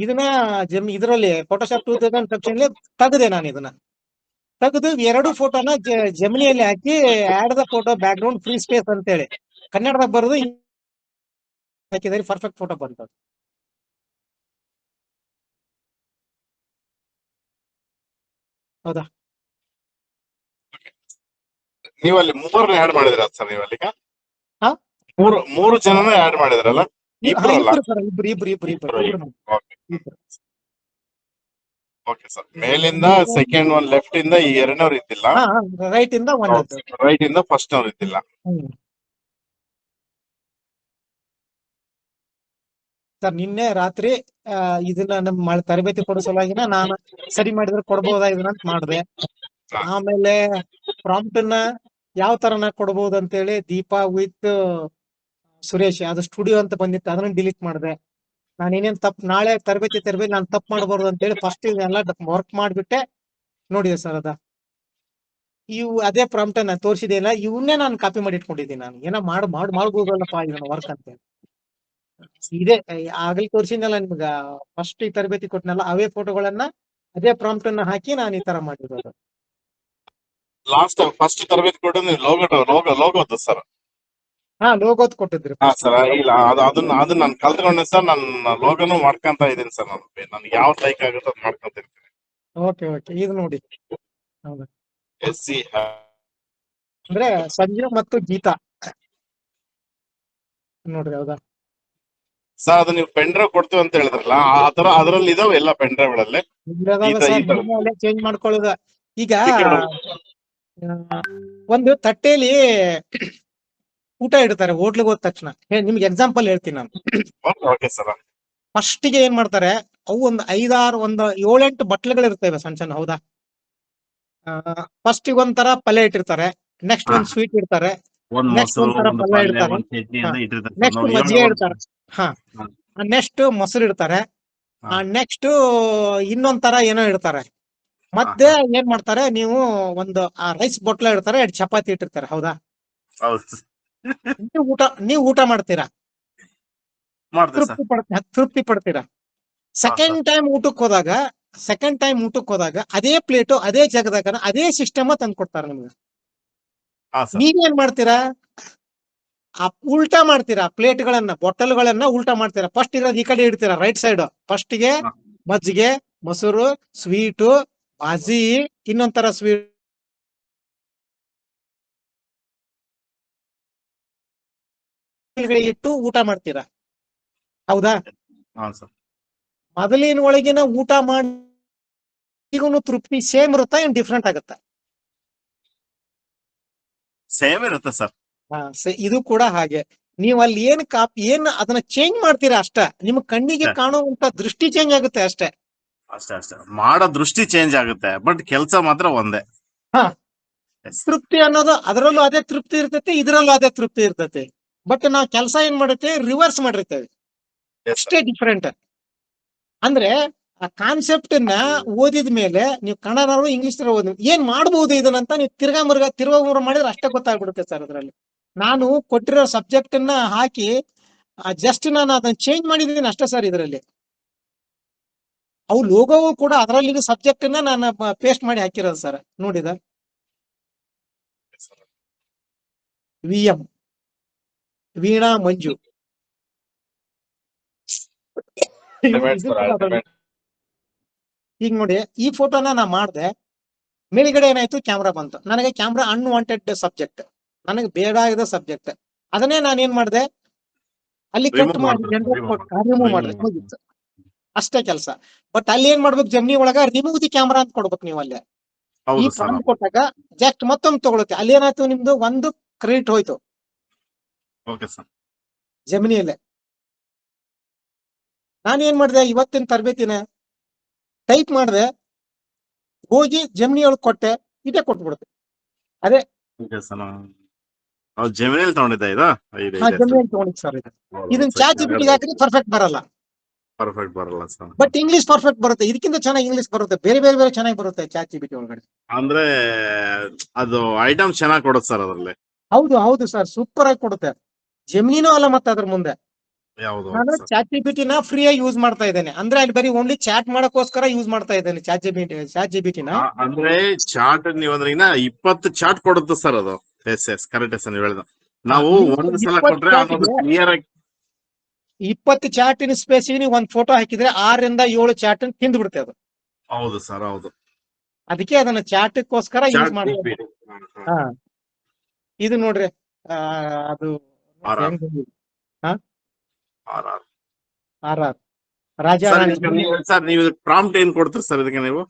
ಇದನ್ನ ಇದರಲ್ಲಿ ಫೋಟೋಶಾಪ್ 2000 ತೆಗೆದೆ. ನಾನು ಇದನ್ನ ತೆಗೆದು 2 ಫೋಟೋನ ಜೆಮಿನಿಯಲ್ಲಿ ಹಾಕಿ add the photo background free space ಅಂತೇಳಿ ಕನ್ನಡದಾಗ ಬರೋದು ಹಾಕಿದರೆ ಪರ್ಫೆಕ್ಟ್ ಫೋಟೋ ಬಂತು. ಹೌದಾ? ನೀವು ಅಲ್ಲಿ 3 ಆಡ್ ಮಾಡಿದ್ರ ಸರ್? ನೀವು ಅಲ್ಲಿಗ ಹಾ? ಮೂರು ಜನನ ಆಡ್ ಮಾಡಿದ್ರಲ್ಲ? ಇಬ್ರು ಅಲ್ಲ? ಇಬ್ರು. Okay sir. ಮೇಲಿಂದ ಸೆಕೆಂಡ್ ಒನ್, ಲೆಫ್ಟ್ ಇಂದ ಈ 2ನವ್ರು ಇದ್ದಿಲ್ಲ, ರೈಟ್ ಇಂದ ಒನ್. ರೈಟ್ ಇಂದ ಫಸ್ಟ್ ನವ್ರು ಇದ್ದಿಲ್ಲ. ಸರ್ ನಿನ್ನೆ ರಾತ್ರಿ ಇದನ್ನ ನಮ್ಮ ತರಬೇತಿ ಕೊಡೋ ಸಲುವಾಗಿನ ನಾನು ಸರಿ ಮಾಡಿದ್ರೆ ಕೊಡ್ಬೋದಾ ಇದನ್ನ ಅಂತ ಮಾಡಿದೆ. ಆಮೇಲೆ ಪ್ರಾಂಪ್ಟ್ ಅನ್ನ ಯಾವ ತರನ ಕೊಡ್ಬೋದು ಅಂತೇಳಿ ದೀಪಾ ವಿತ್ ಸುರೇಶ್ ಅದು ಸ್ಟುಡಿಯೋ ಅಂತ ಬಂದಿತ್ತು, ಅದನ್ನ ಡಿಲೀಟ್ ಮಾಡಿದೆ. ನಾನು ಏನೇನ್ ನಾಳೆ ತರಬೇತಿ ನಾನು ತಪ್ಪು ಮಾಡಬಾರ್ದು ಅಂತೇಳಿ ಫಸ್ಟ್ ಇದೆಲ್ಲ ವರ್ಕ್ ಮಾಡ್ಬಿಟ್ಟೆ ನೋಡಿದೆ ಸರ್. ಇವು ಅದೇ ಪ್ರಾಂಪ್ಟ್ ಅನ್ನ ತೋರಿಸಿದೆಯಲ್ಲ, ಇವನ್ನೇ ನಾನು ಕಾಪಿ ಮಾಡಿ ಇಟ್ಕೊಂಡಿದ್ದೀನಿ. ನಾನು ಏನೋ ಮಾಡ್ಬೋದಲ್ಲಪ್ಪ ಇದನ್ನ ವರ್ಕ್ ಅಂತ. ಇದೇ ಆಗ್ಲಿ ತೋರಿಸಿದ್ನಲ್ಲ ನಿಮ್ಗ ಫಸ್ಟ್ ಈ ತರಬೇತಿ ಕೊಟ್ಟನಲ್ಲ, ಅವೇ ಫೋಟೋಗಳನ್ನ ಅದೇ ಪ್ರಾಂಪ್ಟ್ ಅನ್ನ ಹಾಕಿ ನಾನು ಈ ತರ ಮಾಡಿರೋದು. ಲಾಸ್ಟ್ ಫಸ್ಟ್ ತರಬೇತಿ ಕೊಟ್ಟು ನೀವು ಲೋಗೋದು ಸರ್? ಲೋಗೋದ್ ಕೊಟ್ಟಿದ್ರಿ ಸರ್. ಇಲ್ಲ ಅದನ್ನ ನಾನು ಕಲ್ತ್ಕೊಂಡೆ ಸರ್. ನನ್ನ ಲೋಗೋನು ಮಾಡ್ಕೊಂತ ಇದೀನಿ ಸರ್. ನನ್ಗೆ ಯಾವ ಲೈಕ್ ಆಗುತ್ತೆ ಅದು ಮಾಡ್ಕೊಂತ ಇರ್ತೀನಿ. ಓಕೆ ಇದು ನೋಡಿ. ಹೌದಾ? SC ಅಂದ್ರೆ ಸಂಜು ಮತ್ತು ಗೀತಾ ನೋಡ್ರಿ. ಹೌದಾ ಸರ್? ಅದು ನೀವು ಪೆನ್ ಡ್ರೈವ್ ಕೊಡ್ತೀವಿ ಅಂತ ಹೇಳಿದ್ರಲ್ಲ, ಅದ್ರಲ್ಲಿ ಇದಾವೆ ಎಲ್ಲ ಪೆನ್ ಡ್ರೈವ್ ಗಳಲ್ಲಿ ಚೇಂಜ್ ಮಾಡ್ಕೊಳ್ಳೋದ. ಈಗ ಒಂದು ತಟ್ಟೆಲಿ ಊಟ ಇಡ್ತಾರೆ ಹೋಟ್ಲಿಗೆ ಹೋದ ತಕ್ಷಣ. ನಿಮ್ಗೆ ಎಕ್ಸಾಂಪಲ್ ಹೇಳ್ತೀನಿ ನಾನು. Okay sir. ಫಸ್ಟ್ ಗೆ ಏನ್ ಮಾಡ್ತಾರೆ, ಅವು ಒಂದು 7-8 ಬಟ್ಲುಗಳು ಇರ್ತವೆ ಸಣ್ಣ ಸಣ್ಣ. ಹೌದಾ? ಫಸ್ಟ್ ಒಂಥರ ಪಲ್ಯ ಇಟ್ಟಿರ್ತಾರೆ, ನೆಕ್ಸ್ಟ್ ಒಂದ್ ಸ್ವೀಟ್ ಇಡ್ತಾರೆ, ನೆಕ್ಸ್ಟ್ ಒಂಥರ ಪಲ್ಯ ಇಡ್ತಾರೆ, ನೆಕ್ಸ್ಟ್ ಮಜ್ಜಿಗೆ ಇಡ್ತಾರೆ, ನೆಕ್ಸ್ಟ್ ಮೊಸರು ಇಡ್ತಾರೆ, ನೆಕ್ಸ್ಟ್ ಇನ್ನೊಂಥರ ಏನೋ ಇಡ್ತಾರೆ. ಮತ್ತೆ ಏನ್ ಮಾಡ್ತಾರೆ, ನೀವು ಒಂದು ರೈಸ್ ಬೊಟ್ಲ ಇಡ್ತಾರೆ, 2 ಚಪಾತಿ ಇಟ್ಟಿರ್ತಾರೆ. ಹೌದಾ? ನೀವು ಊಟ ಮಾಡ್ತೀರಾ, ತೃಪ್ತಿ ಪಡ್ತೀರಾ. ಸೆಕೆಂಡ್ ಟೈಮ್ ಊಟಕ್ಕೆ ಹೋದಾಗ ಅದೇ ಪ್ಲೇಟು ಅದೇ ಜಾಗದಾಗ ಅದೇ ಸಿಸ್ಟಮ್ ತಂದು ಕೊಡ್ತಾರೆ ನಿಮ್ಗೆ. ನೀವೇನ್ ಮಾಡ್ತೀರಾ, ಉಲ್ಟಾ ಮಾಡ್ತೀರಾ. ಪ್ಲೇಟ್ಗಳನ್ನ ಬಾಟಲ್ಗಳನ್ನ ಉಲ್ಟಾ ಮಾಡ್ತೀರಾ. ಫಸ್ಟ್ ಇರೋದು ಈ ಕಡೆ ಇಡ್ತೀರಾ, ರೈಟ್ ಸೈಡ್. ಫಸ್ಟ್ ಗೆ ಮಜ್ಜಿಗೆ, ಮೊಸರು, ಸ್ವೀಟು, ಬಾಜಿ, ಇನ್ನೊಂಥರ ಸ್ವೀಟ್ ಇಟ್ಟು ಊಟ ಮಾಡ್ತೀರಾ. ಹೌದಾ? ಮೊದಲಿನ ಒಳಗಿನ ಊಟ ಮಾಡಿ ಈಗೂನು ತೃಪ್ತಿ ಸೇಮ್ ಇರುತ್ತಾ, ಏನ್ ಡಿಫ್ರೆಂಟ್ ಆಗುತ್ತಾ? ಸೇಮ್ ಇರುತ್ತೆ ಸರ್. ಇದು ಕೂಡ ಹಾಗೆ. ನೀವು ಅಲ್ಲಿ ಏನ್ ಅದನ್ನ ಚೇಂಜ್ ಮಾಡ್ತೀರಾ ಅಷ್ಟ. ನಿಮ್ ಕಣ್ಣಿಗೆ ಕಾಣುವಂತ ದೃಷ್ಟಿ ಚೇಂಜ್ ಆಗುತ್ತೆ ಅಷ್ಟೇ. ಮಾಡೋ ದೃಷ್ಟಿ ಚೇಂಜ್ ಆಗುತ್ತೆ, ಬಟ್ ಕೆಲಸ ಮಾತ್ರ ಒಂದೇ. ತೃಪ್ತಿ ಅನ್ನೋದು ಅದರಲ್ಲೂ ಅದೇ ತೃಪ್ತಿ ಇರ್ತೈತಿ, ಇದ್ರಲ್ಲೂ ಅದೇ ತೃಪ್ತಿ ಇರ್ತೈತಿ. ಬಟ್ ನಾವು ಕೆಲಸ ಏನ್ ಮಾಡುತ್ತೆ, ರಿವರ್ಸ್ ಮಾಡಿರ್ತೇವೆ, ಅಷ್ಟೇ ಡಿಫ್ರೆಂಟ್. ಅಂದ್ರೆ ಆ ಕಾನ್ಸೆಪ್ಟ್ ನ ಓದಿದ ಮೇಲೆ ನೀವು ಕನ್ನಡನವರು ಇಂಗ್ಲಿಷ್ ಓದಿ ಏನ್ ಮಾಡ್ಬೋದು ಇದನ್ನಂತ ನೀವು ತಿರ್ಗಾ ಮುರ್ಗ ಮಾಡಿದ್ರೆ ಅಷ್ಟೇ ಗೊತ್ತಾಗ್ಬಿಡುತ್ತೆ ಸರ್. ಅದ್ರಲ್ಲಿ ನಾನು ಕೊಟ್ಟಿರೋ ಸಬ್ಜೆಕ್ಟ್ ಅನ್ನ ಹಾಕಿ ಜಸ್ಟ್ ನಾನು ಅದನ್ನ ಚೇಂಜ್ ಮಾಡಿದ್ದೀನಿ ಅಷ್ಟೇ ಸರ್. ಇದರಲ್ಲಿ ಅವು ಲೋಗೋವು ಕೂಡ ಅದರಲ್ಲಿ ಸಬ್ಜೆಕ್ಟ್ ಅನ್ನ ನಾನು ಪೇಸ್ಟ್ ಮಾಡಿ ಹಾಕಿರೋದು ಸರ್. ನೋಡಿದ VM ವೀಣಾ ಮಂಜು. Depends sir, all depends. ಈಗ ನೋಡಿ ಈ ಫೋಟೋನ ನಾ ಮಾಡ್ದೆ, ಮೇಲ್ಗಡೆ ಏನಾಯ್ತು ಕ್ಯಾಮ್ರಾ ಬಂತು, ನನಗೆ ಕ್ಯಾಮ್ರಾ ಅನ್ವಾಂಟೆಡ್ ಸಬ್ಜೆಕ್ಟ್, ನನಗೆ ಬೇಡ ಆಗಿದ ಸಬ್ಜೆಕ್ಟ್, ಅದನ್ನೇ ನಾನು ಏನ್ ಮಾಡ್ದೆ ಅಲ್ಲಿ ಕಟ್ Remove ಮಾಡಿ ಮಾಡ್ತಾರೆ, ರಿಮೂವ್ remove ಮಾಡ್ದೆ, ಮಾಡ್ತಾರೆ. ಮುಗೀತು ಅಷ್ಟೇ ಕೆಲಸ. ಬಟ್ ಅಲ್ಲಿ ಏನ್ ಮಾಡ್ಬೇಕು, ಜಮ್ನಿ ಒಳಗ ರಿಮೂವ್ ದಿ ಕ್ಯಾಮ್ರಾ ಅಂತ ಕೊಡ್ಬೇಕು ನೀವು ಅಲ್ಲೇ. ಈ ಹೌದು ಸರ್. ಪ್ರಾಂಪ್ಟ್ ಕೊಟ್ಟಾಗ ಜಸ್ಟ್ ಮತ್ತೊಮ್ಮೆ ತಗೊಳುತ್ತೆ, ಅಲ್ಲಿ ಏನಾಯ್ತು ನಿಮ್ದು ಒಂದು ಕ್ರೆಡಿಟ್ ಹೋಯ್ತು ಓಕೆ ಸರ್. ಜಮಿನಿಯಲ್ಲೇ. ನಾನು ಏನ್ ಮಾಡಿದೆ ಇವತ್ತಿನ ತರಬೇತಿನ ಟೈಪ್ ಮಾಡಿದೆ, ಹೋಗಿ ಜಮಿನಿ ಒಳಗೆ ಕೊಟ್ಟೆ, ಇದೇ ಕೊಟ್ಬಿಡುತ್ತೆ. ಅದೇ ಓಕೆ ಸರ್. ಜಮಿನಿಯಲ್ಲಿ ತಗೊಂಡಿದ್ದ ಇದು ಜಮಿನಿಯಲ್ಲಿ ತಗೊಂಡಿದ್ದು ಸರ್ ಇದು. ಇದನ್ನ ಚಾಟ್ ಜಿಪಿಟಿಗೆ ಹಾಕಿದ್ರೆ ಪರ್ಫೆಕ್ಟ್ ಬರಲ್ಲ, ಪರ್ಫೆಕ್ಟ್ ಬರಲ್ಲ ಸರ್. ಬಟ್ ಇಂಗ್ಲಿಷ್ ಪರ್ಫೆಕ್ಟ್ ಬರುತ್ತೆ, ಇದಕ್ಕಿಂತ ಚೆನ್ನಾಗಿ ಇಂಗ್ಲಿಷ್ ಬರುತ್ತೆ, ಬೇರೆ ಬೇರೆ ಬೇರೆ ಚೆನ್ನಾಗಿ ಬರುತ್ತೆ ಚಾಟ್ ಜಿಪಿಟಿ ಒಳಗಡೆ. ಅಂದ್ರೆ ಅದು ಐಟಮ್ ಚೆನ್ನಾಗಿ ಕೊಡುತ್ತೆ ಸರ್ ಅದ್ರಲ್ಲಿ. ಹೌದು ಹೌದು ಸರ್, ಸೂಪರ್ ಆಗಿ ಕೊಡುತ್ತೆ. ಜಮಿನಿನೂ ಅಲ್ಲ ಮತ್ತೆ ಅದ್ರ ಮುಂದೆ. ಯಾವ್ದು ನಾನು ಸರ್? ಚಾಟ್ ಜಿಪಿಟಿನ ಫ್ರೀಯಾಗಿ ಯೂಸ್ ಮಾಡ್ತಾ ಇದ್ದೇನೆ, ಅಂದ್ರೆ ಅಲ್ಲಿ ಬರೀ ಓನ್ಲಿ ಚಾಟ್ ಮಾಡಕ್ಕೋಸ್ಕರ ಯೂಸ್ ಮಾಡ್ತಾ ಇದ್ದೇನೆ ಚಾಟ್ ಜಿಪಿಟಿನ. ಅಂದ್ರೆ ಚಾಟ್ ನೀವು ಅಂದ್ರೆ ಇನ್ನ 20 ಚಾಟ್ ಕೊಡುತ್ತೆ ಸರ್ ಅದು. ಎಸ್ ಕರೆಕ್ಟ್ ಸರ್ ನೀವು ಹೇಳಿದ. ನಾವು ನೀವು ಒಂದು ಸಲ 20 ಕೊಟ್ರೆ chat ಅದೊಂದು ಇದೆ. ಕ್ಲಿಯರ್ ಆಗಿ 20 ಚಾಟಿನ ಸ್ಪೇಸ್ ನೀವು ಒಂದ್ ಫೋಟೋ ಹಾಕಿದ್ರೆ 6 ರಿಂದ 7 ಚಾಟ್ ತಿಂದು ಬಿಡುತ್ತೆ ಅದು. ಹೌದು ಸರ್ ಹೌದು. ಅದಕ್ಕೆ ಅದನ್ನ ಚಾಟ್ಗೋಸ್ಕರ ಯೂಸ್ ಚಾಟ್ ಮಾಡ್ತಾರೆ. ಹಾ ಇದು ನೋಡ್ರಿ, ಅದು ಆರ್ ಹೆಂಗ್ ಬಂದಿದೆ? R R. RR Raja sir Rani. Sir ನೀವು ಪ್ರಾಂಪ್ಟ್ ಏನ್ ಕೊಡ್ತೀರಿ ಸರ್ ಇದಕ್ಕೆ ನೀವು?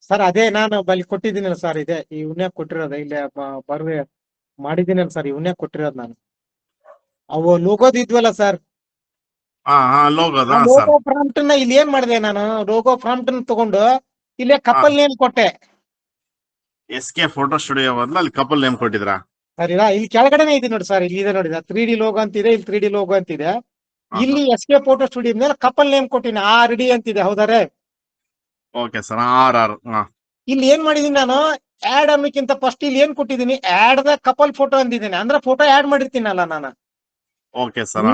ಸರ್ ಅದೇ ನಾನು ಬಲ್ಲಿ ಕೊಟ್ಟಿದ್ದೀನಲ್ಲ ಸರ್, ಇದೆ ಇವನ್ನೇ ಕೊಟ್ಟಿರೋದು, ಇಲ್ಲೇ ಬರ್ವೆ ಮಾಡಿದ್ದೀನಲ್ಲ ಸರ್, ಇವನ್ನೇ ಕೊಟ್ಟಿರೋದು ನಾನು. ಅವು ಲೋಗೋದ್ ಇದ್ವಲ್ಲ ಸರ್, ಹಾ ಲೋಗೋದ ಆ ಸರ್. ಲೋಗೋ ಪ್ರಾಂಪ್ಟ್ ನ ಇಲ್ಲಿ ಏನ್ ಮಾಡಿದೆ ನಾನು, ಲೋಗೋ ಪ್ರಾಂಪ್ಟ್ ನ ತಗೊಂಡು ಇಲ್ಲೇ ಕಪಲ್ ನೇಮ್ ಕೊಟ್ಟೆ. SK ಫೋಟೋ ಸ್ಟುಡಿಯೋ ಬದಲು ಅಲ್ಲಿ ಕಪಲ್ ನೇಮ್ ಕೊಟ್ಟಿದ್ರಾ? ಸರಿ, ಇಲ್ಲಿ ಕೆಳಗಡೆನೆ ಇದೆ ನೋಡಿ ಸರ್, ಇಲ್ಲಿ ಇದೆ ನೋಡಿ 3D ಲೋಗೋ ಅಂತಿದೆ, ಇಲ್ಲಿ 3D ಲೋಗೋ ಅಂತಿದೆ. ಇಲ್ಲಿ SK ಫೋಟೋ ಸ್ಟುಡಿಯೋ ಮೇಲೆ ಕಪಲ್ ನೇಮ್ ಕೊಟ್ಟಿನಿ, RD ಅಂತಿದೆ, ಹೌದಾರೆ? Okay sir. R R. ಇಲ್ಲಿ ಏನ್ ಮಾಡಿದೀನಿ ನಾನು, ಆಡ್ ಅನ್ನೋಕ್ಕಿಂತ ಫಸ್ಟ್ ಇಲ್ಲಿ ಏನ್ ಕೊಟ್ಟಿದ್ದೀನಿ, ಆಡ್ ದ ಕಪಲ್ ಫೋಟೋ ಅಂದಿದ್ದೀನಿ, ಅಂದ್ರೆ ಫೋಟೋ ಆಡ್ ಮಾಡಿರ್ತೀನಲ್ಲ ನಾನು. Okay sir.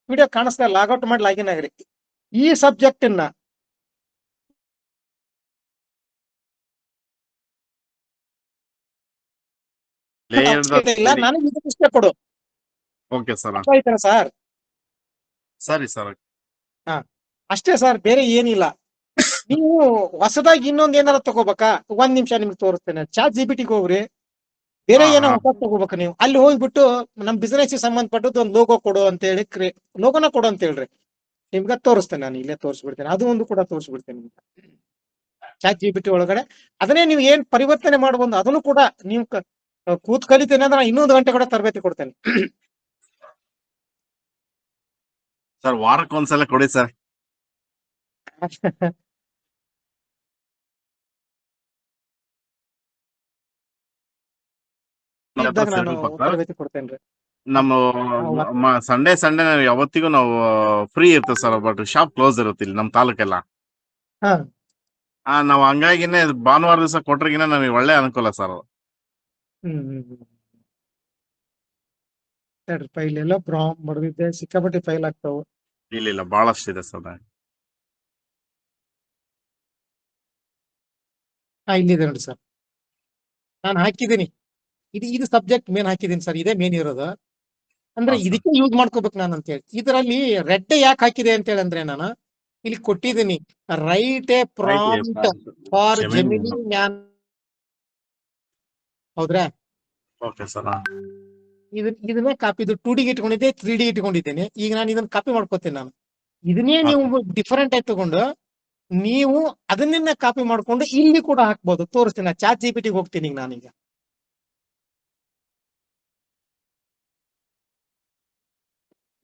ವಿಡಿಯೋ ಕಾಣಿಸ್ತಾ ಲಾಗೌಟ್ ಮಾಡಿ ಲಾಗಿನ್ ಆಗ್ರಿ. ಈ ಸಬ್ಜೆಕ್ಟ್ ಅನ್ನ ಇಲ್ಲ, ನನಗೆ ಇದಕ್ಕೆ ಕೊಡು. Okay sir. ಆಯ್ತಾ ಸರ್? ಸರಿ ಸರ್. ಅಷ್ಟೇ ಸರ್, ಬೇರೆ ಏನಿಲ್ಲ. ನೀವು ಹೊಸದಾಗಿ ಇನ್ನೊಂದ್ ಏನಾರ ತಗೋಬೇಕಾ, 1 ನಿಮಿಷ ನಿಮ್ಗೆ ತೋರಿಸ್ತೇನೆ. ಚಾಟ್ ಜಿಪಿಟಿಗೆ ಹೋಗ್ರಿ, ಬೇರೆ ಏನೋ ಹೊಸ ತಗೋಬೇಕು ನೀವು, ಅಲ್ಲಿ ಹೋಗ್ಬಿಟ್ಟು ನಮ್ ಬಿಸ್ನೆಸ್ ಸಂಬಂಧಪಟ್ಟದ್ದು ಒಂದು ಲೋಗೋ ಕೊಡು ಅಂತ ಹೇಳಿ, ಲೋಗೋನ ಕೊಡು ಅಂತ ಹೇಳ್ರಿ, ನಿಮ್ಗೆ ತೋರಿಸ್ತೇನೆ. ನಾನು ಇಲ್ಲೇ ತೋರಿಸ್ಬಿಡ್ತೇನೆ, ಅದು ಒಂದು ಕೂಡ ತೋರಿಸ್ಬಿಡ್ತೇನೆ ನಿಮ್ಗೆ ಚಾಟ್ ಜಿಪಿಟಿ ಒಳಗಡೆ. ಅದನ್ನೇ ನೀವು ಏನ್ ಪರಿವರ್ತನೆ ಮಾಡಬಹುದು ಅದನ್ನು ಕೂಡ ನೀವು ಕೂತ್ ಕಲಿತೇನೆ ಅಂದ್ರೆ ಇನ್ನೊಂದು ಗಂಟೆ ಕೂಡ ತರಬೇತಿ ಕೊಡ್ತೇನೆ. ಸರ್ ವಾರಕ್ಕೆ ಒಂದ್ಸಲ ಕೊಡಿ ಸರ್. ನಾನು ತರಬೇತಿ ಕೊಡ್ತೇನೆ. ನಮ್ಮ ಸಂಡೇ ನಾವು ಯಾವತ್ತಿಗೂ ನಾವು ಫ್ರೀ ಇರ್ತೇವೆ ಸರ್, ಬಟ್ ಶಾಪ್ ಕ್ಲೋಸ್ ಇರುತ್ತೆ ಇಲ್ಲಿ ನಮ್ಮ ತಾಲೂಕೆಲ್ಲ. ನಾವು ಹಂಗಾಗಿನೇ ಭಾನುವಾರ ದಿವಸ ಕೊಟ್ರಿಗಿನ ನಮಗೆ ಒಳ್ಳೆ ಅನುಕೂಲ ಸರ್. ಫೈಲ್ ಎಲ್ಲ ಪ್ರಾಂಪ್ಟ್ ಮಾಡಿದ್ದೆ, ಸಿಕ್ಕಾಪಟ್ಟೆ ಫೈಲ್ ಆಗ್ತಾವ. ಇಲ್ಲ ಬಹಳಷ್ಟಿದೆ ಸರ್. ಇಲ್ಲಿದೆ ನೋಡಿ ಸರ್, ನಾನು ಹಾಕಿದ್ದೀನಿ, ಇದು ಸಬ್ಜೆಕ್ಟ್ ಮೇನ್ ಹಾಕಿದ್ದೀನಿ ಸರ್, ಇದೇ ಮೇನ್ ಇರೋದು. ಅಂದ್ರೆ ಇದಕ್ಕೆ ಯೂಸ್ ಮಾಡ್ಕೋಬೇಕು ನಾನು ಅಂತ ಹೇಳಿ. ಇದರಲ್ಲಿ ರೆಡ್ ಯಾಕೆ ಹಾಕಿದೆ ಅಂತ ಹೇಳಿ ಅಂದ್ರೆ, ನಾನು ಇಲ್ಲಿ ಕೊಟ್ಟಿದ್ದೀನಿ write a prompt for Gemini man, ಹೌದ್ರಾ? Okay sir. ಇದನ್ನೇ ಕಾಪಿ, ಇದು 2D ಇಟ್ಕೊಂಡಿದ್ದೆ, 3D ಇಟ್ಕೊಂಡಿದ್ದೇನೆ. ಈಗ ನಾನು ಇದನ್ನ ಕಾಪಿ ಮಾಡ್ಕೋತೇನೆ. ನಾನು ಇದನ್ನೇ ನೀವು ಡಿಫರೆಂಟ್ ಆಗಿ ತಗೊಂಡು ನೀವು ಅದನ್ನೇ ಕಾಪಿ ಮಾಡ್ಕೊಂಡು ಇಲ್ಲಿ ಕೂಡ ಹಾಕ್ಬೋದು. ತೋರಿಸ್ತೀನಿ, ಚಾಟ್ ಜಿಪಿಟಿಗೆ ಹೋಗ್ತೀನಿ ನಾನೀಗ.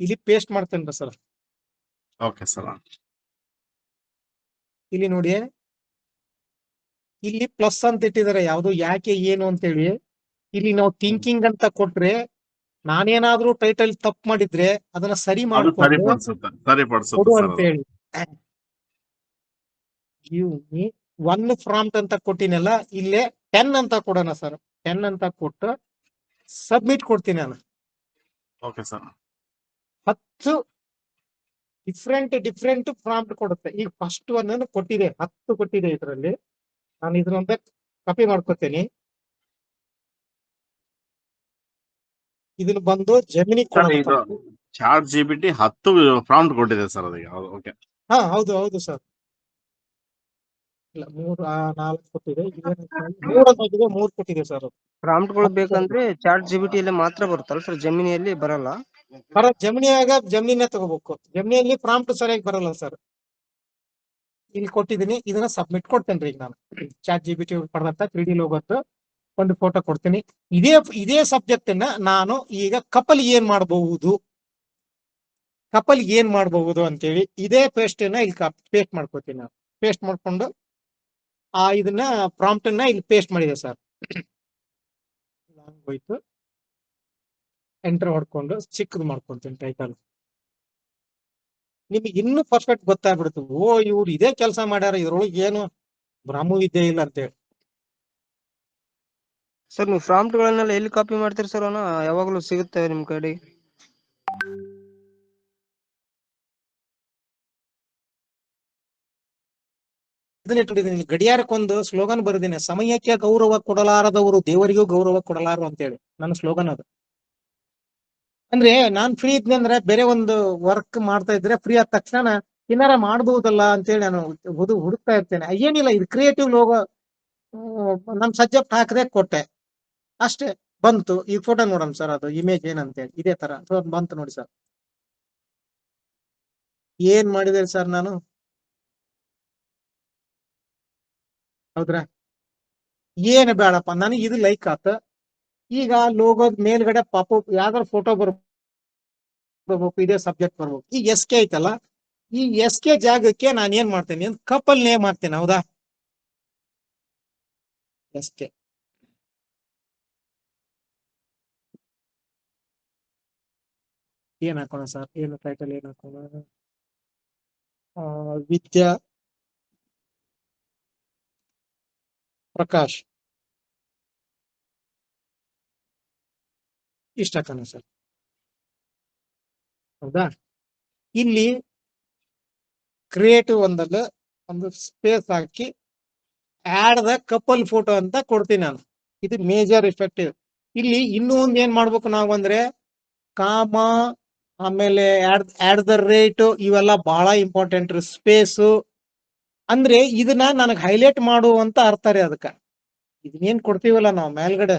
ಇಲ್ಲಿ ಪೇಸ್ಟ್ ಮಾಡ್ತೇನೆ ಸರ್. Okay sir. ಇಲ್ಲಿ ನೋಡಿ, ಇಲ್ಲಿ ಪ್ಲಸ್ ಅಂತ ಇಟ್ಟಿದ್ದಾರೆ, ಯಾವುದು ಯಾಕೆ ಏನು ಅಂತ ಹೇಳಿ. ಇಲ್ಲಿ ನಾವು ಥಿಂಕಿಂಗ್ ಅಂತ ಕೊಟ್ರೆ, ನಾನೇನಾದ್ರೂ ಟೈಟಲ್ ತಪ್ಪು ಮಾಡಿದ್ರೆ ಅದನ್ನ ಸರಿ ಮಾಡ್ಕೊಂಡು ಕೊಡು ಅಂತ ಹೇಳಿ. ಒನ್ ಪ್ರಾಂಪ್ಟ್ ಅಂತ ಕೊಟ್ಟಿನಲ್ಲ, ಇಲ್ಲೇ 10 ಅಂತ ಕೊಡೋಣ ಸರ್. 10 ಅಂತ ಕೊಟ್ಟು ಸಬ್ಮಿಟ್ ಕೊಡ್ತೀನಿ ನಾನು. Okay sir. 10 ಡಿಫ್ರೆಂಟ್ ಪ್ರಾಂಪ್ಟ್ ಕೊಡುತ್ತೆ. ಈಗ ಫಸ್ಟ್ ಒನ್ ಕೊಟ್ಟಿದೆ, 10 ಕೊಟ್ಟಿದೆ. ಇದರಲ್ಲಿ ನಾನು ಇದನ್ನೊಂದೇ ಕಾಪಿ ಮಾಡ್ಕೋತೀನಿ. ಇದನ್ನ ಬಂದು ಜಮಿನಿ ಸರ್ ಕೊಡೋದು ಇದು ಫಸ್ಟ್. ಚಾರ್ಟ್ ಜಿಪಿಟಿ 10 ಪ್ರಾಂಪ್ಟ್ ಕೊಟ್ಟಿದೆ ಸರ್ ಅದಕ್ಕೆ. ಓಕೆ. ಹಾ ಹೌದು ಹೌದು ಸರ್. ಇಲ್ಲ 4 ಕೊಟ್ಟಿದೆ, ಮೂರು ಕೊಟ್ಟಿದೆ ಸರ್. ಪ್ರಾಂಪ್ಟ್ ಗಳು ಬೇಕಂದ್ರೆ ಚಾಟ್ ಜಿಪಿಟಿ ಅಲ್ಲಿ ಮಾತ್ರ ಬರುತ್ತಲ್ಲ ಸರ್, ಜಮಿನಿಯಲ್ಲಿ ಬರಲ್ಲ. ಜಮಿನಿಯಾಗ ಜಮಿನಿನೇ ತಗೋಬೇಕು. ಜಮಿನಿಯಲ್ಲಿ ಪ್ರಾಂಪ್ಟ್ ಸರಿಯಾಗಿ ಬರಲ್ಲ ಸರ್. ಇಲ್ಲಿ ಕೊಟ್ಟಿದ್ದೀನಿ, ಇದನ್ನ ಸಬ್ಮಿಟ್ ಕೊಡ್ತೇನೆ ಈಗ ನಾನು. ಚಾಟ್ ಜಿಪಿಟಿ ಪಡೆದಂತ 3D ಲೋಗೋದ್ದು ಒಂದು ಫೋಟೋ ಕೊಡ್ತೀನಿ. ಇದೇ ಸಬ್ಜೆಕ್ಟ್ ಅನ್ನ ನಾನು ಈಗ ಕಪಲ್ ಏನ್ ಮಾಡಬಹುದು, ಅಂತೇಳಿ ಇದೇ ಪೇಸ್ಟ್ ಅನ್ನ ಇಲ್ಲಿ ಪೇಸ್ಟ್ ಮಾಡ್ಕೋತೀನಿ ನಾನು. ಪೇಸ್ಟ್ ಮಾಡ್ಕೊಂಡು ಇದನ್ನ ಪ್ರಾಂಪ್ಟ್ ಅನ್ನ ಇಲ್ಲಿ ಪೇಸ್ಟ್ ಮಾಡಿದೆ ಸರ್. ಹೋಯ್ತು, ಎಂಟರ್ ಹೊಡ್ಕೊಂಡು ಚಿಕ್ಕದು ಮಾಡ್ಕೊಂತೀನಿ ಟೈಟಲ್. ನಿಮಗೆ ಇನ್ನೂ ಪರ್ಫೆಕ್ಟ್ ಗೊತ್ತಾಗ್ಬಿಡುತ್ತೆ. ಓ ಇವ್ರು ಇದೇ ಕೆಲಸ ಮಾಡ್ಯಾರ, ಇದ್ರೊಳಗೆ ಏನು ಬ್ರಹ್ಮ ವಿದ್ಯೆ ಇಲ್ಲ ಅಂತೇಳಿ. ಸರ್ ನೀವು ಪ್ರಾಂಪ್ಟ್ ಗಳನ್ನೆಲ್ಲ ಎಲ್ಲಿ ಕಾಪಿ ಮಾಡ್ತೀರಿ ಸರ್? ಅವನ್ನ ಯಾವಾಗಲೂ ಸಿಗುತ್ತೆ ನಿಮ್ ಕಡೆ? ಗಡಿಯಾರಕ್ಕೊಂದು ಸ್ಲೋಗನ್ ಬರೆದಿನಿ, ಸಮಯಕ್ಕೆ ಗೌರವ ಕೊಡಲಾರದವರು ದೇವರಿಗೂ ಗೌರವ ಕೊಡಲಾರು ಅಂತೇಳಿ ನನ್ನ ಸ್ಲೋಗನ್ ಅದು. ಅಂದ್ರೆ ನಾನ್ ಫ್ರೀ ಇದ್ನಿ ಅಂದ್ರೆ ಬೇರೆ ಒಂದು ವರ್ಕ್ ಮಾಡ್ತಾ ಇದ್ರೆ ಫ್ರೀ ಆದ ತಕ್ಷಣ ಏನಾರ ಮಾಡ್ಬಹುದಲ್ಲ ಅಂತೇಳಿ ನಾನು ಹುಡುಕ್ತಾ ಇರ್ತೇನೆ. ಏನಿಲ್ಲ, ಇದು ಕ್ರಿಯೇಟಿವ್ ಲೋಗೋ ನಮ್ ಸಬ್ಜೆಕ್ಟ್ ಹಾಕದೆ ಕೊಟ್ಟೆ ಅಷ್ಟೇ, ಬಂತು. ಈ ಫೋಟೋ ನೋಡೋಣ ಸರ್, ಅದು ಇಮೇಜ್ ಏನಂತೇಳಿ ಇದೇ ತರ ಬಂತು ನೋಡಿ ಸರ್. ಏನ್ ಮಾಡಿದೆ ಸರ್ ನಾನು? ಹೌದ್ರಾ? ಏನು ಬೇಡಪ್ಪ, ನನಗೆ ಇದು ಲೈಕ್ ಆತ. ಈಗ ಲೋಗೋದ್ ಮೇಲ್ಗಡೆ ಪಾಪಪ್ ಯಾವ್ದಾರು ಫೋಟೋ ಬರ್ಬೇಕು, ಇದೇ ಸಬ್ಜೆಕ್ಟ್ ಬರ್ಬೇಕು. ಈಗ SK ಐತಲ್ಲ, ಈ SK ಜಾಗಕ್ಕೆ ನಾನು ಏನ್ ಮಾಡ್ತೇನೆ, ಕಪಲ್ ನೇಮ್ ಮಾಡ್ತೇನೆ. ಹೌದಾ? SK ಏನ್ ಹಾಕೋಣ ಸರ್? ಏನು ಟೈಟಲ್ ಏನ್ ಹಾಕೋಣ? ವಿದ್ಯಾ ಪ್ರಕಾಶ್ ಇಷ್ಟ ಹಾಕೋಣ ಸರ್. ಹೌದಾ? ಇಲ್ಲಿ ಕ್ರಿಯೇಟಿವ್ ಒಂದಲ್ಲ ಒಂದು ಸ್ಪೇಸ್ ಹಾಕಿ ಆಡ್ ದ ಕಪಲ್ ಫೋಟೋ ಅಂತ ಕೊಡ್ತೀನಿ ನಾನು. ಇದು ಮೇಜರ್ ಇಫೆಕ್ಟಿವ್. ಇಲ್ಲಿ ಇನ್ನೂ ಒಂದ್ ಏನ್ ಮಾಡ್ಬೇಕು ನಾವು ಅಂದ್ರೆ, ಕಾಮ, ಆಮೇಲೆ ಆಡ್ ದ ರೇಟ್, ಇವೆಲ್ಲ ಬಹಳ ಇಂಪಾರ್ಟೆಂಟ್. ಸ್ಪೇಸು ಅಂದ್ರೆ ಇದನ್ನ ನನಗೆ ಹೈಲೈಟ್ ಮಾಡುವಂತ ಅರ್ಥ ರೀ. ಅದಕ್ಕ ಇದನ್ನೇನ್ ಕೊಡ್ತೀವಲ್ಲ ನಾವು ಮೇಲ್ಗಡೆ,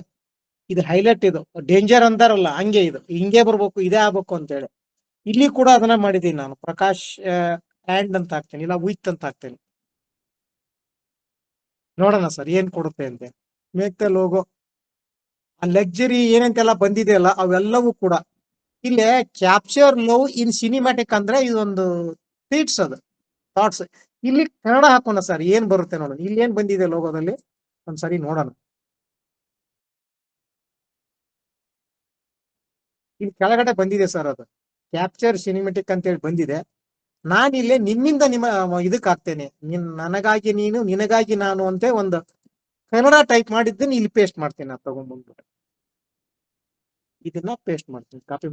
ಇದು ಹೈಲೈಟ್, ಇದು ಡೇಂಜರ್ ಅಂತಾರಲ್ಲ ಹಂಗೆ, ಇದು ಹಿಂಗೆ ಬರ್ಬೇಕು, ಇದೇ ಆಗ್ಬೇಕು ಅಂತೇಳಿ. ಇಲ್ಲಿ ಕೂಡ ಅದನ್ನ ಮಾಡಿದೀನಿ ನಾನು. ಪ್ರಕಾಶ್ ಆ್ಯಂಡ್ ಅಂತ ಹಾಕ್ತೇನೆ, ಇಲ್ಲ ವಿತ್ ಅಂತ ಹಾಕ್ತೇನೆ. ನೋಡೋಣ ಸರ್ ಏನ್ ಕೊಡುತ್ತೆ ಅಂತ. ಮೇಕ್ ದ ಲೋಗೋ, ಆ ಲಕ್ಸುರಿ ಏನಂತೆಲ್ಲ ಬಂದಿದೆ ಅಲ್ಲ ಅವೆಲ್ಲವೂ ಕೂಡ ಇಲ್ಲೇ ಕ್ಯಾಪ್ಚರ್ ಲವ್ ಇನ್ ಸಿನಿಮ್ಯಾಟಿಕ್ ಅಂದ್ರೆ ಇದೊಂದು ಥೀಟ್ಸ್, ಅದು ಥಾಟ್ಸ್. ಇಲ್ಲಿ ಕನ್ನಡ ಹಾಕೋಣ ಸರ್, ಏನ್ ಬರುತ್ತೆ ನೋಡೋಣ. ಇಲ್ಲಿ ಏನ್ ಬಂದಿದೆ ಲೋಗೋದಲ್ಲಿ ಒಂದ್ಸರಿ ನೋಡೋಣ. ಇಲ್ಲಿ ಕೆಳಗಡೆ ಬಂದಿದೆ ಸರ್, ಅದು ಕ್ಯಾಪ್ಚರ್ ಸಿನಿಮೆಟಿಕ್ ಅಂತೇಳಿ ಬಂದಿದೆ. ನಾನಿಲ್ಲೇ ನಿಮ್ಮಿಂದ ನಿಮ್ಮ ಇದಕ್ಕೆ ಹಾಕ್ತೇನೆ, ನನಗಾಗಿ ನೀನು ನಿನಗಾಗಿ ನಾನು ಅಂತ ಒಂದು ಕನ್ನಡ ಟೈಪ್ ಮಾಡಿದ್ದೀನಿ. ಇಲ್ಲಿ ಪೇಸ್ಟ್ ಮಾಡ್ತೇನೆ, ನಾನು ತಗೊಂಡ್ಬಂದ್ಬಿಟ್ಟು ಇದನ್ನ ಪೇಸ್ಟ್ ಮಾಡ್ತೀನಿ. ಕಾಪಿ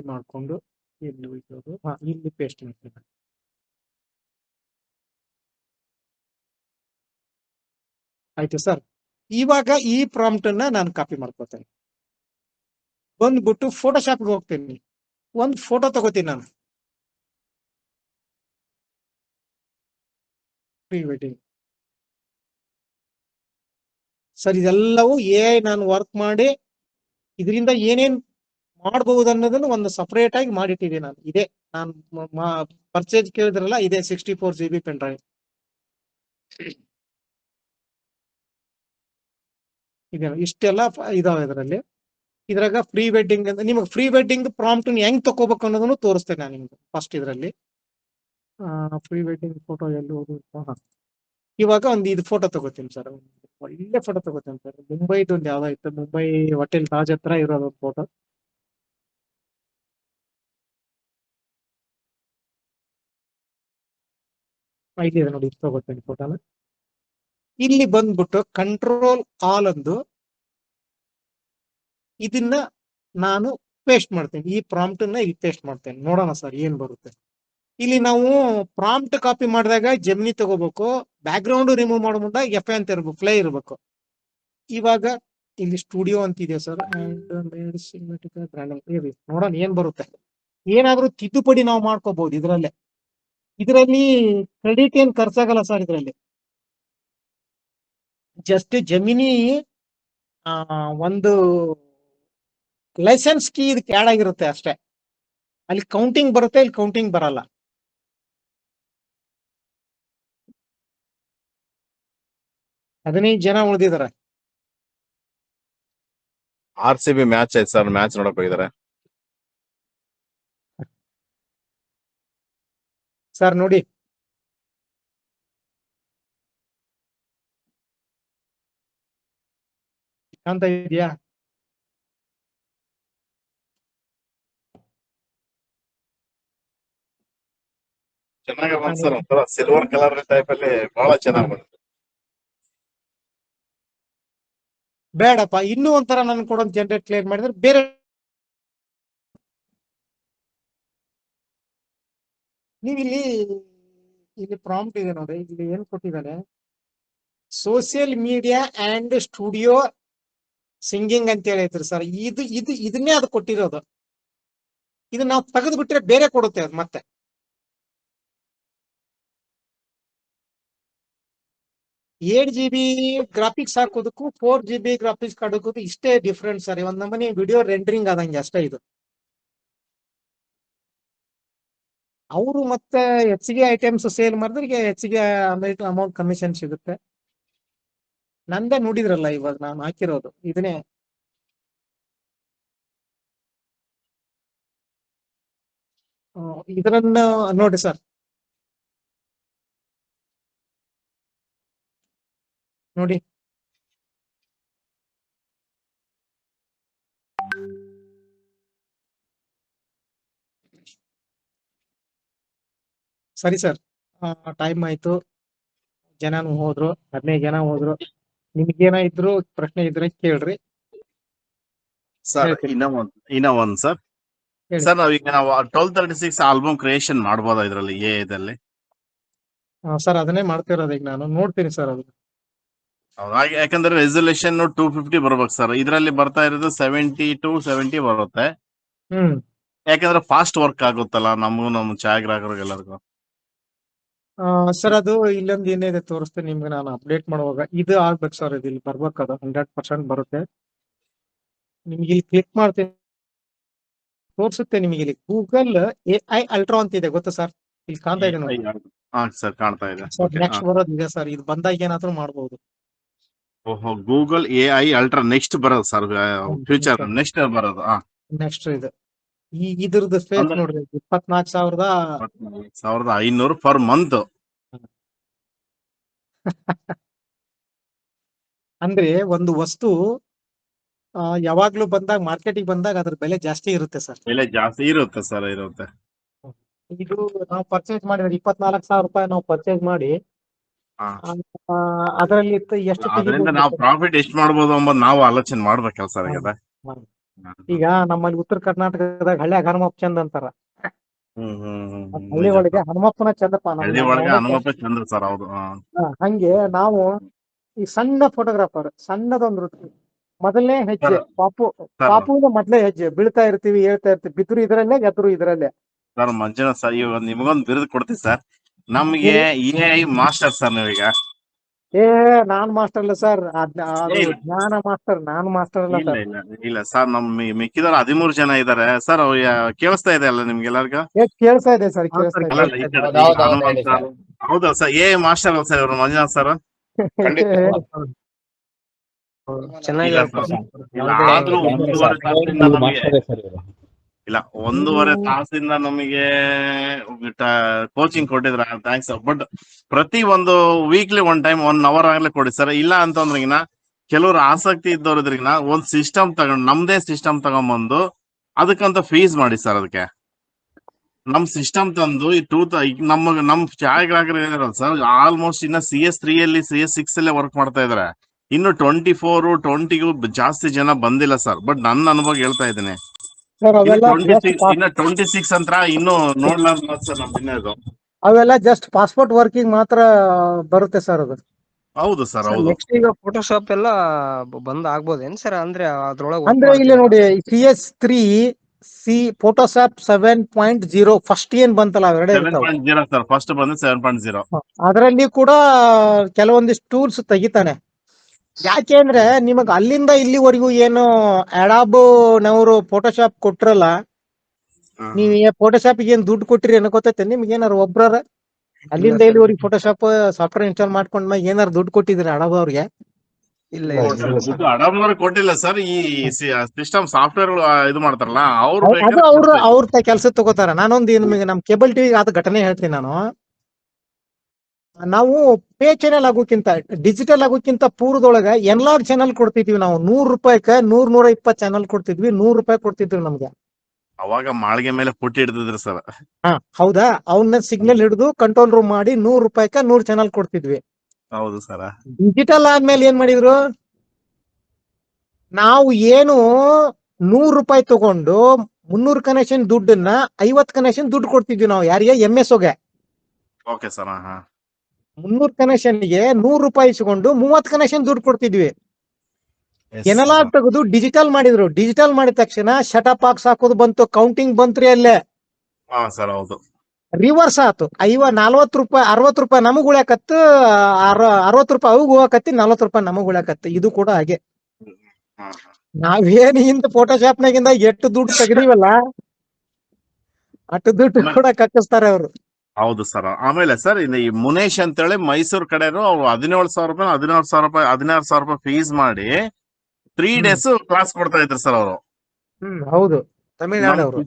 ಮಾಡ್ಕೊಂಡು ಇಲ್ಲಿ ಇಲ್ಲಿ ಪೇಸ್ಟ್ ಮಾಡ್ತೀನಿ. ಆಯ್ತು ಸರ್. ಇವಾಗ ಈ ಪ್ರಾಂಪ್ಟ್ ಅನ್ನ ನಾನು ಕಾಪಿ ಮಾಡ್ಕೋತೇನೆ. ಬಂದ್ಬಿಟ್ಟು ಫೋಟೋಶಾಪ್ಗೆ ಹೋಗ್ತೀನಿ, ಒಂದು ಫೋಟೋ ತಗೋತೀನಿ ನಾನು. ಪ್ರೀ ವೆಡ್ಡಿಂಗ್ ಸರ್, ಇದೆಲ್ಲವೂ ನಾನು ವರ್ಕ್ ಮಾಡಿ ಇದರಿಂದ ಏನೇನ್ ಮಾಡಬಹುದು ಅನ್ನೋದನ್ನು ಒಂದು ಸಪರೇಟ್ ಆಗಿ ಮಾಡಿಟ್ಟಿದ್ದೀನಿ ನಾನು. ಇದೇ ನಾನು ಪರ್ಚೇಸ್ ಕೇಳಿದ್ರಲ್ಲ, ಇದೇ 64 GB ಪೆನ್ ಡ್ರೈವ್ ಇದೆ. ಇಷ್ಟೆಲ್ಲ ಇದಾವೆ ಇದರಲ್ಲಿ. ಇದ್ರಾಗ ಪ್ರೀ ವೆಡ್ಡಿಂಗ್ ಅಂತ ನಿಮಗೆ ಪ್ರೀ ವೆಡ್ಡಿಂಗ್ ಪ್ರಾಂಪ್ಟ್ ಹೆಂಗ್ ತಗೋಬೇಕು ಅನ್ನೋದನ್ನು ತೋರಿಸ್ತೇನೆ ನಾನು ನಿಮ್ಗೆ ಫಸ್ಟ್. ಇದರಲ್ಲಿ ಪ್ರೀ ವೆಡ್ಡಿಂಗ್ ಫೋಟೋ ಎಲ್ಲಿ ಹೋಗುತ್ತೆ. ಇವಾಗ ಒಂದು ಇದು ಫೋಟೋ ತಗೋತೀನಿ ಸರ್, ಒಳ್ಳೆ ಫೋಟೋ ತಗೋತೀನಿ ಸರ್. ಮುಂಬೈದು ಒಂದು ಯಾವ್ದೋ ಇತ್ತು, ಮುಂಬೈ ಹೋಟೆಲ್ ತಾಜ್ ಹತ್ರ ಇರೋದು ಒಂದು ಫೋಟೋ. ಇಲ್ಲಿದೆ ನೋಡಿ, ಇದು ತಗೋತೀನಿ ಫೋಟೋನ. ಇಲ್ಲಿ ಬಂದ್ಬಿಟ್ಟು ಕಂಟ್ರೋಲ್ ಆಲ್ ಅಂದು ಇದನ್ನ ನಾನು ಪೇಸ್ಟ್ ಮಾಡ್ತೇನೆ. ಈ ಪ್ರಾಂಪ್ಟ್ ಅನ್ನ ಇಲ್ಲಿ ಪೇಸ್ಟ್ ಮಾಡ್ತೇನೆ. ನೋಡೋಣ ಸರ್ ಏನ್ ಬರುತ್ತೆ. ಇಲ್ಲಿ ನಾವು ಪ್ರಾಂಪ್ಟ್ ಕಾಪಿ ಮಾಡಿದಾಗ ಜೆಮಿನಿ ತಗೋಬೇಕು. ಬ್ಯಾಕ್ ಗ್ರೌಂಡ್ ರಿಮೂವ್ ಮಾಡೋ ಮುಂದೆ FA ಅಂತ ಇರ್ಬೇಕು, ಫ್ಲೈ ಇರ್ಬೇಕು. ಇವಾಗ ಇಲ್ಲಿ ಸ್ಟುಡಿಯೋ ಅಂತಿದೆ ಸರ್. ನೋಡೋಣ ಏನ್ ಬರುತ್ತೆ. ಏನಾದ್ರೂ ತಿದ್ದುಪಡಿ ನಾವು ಮಾಡ್ಕೋಬಹುದು ಇದರಲ್ಲೇ. ಇದರಲ್ಲಿ ಕ್ರೆಡಿಟ್ ಏನ್ ಖರ್ಚಾಗಲ್ಲ ಸರ್. ಇದರಲ್ಲಿ ಜಸ್ಟ್ ಜಮಿನಿ ಒಂದು ಲೈಸೆನ್ಸ್ ಕೀ ಇದಕ್ಕೆ ಆಡ್ ಆಗಿರುತ್ತೆ ಅಷ್ಟೇ. ಅಲ್ಲಿ ಕೌಂಟಿಂಗ್ ಬರುತ್ತೆ, ಇಲ್ಲಿ ಕೌಂಟಿಂಗ್ ಬರಲ್ಲ. ಹದಿನೈದು ಜನ ಉಳಿದಿದ್ದಾರೆ. RCB ಮ್ಯಾಚ್ ಐತೆ ಸರ್, ಮ್ಯಾಚ್ ನೋಡಕ್ ಹೋಗಿದ್ದಾರೆ. ಸರ್ ನೋಡಿ, ಅಂತ ಇದೆಯಾ? ಚೆನ್ನಾಗಿ ಬಂತು ಸರ್, ಒಂಥರ ಸಿಲ್ವರ್ ಕಲರ್ ಟೈಪ್ ಅಲ್ಲಿ ಬಹಳ ಚೆನ್ನಾಗಿ ಬಂತು. ಬೇಡಪ್ಪ, ಇನ್ನೂ ಒಂಥರ ನನ್ ಕೊಡೋದು ಜನರೇಟ್ ಕ್ಲಿಯರ್ ಮಾಡಿದ್ರೆ ಬೇರೆ. ನೀವು ಇಲ್ಲಿ ಪ್ರಾಂಪ್ಟ್ ಇದೆ ನೋಡಿ, ಇಲ್ಲಿ ಏನ್ ಕೊಟ್ಟಿದ್ದಾರೆ, social media and studio singing ಅಂತ ಹೇಳೈತ್ರಿ ಸರ್. ಇದನ್ನೇ ಅದು ಕೊಟ್ಟಿರೋದು. ಇದು ನಾವು ತೆಗೆದು ಬಿಟ್ರೆ ಬೇರೆ ಕೊಡುತ್ತೆ ಅದು ಮತ್ತೆ. 8 GB ಗ್ರಾಫಿಕ್ಸ್ ಹಾಕೋದಕ್ಕೂ 4 GB ಗ್ರಾಫಿಕ್ಸ್ ಹಾಕೋದಕ್ಕೂ ಇಷ್ಟೇ ಡಿಫ್ರೆನ್ಸ್ ಸರ್. ಒಂದ್ ನಮ್ಮನೆ ವಿಡಿಯೋ ರೆಂಡರಿಂಗ್ ಆದಂಗೆ ಅಷ್ಟೇ ಇದು. ಅವರು ಮತ್ತೆ ಹೆಚ್ಚಿಗೆ ಐಟಮ್ಸ್ ಸೇಲ್ ಮಾಡಿದ್ರೆ ಹೆಚ್ಚಿಗೆ ಅಮೌಂಟ್ ಕಮಿಷನ್ ಸಿಗುತ್ತೆ. ನಂದೇ ನೋಡಿದ್ರಲ್ಲ ಇವಾಗ ನಾನು ಹಾಕಿರೋದು ಇದನ್ನೇ. ಇದರನ್ನ ನೋಡಿ ಸರ್, ನೋಡಿ ಸರಿ ಸರ್. ಟೈಮ್ ಆಯ್ತು, ಜನನು ಹೋದ್ರು, 15 ಜನ ಹೋದ್ರು. ನಿಮ್ಗೇನ ಇದ್ರು ಪ್ರಶ್ನೆ ಇದ್ರೆ ಕೇಳ್ರಿ. ಸರ್ ಹೇಳ್ತೀನಿ. ಇನ್ನ ಒಂದ್ ಸರ್. ಹೇಳಿ. ಸರ್ ನಾವೀಗ ನಾವು 1236 ಆಲ್ಬಮ್ ಕ್ರಿಯೇಷನ್ ಮಾಡ್ಬೋದಾ ಇದ್ರಲ್ಲಿ ಎದಲ್ಲಿ? ಸರ್ ಅದನ್ನೇ ಮಾಡ್ತಿರೋದು ಈಗ ನಾನು. ನೋಡ್ತೀನಿ ಸರ್ ಅದು. ಹಾಗೆ, ಯಾಕಂದ್ರೆ ರೆಸಲ್ಯೂಷನ್ 250 ಬರ್ಬೇಕು ಸರ್. ಇದರಲ್ಲಿ ಬರ್ತಾ ಇರೋದು 70 to 70 ಬರುತ್ತೆ. ಯಾಕಂದ್ರೆ ಫಾಸ್ಟ್ ವರ್ಕ್ ಆಗುತ್ತಲ್ಲ ನಮಗೂ ನಮ್ಮ ಛಾಯಾಗ್ರಾಹಕರಿಗೆಲ್ಲರಿಗೂ. ಸರ್ ಅದು ಇಲ್ಲೊಂದು ಏನಿದೆ ತೋರಿಸ್ತೇನೆ ನಿಮ್ಗೆ. ನಾನು ಅಪ್ಡೇಟ್ ಮಾಡುವಾಗ ಇದು ಆಗ್ಬೇಕು ಸರ್. ಇದು ಇಲ್ಲಿ ಬರ್ಬೇಕು, ಅದು 100% ಬರುತ್ತೆ. ನಿಮ್ಗೆ ಇಲ್ಲಿ ಕ್ಲಿಕ್ ಮಾಡ್ತೀನಿ, ತೋರಿಸುತ್ತೆ ನಿಮಗೆ. ಇಲ್ಲಿ ಗೂಗಲ್ AI ಅಲ್ಟ್ರಾ ಅಂತ ಇದೆ, ಗೊತ್ತಾ ಸರ್? ಇಲ್ಲಿ ಕಾಣ್ತಾ ಇದೆ ನೋಡಿ ಸರ್, ಕಾಣ್ತಾ ಇದೆ. ಸರ್. ನೆಕ್ಸ್ಟ್ ಬರೋದಿದೆ ಸರ್. ಇದು ಬಂದಾಗ ಏನಾದ್ರೂ ಮಾಡ್ಬೋದು. ಓಹೋ, ಗೂಗಲ್ AI ಅಲ್ಟ್ರಾ ನೆಕ್ಸ್ಟ್ ಬರೋದು ಸರ್, ಫ್ಯೂಚರ್ ನೆಕ್ಸ್ಟ್ ಬರೋದು. ನೆಕ್ಸ್ಟ್ ಇದು ಇದ್ರದ್ದು ಫೇಸ್ ಅಂದ್ರೆ- ನೋಡ್ರಿ, 24,000 14,500 ಪರ್ ಮಂತ್. ಅಂದ್ರೆ ಒಂದು ವಸ್ತು ಯಾವಾಗ್ಲೂ ಬಂದಾಗ, ಮಾರ್ಕೆಟಿಗೆ ಬಂದಾಗ ಅದ್ರ ಬೆಲೆ ಜಾಸ್ತಿ ಇರುತ್ತೆ ಸರ್. ಬೆಲೆ ಜಾಸ್ತಿ ಇರುತ್ತೆ ಸರ್, ಇರುತ್ತೆ. ಇದು ನಾವು ಪರ್ಚೇಸ್ ಮಾಡಿದ್ರೆ 24,000 ರೂಪಾಯಿ ನಾವು ಪರ್ಚೇಸ್ ಮಾಡಿ ಹಾ. ಅದರಲ್ಲಿ ಎಷ್ಟು ಅದರಿಂದ ತೆಗಿಬೋದು ನಾವು ಸರ್? ಪ್ರಾಫಿಟ್ ಎಷ್ಟು ಮಾಡ್ಬೋದು ಅಂಬದ್ ನಾವು ಆಲೋಚನೆ ಮಾಡ್ಬೇಕಲ್ಲ ಸರ್. ಈಗ ಈಗ ನಮ್ಮಲ್ಲಿ ಉತ್ತರ ಕರ್ನಾಟಕದಾಗ ಹಳ್ಳಿಯಾಗ ಹನುಮಪ್ಪ ಚಂದ ಅಂತಾರ. ಹಳ್ಳಿ ಒಳಗೆ ಹನುಮಪ್ಪನ ಚಂದಪ್ಪ. ಹಳ್ಳಿ ಒಳಗೆ ಹನುಮಪ್ಪ ಚಂದ್ರ ಸರ್. ಹೌದು. ಹಂಗೆ ನಾವು ಈ ಸಣ್ಣ ಫೋಟೋಗ್ರಾಫರ್, ಸಣ್ಣದೊಂದು ವೃತ್ತಿ. ಮೊದಲನೇ ಹೆಜ್ಜೆ ಪಾಪುವಿನ ಮೊದಲೇ ಹೆಜ್ಜೆ. ಬೀಳ್ತಾ ಇರ್ತೀವಿ, ಹೇಳ್ತಾ ಇರ್ತೀವಿ, ಬಿದ್ರು ಇದರಲ್ಲೇ, ಗೆದ್ರು ಇದರಲ್ಲೇ. ಸರ್ ಮಂಜುನಾಥ್ ಸರ್, ಇವಾಗ ನಿಮಗೊಂದು ಬಿರುದು ಕೊಡ್ತೀವಿ ಸರ್. ನಮ್ಗೆ AI ಮಾಸ್ಟರ್ ಸರ್ ನೀವೀಗ. ನಾನ್ ಮಾಸ್ಟರ್ ಅಲ್ಲ ಸರ್, ಜ್ಞಾನ ಮಾಸ್ಟರ್. ನಾನು ಮಾಸ್ಟರ್ ಅಲ್ಲ ಇಲ್ಲ ಸರ್. ಇಲ್ಲ ಇಲ್ಲ ಸರ್, ಮಿಕ್ಕಿದವ್ರು 13 ಜನ ಇದಾರೆ ಸರ್. ಕೇಳಿಸ್ತಾ ಇದೆ ಅಲ್ಲ ನಿಮ್ಗೆಲ್ಲರಿಗೂ? ಕೇಳ್ತಾ ಇದೆ ಸರ್, ಕೇಳ್ತಾ ಇದೆ. ಅಲ್ಲ, ಈ ಕಡೆ ಹನುಮಂತ್ ಸರ್. ಹೌದಾ ಸರ್, AI ಮಾಸ್ಟರ್ ಅಲ್ಲ ಸರ್ ಇವರು, ಮಂಜುನಾಥ್ ಸರ್. ಚೆನ್ನಾಗಿ ಇಲ್ಲ ಸರ್, ಆದ್ರೂ 1.5 ತಾಸಿಂದ ನಮಗೆ ಇಲ್ಲ 1.5 ತಾಸಿಂದ ನಮಗೆ ಕೋಚಿಂಗ್ ಕೊಟ್ಟಿದ್ರ, ಥ್ಯಾಂಕ್ಸ್. ಬಟ್ ಪ್ರತಿ ಒಂದು ವೀಕ್ಲಿ 1 ಟೈಮ್ 1 ಅವರ್ ಆಗ್ಲೇ ಕೊಡಿ ಸರ್. ಇಲ್ಲ ಅಂತಂದ್ರಿಗಿನ ಕೆಲವ್ರು ಆಸಕ್ತಿ ಇದ್ದವ್ರಿದ್ರಿಗಿನ ಒಂದ್ ಸಿಸ್ಟಮ್ ತಗೊಂಡು, ನಮ್ದೇ ಸಿಸ್ಟಮ್ ತಗೊಂಡ್ಬಂದು ಅದಕ್ಕಂತ ಫೀಸ್ ಮಾಡಿ ಸರ್. ಅದಕ್ಕೆ ನಮ್ ಸಿಸ್ಟಮ್ ತಂದು ನಮ್ ಛಾಯಾಗ್ರಾಹಕರು ಏನಿರಲ್ಲ ಸರ್, ಆಲ್ಮೋಸ್ಟ್ ಇನ್ನ CS3 ಅಲ್ಲಿ CS6 ಅಲ್ಲೇ ವರ್ಕ್ ಮಾಡ್ತಾ ಇದಾರೆ. ಇನ್ನು 24, 20ಗೂ ಜಾಸ್ತಿ ಜನ ಬಂದಿಲ್ಲ ಸರ್. ಬಟ್ ನನ್ನ ಅನುಭವ ಹೇಳ್ತಾ ಇದ್ದೀನಿ. ಸರ್ ಅವೆಲ್ಲ 26 ಅಂತ ಇನ್ನು ನೋಡ್ಲಾರ್ದು ಸರ್ ನಮ್ ಇದು. ಅವೆಲ್ಲ ಜಸ್ಟ್ ಪಾಸ್ಪೋರ್ಟ್ ವರ್ಕಿಂಗ್ ಮಾತ್ರ ಬರುತ್ತೆ ಸರ್ ಅದು. ಹೌದು ಸರ್ ಹೌದು. ನೆಕ್ಸ್ಟ್ ಈಗ ಫೋಟೋಶಾಪ್ ಎಲ್ಲ ಬಂದ್ ಆಗ್ಬೋದೇನ್ ಸರ್? ಅಂದ್ರೆ ಅದ್ರೊಳಗೆ ವರ್ಕ್ ಅಂದ್ರೆ ಇಲ್ಲಿ ನೋಡಿ ಮಾಡ್ತಿದಾರ? CS3 ಫೋಟೋಶಾಪ್ 7.0 ಫಸ್ಟ್ ಏನ್ ಬಂತಲ್ಲ ಅವೆರಡೇ ಇರ್ತಾವ. 7.0 ಸರ್, ಫಸ್ಟ್ ಬಂದು 7.0. ಅದರಲ್ಲಿ ಕೂಡ ಕೆಲವೊಂದಿಷ್ಟು ಟೂಲ್ಸ್ ತೆಗಿತಾನೆ. ಯಾಕೆ ಅಂದ್ರೆ ನಿಮಗ್ ಅಲ್ಲಿಂದ ಇಲ್ಲಿವರೆಗೂ ಏನು ಅಡಾಬ್ ನವರು ಫೋಟೋಶಾಪ್ ಕೊಟ್ರಲ್ಲ, ನೀವ್ ಫೋಟೋಶಾಪ್ ಏನ್ ದುಡ್ಡು ಕೊಟ್ಟಿರಿ ಅನ್ಕೋತೈತೆ ನಿಮ್ಗೆ ಏನಾರು ಒಬ್ರ ಅಲ್ಲಿಂದ sir. ಇಲ್ಲಿವರೆಗೆ ಫೋಟೋಶಾಪ್ ಸಾಫ್ಟ್ವೇರ್ ಇನ್ಸ್ಟಾಲ್ ಮಾಡ್ಕೊಂಡ್ಮೇಲೆ ಏನಾರು ದುಡ್ಡು ಕೊಟ್ಟಿದ್ರಿ ಅಡಾಬ್ ಅವ್ರಿಗೆ? ಇಲ್ಲ ದುಡ್ಡು ಅಡಾಮ್ನವ್ರಿಗೆ ಕೊಟ್ಟಿಲ್ಲ ಸರ್, ಈ ಸಿಸ್ಟಮ್ ಸಾಫ್ಟ್ವೇರ್ ಇದು ಮಾಡ್ತಾರಲ್ಲ ಅವ್ರು ಅದು ಬೇಕಾದ್ರೆ ಅವ್ರ ಕೊಡ್ತಾರೆ. ಅವ್ರ ಕೆಲಸ ತಗೋತಾರ. ನಾನೊಂದು ನಿಮಗೆ ನಮ್ ಕೇಬಲ್ ಟಿವಿ ಆದ ಘಟನೆ ಹೇಳ್ತೀನಿ ನಾನು. ನಾವು ಪೇ ಚಾನೆಲ್ ಆಗೋಕ್ಕಿಂತ ಡಿಜಿಟಲ್ ಆಗೋಕ್ಕಿಂತ ಪೂರ್ವದೊಳಗ ಎನ್ಲಾಗ್ ಚಾನಲ್ ಕೊಡ್ತಿದ್ವಿ ನಾವು. ₹100 100-120 ಚಾನಲ್ ಕೊಡ್ತಿದ್ವಿ. ₹100 ಕೊಡ್ತಿದ್ರು ನಮ್ಗೆ. ಅವಾಗ ಮಾಳಿಗೆ ಮೇಲೆ ಪುಟ್ಟಿ ಹಿಡಿದಿದ್ರು ಸರ್. ಹಾ ಹೌದಾ, ಅವನ್ನ ಸಿಗ್ನಲ್ ಹಿಡಿದು ಕಂಟ್ರೋಲ್ ರೂಮ್ ಮಾಡಿ ₹100 100 ಚಾನಲ್ ಕೊಡ್ತಿದ್ವಿ. ಹೌದು ಸರ್. ಡಿಜಿಟಲ್ ಆದ್ಮೇಲೆ ಏನ್ ಮಾಡಿದ್ರು, ನಾವು ಏನು ₹100 ತಗೊಂಡು 300 ಕನೆಕ್ಷನ್ ದುಡ್ಡನ್ನ 50 ಕನೆಕ್ಷನ್ ದುಡ್ಡು ಕೊಡ್ತಿದ್ವಿ ನಾವು. ಯಾರಿಗೆ? MSOಗೆ. Okay sir. ಹಾ 300 ಕನೆಕ್ಷನ್ಗೆ ₹100 ಇಸ್ಕೊಂಡು 30 ಕನೆಕ್ಷನ್ ದುಡ್ಡು ಕೊಡ್ತಿದ್ವಿ. ಎಸ್ ಎನಲಾಗ್ ತೆಗೆದು ಡಿಜಿಟಲ್ ಮಾಡಿದ್ರು. ಡಿಜಿಟಲ್ ಮಾಡಿದ ತಕ್ಷಣ ಶಟಪ್ ಬಾಕ್ಸ್ ಹಾಕೋದು ಬಂತು, ಕೌಂಟಿಂಗ್ ಬಂತ್ರಿ ಅಲ್ಲೇ. ಹಾ ಸರ್ ಹೌದು. ರಿವರ್ಸ್ ಆತು. ₹40 ₹60 ನಮಗ್ ಉಳ್ಯಾಕತ್ತು, ₹60 ಅವಾಗ ಹೋಗಕತ್ತಿ, ₹40 ನಮಗ್ ಉಳ್ಯಾಕತ್ತು. ಇದು ಕೂಡ ಹಾಗೆ. ಹಾ ನಾವೇನ್ ಹಿಂದ ಫೋಟೋಶಾಪ್ನಾಗಿಂದ ಎಷ್ಟು ದುಡ್ಡು ತೆಗ್ದಿವಲ್ಲ ಅಷ್ಟು ದುಡ್ಡು ಕೂಡ ಕಕ್ಕಿಸ್ತಾರೆ ಅವರು. ಹೌದು ಸರ್. ಆಮೇಲೆ ಸರ್ ಈ ಮುನೇಶ್ ಅಂತೇಳಿ ಮೈಸೂರು ಕಡೆರು ಅವ್ರು ₹17,000 ಫೀಸ್ ಮಾಡಿ 3 days ಕ್ಲಾಸ್ ಕೊಡ್ತಾ ಇದ್ರು ಸರ್ ಅವರು. ಹೌದು, ತಮಿಳ್ನಾಡು ಅವರು.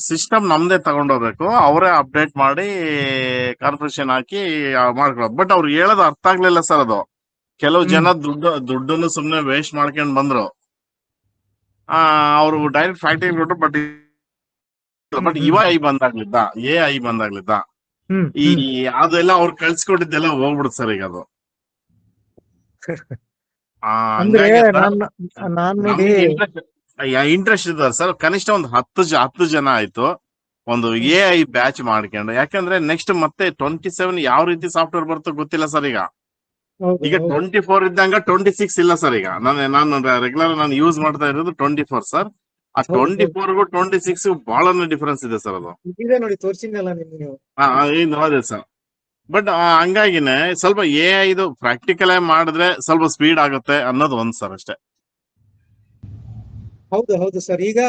ಸಿಸ್ಟಮ್ ನಮ್ದೇ ತಗೊಂಡೋಗ್ಬೇಕು, ಅವರೇ ಅಪ್ಡೇಟ್ ಮಾಡಿ ಕಾನ್ಫಿಗರೇಷನ್ ಹಾಕಿ ಮಾಡ್ಕೊಳ್ಳೋದು. ಬಟ್ ಅವ್ರು ಹೇಳೋದು ಅರ್ಥ ಆಗ್ಲಿಲ್ಲ ಸರ್. ಅದು ಕೆಲವು ಜನ ದುಡ್ಡನ್ನು ಸುಮ್ನೆ ವೇಸ್ಟ್ ಮಾಡ್ಕೊಂಡ್ ಬಂದ್ರು. ಅವರು ಡೈರೆಕ್ಟ್ ಫ್ಯಾಕ್ಟರಿ ಕೊಟ್ರು. ಬಟ್ AI ಬಂದಾಗ್ಲಿದ್ದ ಈ ಅದೆಲ್ಲ ಅವ್ರು ಕಳ್ಸಿಕೊಟ್ಟಿದ್ದೆಲ್ಲ ಹೋಗ್ಬಿಡುತ್ತೆ ಸರ್ ಈಗ ಅದು. ಅಂದ್ರೆ ನಾನ್ ನೋಡಿ ಇಂಟ್ರೆಸ್ಟ್ ಇದ್ದಾರೆ ಸರ್. ಕನಿಷ್ಠ ಒಂದು 10 ಜನ ಆಯ್ತು ಒಂದು AI ಬ್ಯಾಚ್ ಮಾಡ್ಕೊಂಡು. ಯಾಕಂದ್ರೆ ನೆಕ್ಸ್ಟ್ ಮತ್ತೆ 27 ಯಾವ ರೀತಿ ಸಾಫ್ಟ್ವೇರ್ ಬರುತ್ತೋ ಗೊತ್ತಿಲ್ಲ ಸರ್. ಈಗ 24 ಇದ್ದಂಗ 26 ಇಲ್ಲ ಸರ್. ಈಗ ನಾನು ರೆಗ್ಯುಲರ್ ನಾನು ಯೂಸ್ ಮಾಡ್ತಾ ಇರೋದು 24 ಸರ್. ಆ 24ಗೂ 26 ಬಹಳ ಡಿಫರೆನ್ಸ್ ಇದೆ ಸರ್. ಅದು ಇದೆ ನೋಡಿ, ತೋರಿಸಿದ್ನಲ್ಲ ನಿಮ್ಗೆ. ಅದೇ ಸರ್. ಬಟ್ ಹಂಗಾಗಿನೇ ಸ್ವಲ್ಪ AI ಇದು ಪ್ರಾಕ್ಟಿಕಲ್ ಆಗಿ ಮಾಡಿದ್ರೆ ಸ್ವಲ್ಪ ಸ್ಪೀಡ್ ಆಗುತ್ತೆ ಅನ್ನೋದು ಒಂದ್ ಸರ್ ಅಷ್ಟೇ. ಹೌದು ಹೌದು ಸರ್. ಈಗ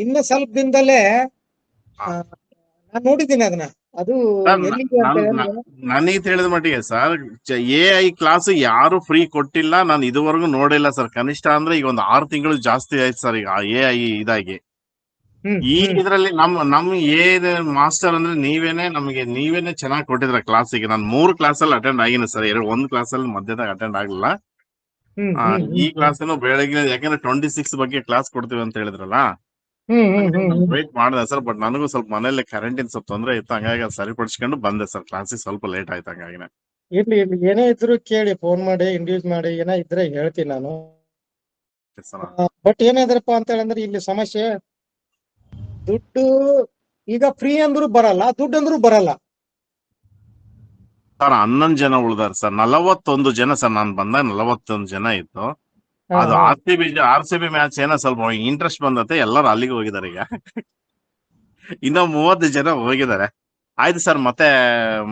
ಇನ್ನ ಸ್ವಲ್ಪ ದಿನದಲ್ಲೇ ನಾನ್ ನೋಡಿದ್ದೀನಿ ಅದನ್ನ. ಅದು ಎಲ್ಲಿಗೆ ಅಂತ ಹೇಳಿದ್ರೆ, ನನಗೆ ತಿಳಿದ ಮಟ್ಟಿಗೆ ಸರ್ AI ಕ್ಲಾಸ್ ಯಾರು ಫ್ರೀ ಕೊಟ್ಟಿಲ್ಲ, ನಾನು ಇದುವರೆಗೂ ನೋಡಿಲ್ಲ ಸರ್. ಕನಿಷ್ಠ ಅಂದ್ರೆ ಈಗ ಒಂದು 6 ತಿಂಗಳು ಜಾಸ್ತಿ ಆಯ್ತು ಸರ್ ಈಗ AI ಇದಾಗಿ. ಈ ಇದ್ರಲ್ಲಿ ನಮ್ ಮಾಸ್ಟರ್ ಅಂದ್ರೆ ನೀವೇನೆ ಚೆನ್ನಾಗಿ ಕೊಟ್ಟಿದ್ರ ಕ್ಲಾಸಿಗೆ. ನಾನು 3 ಕ್ಲಾಸಲ್ಲಿ ಅಟೆಂಡ್ ಆಗಿನಿ ಸರ್. ಒಂದು ಕ್ಲಾಸಲ್ಲಿ ಮಧ್ಯದಾಗ ಅಟೆಂಡ್ ಆಗ್ಲಿಲ್ಲ. ಈ ಕ್ಲಾಸ್ ಬೆಳಗ್ಗೆ ಯಾಕಂದ್ರೆ 26 ಬಗ್ಗೆ ಕ್ಲಾಸ್ ಕೊಡ್ತೀವಿ ಅಂತ ಹೇಳಿದ್ರಲ್ಲ, ವೇಟ್ ಮಾಡಿದೆ ಸರ್. ಬಟ್ ನನಗೂ ಸ್ವಲ್ಪ ಮನೇಲಿ ಕರೆಂಟಿನ ಸ್ವಲ್ಪ ತೊಂದರೆ ಇತ್ತು, ಹಂಗಾಗಿ ಅದು ಸರಿಪಡಿಸ್ಕೊಂಡು ಬಂದೆ ಸರ್. ಕ್ಲಾಸಿಗೆ ಸ್ವಲ್ಪ ಲೇಟ್ ಆಯ್ತು ಹಂಗಾಗಿನೇ. ಇರ್ಲಿ ಏನೇ ಇದ್ರು ಕೇಳಿ, ಫೋನ್ ಮಾಡಿ ಇಂಡ್ಯೂಸ್ ಮಾಡಿ, ಏನೇ ಇದ್ರೆ ಹೇಳ್ತೀನಿ ನಾನು. ಬಟ್ ಏನಾದ್ರಪ್ಪ ಅಂತ ಹೇಳಂದ್ರೆ ಇಲ್ಲಿ ಸಮಸ್ಯೆ, ದುಡ್ಡು ಈಗ ಫ್ರೀ ಅಂದ್ರೂ ಬರಲ್ಲ, ದುಡ್ಡು ಅಂದ್ರೂ ಬರಲ್ಲ ಸರ್. 11 ಜನ ಉಳ್ದಾರ ಸರ್. 41 ಜನ ಸರ್. ನಾನು ಬಂದಾಗ 41 ಜನ ಇತ್ತು. ಅದು RCB ಮ್ಯಾಚ್ ಏನೋ ಸ್ವಲ್ಪ ಇಂಟ್ರೆಸ್ಟ್ ಬಂದತೆ, ಎಲ್ಲರೂ ಅಲ್ಲಿಗೆ ಹೋಗಿದ್ದಾರೆ ಈಗ. ಇನ್ನ 30 ಜನ ಹೋಗಿದ್ದಾರೆ. ಆಯ್ತು ಸರ್, ಮತ್ತೆ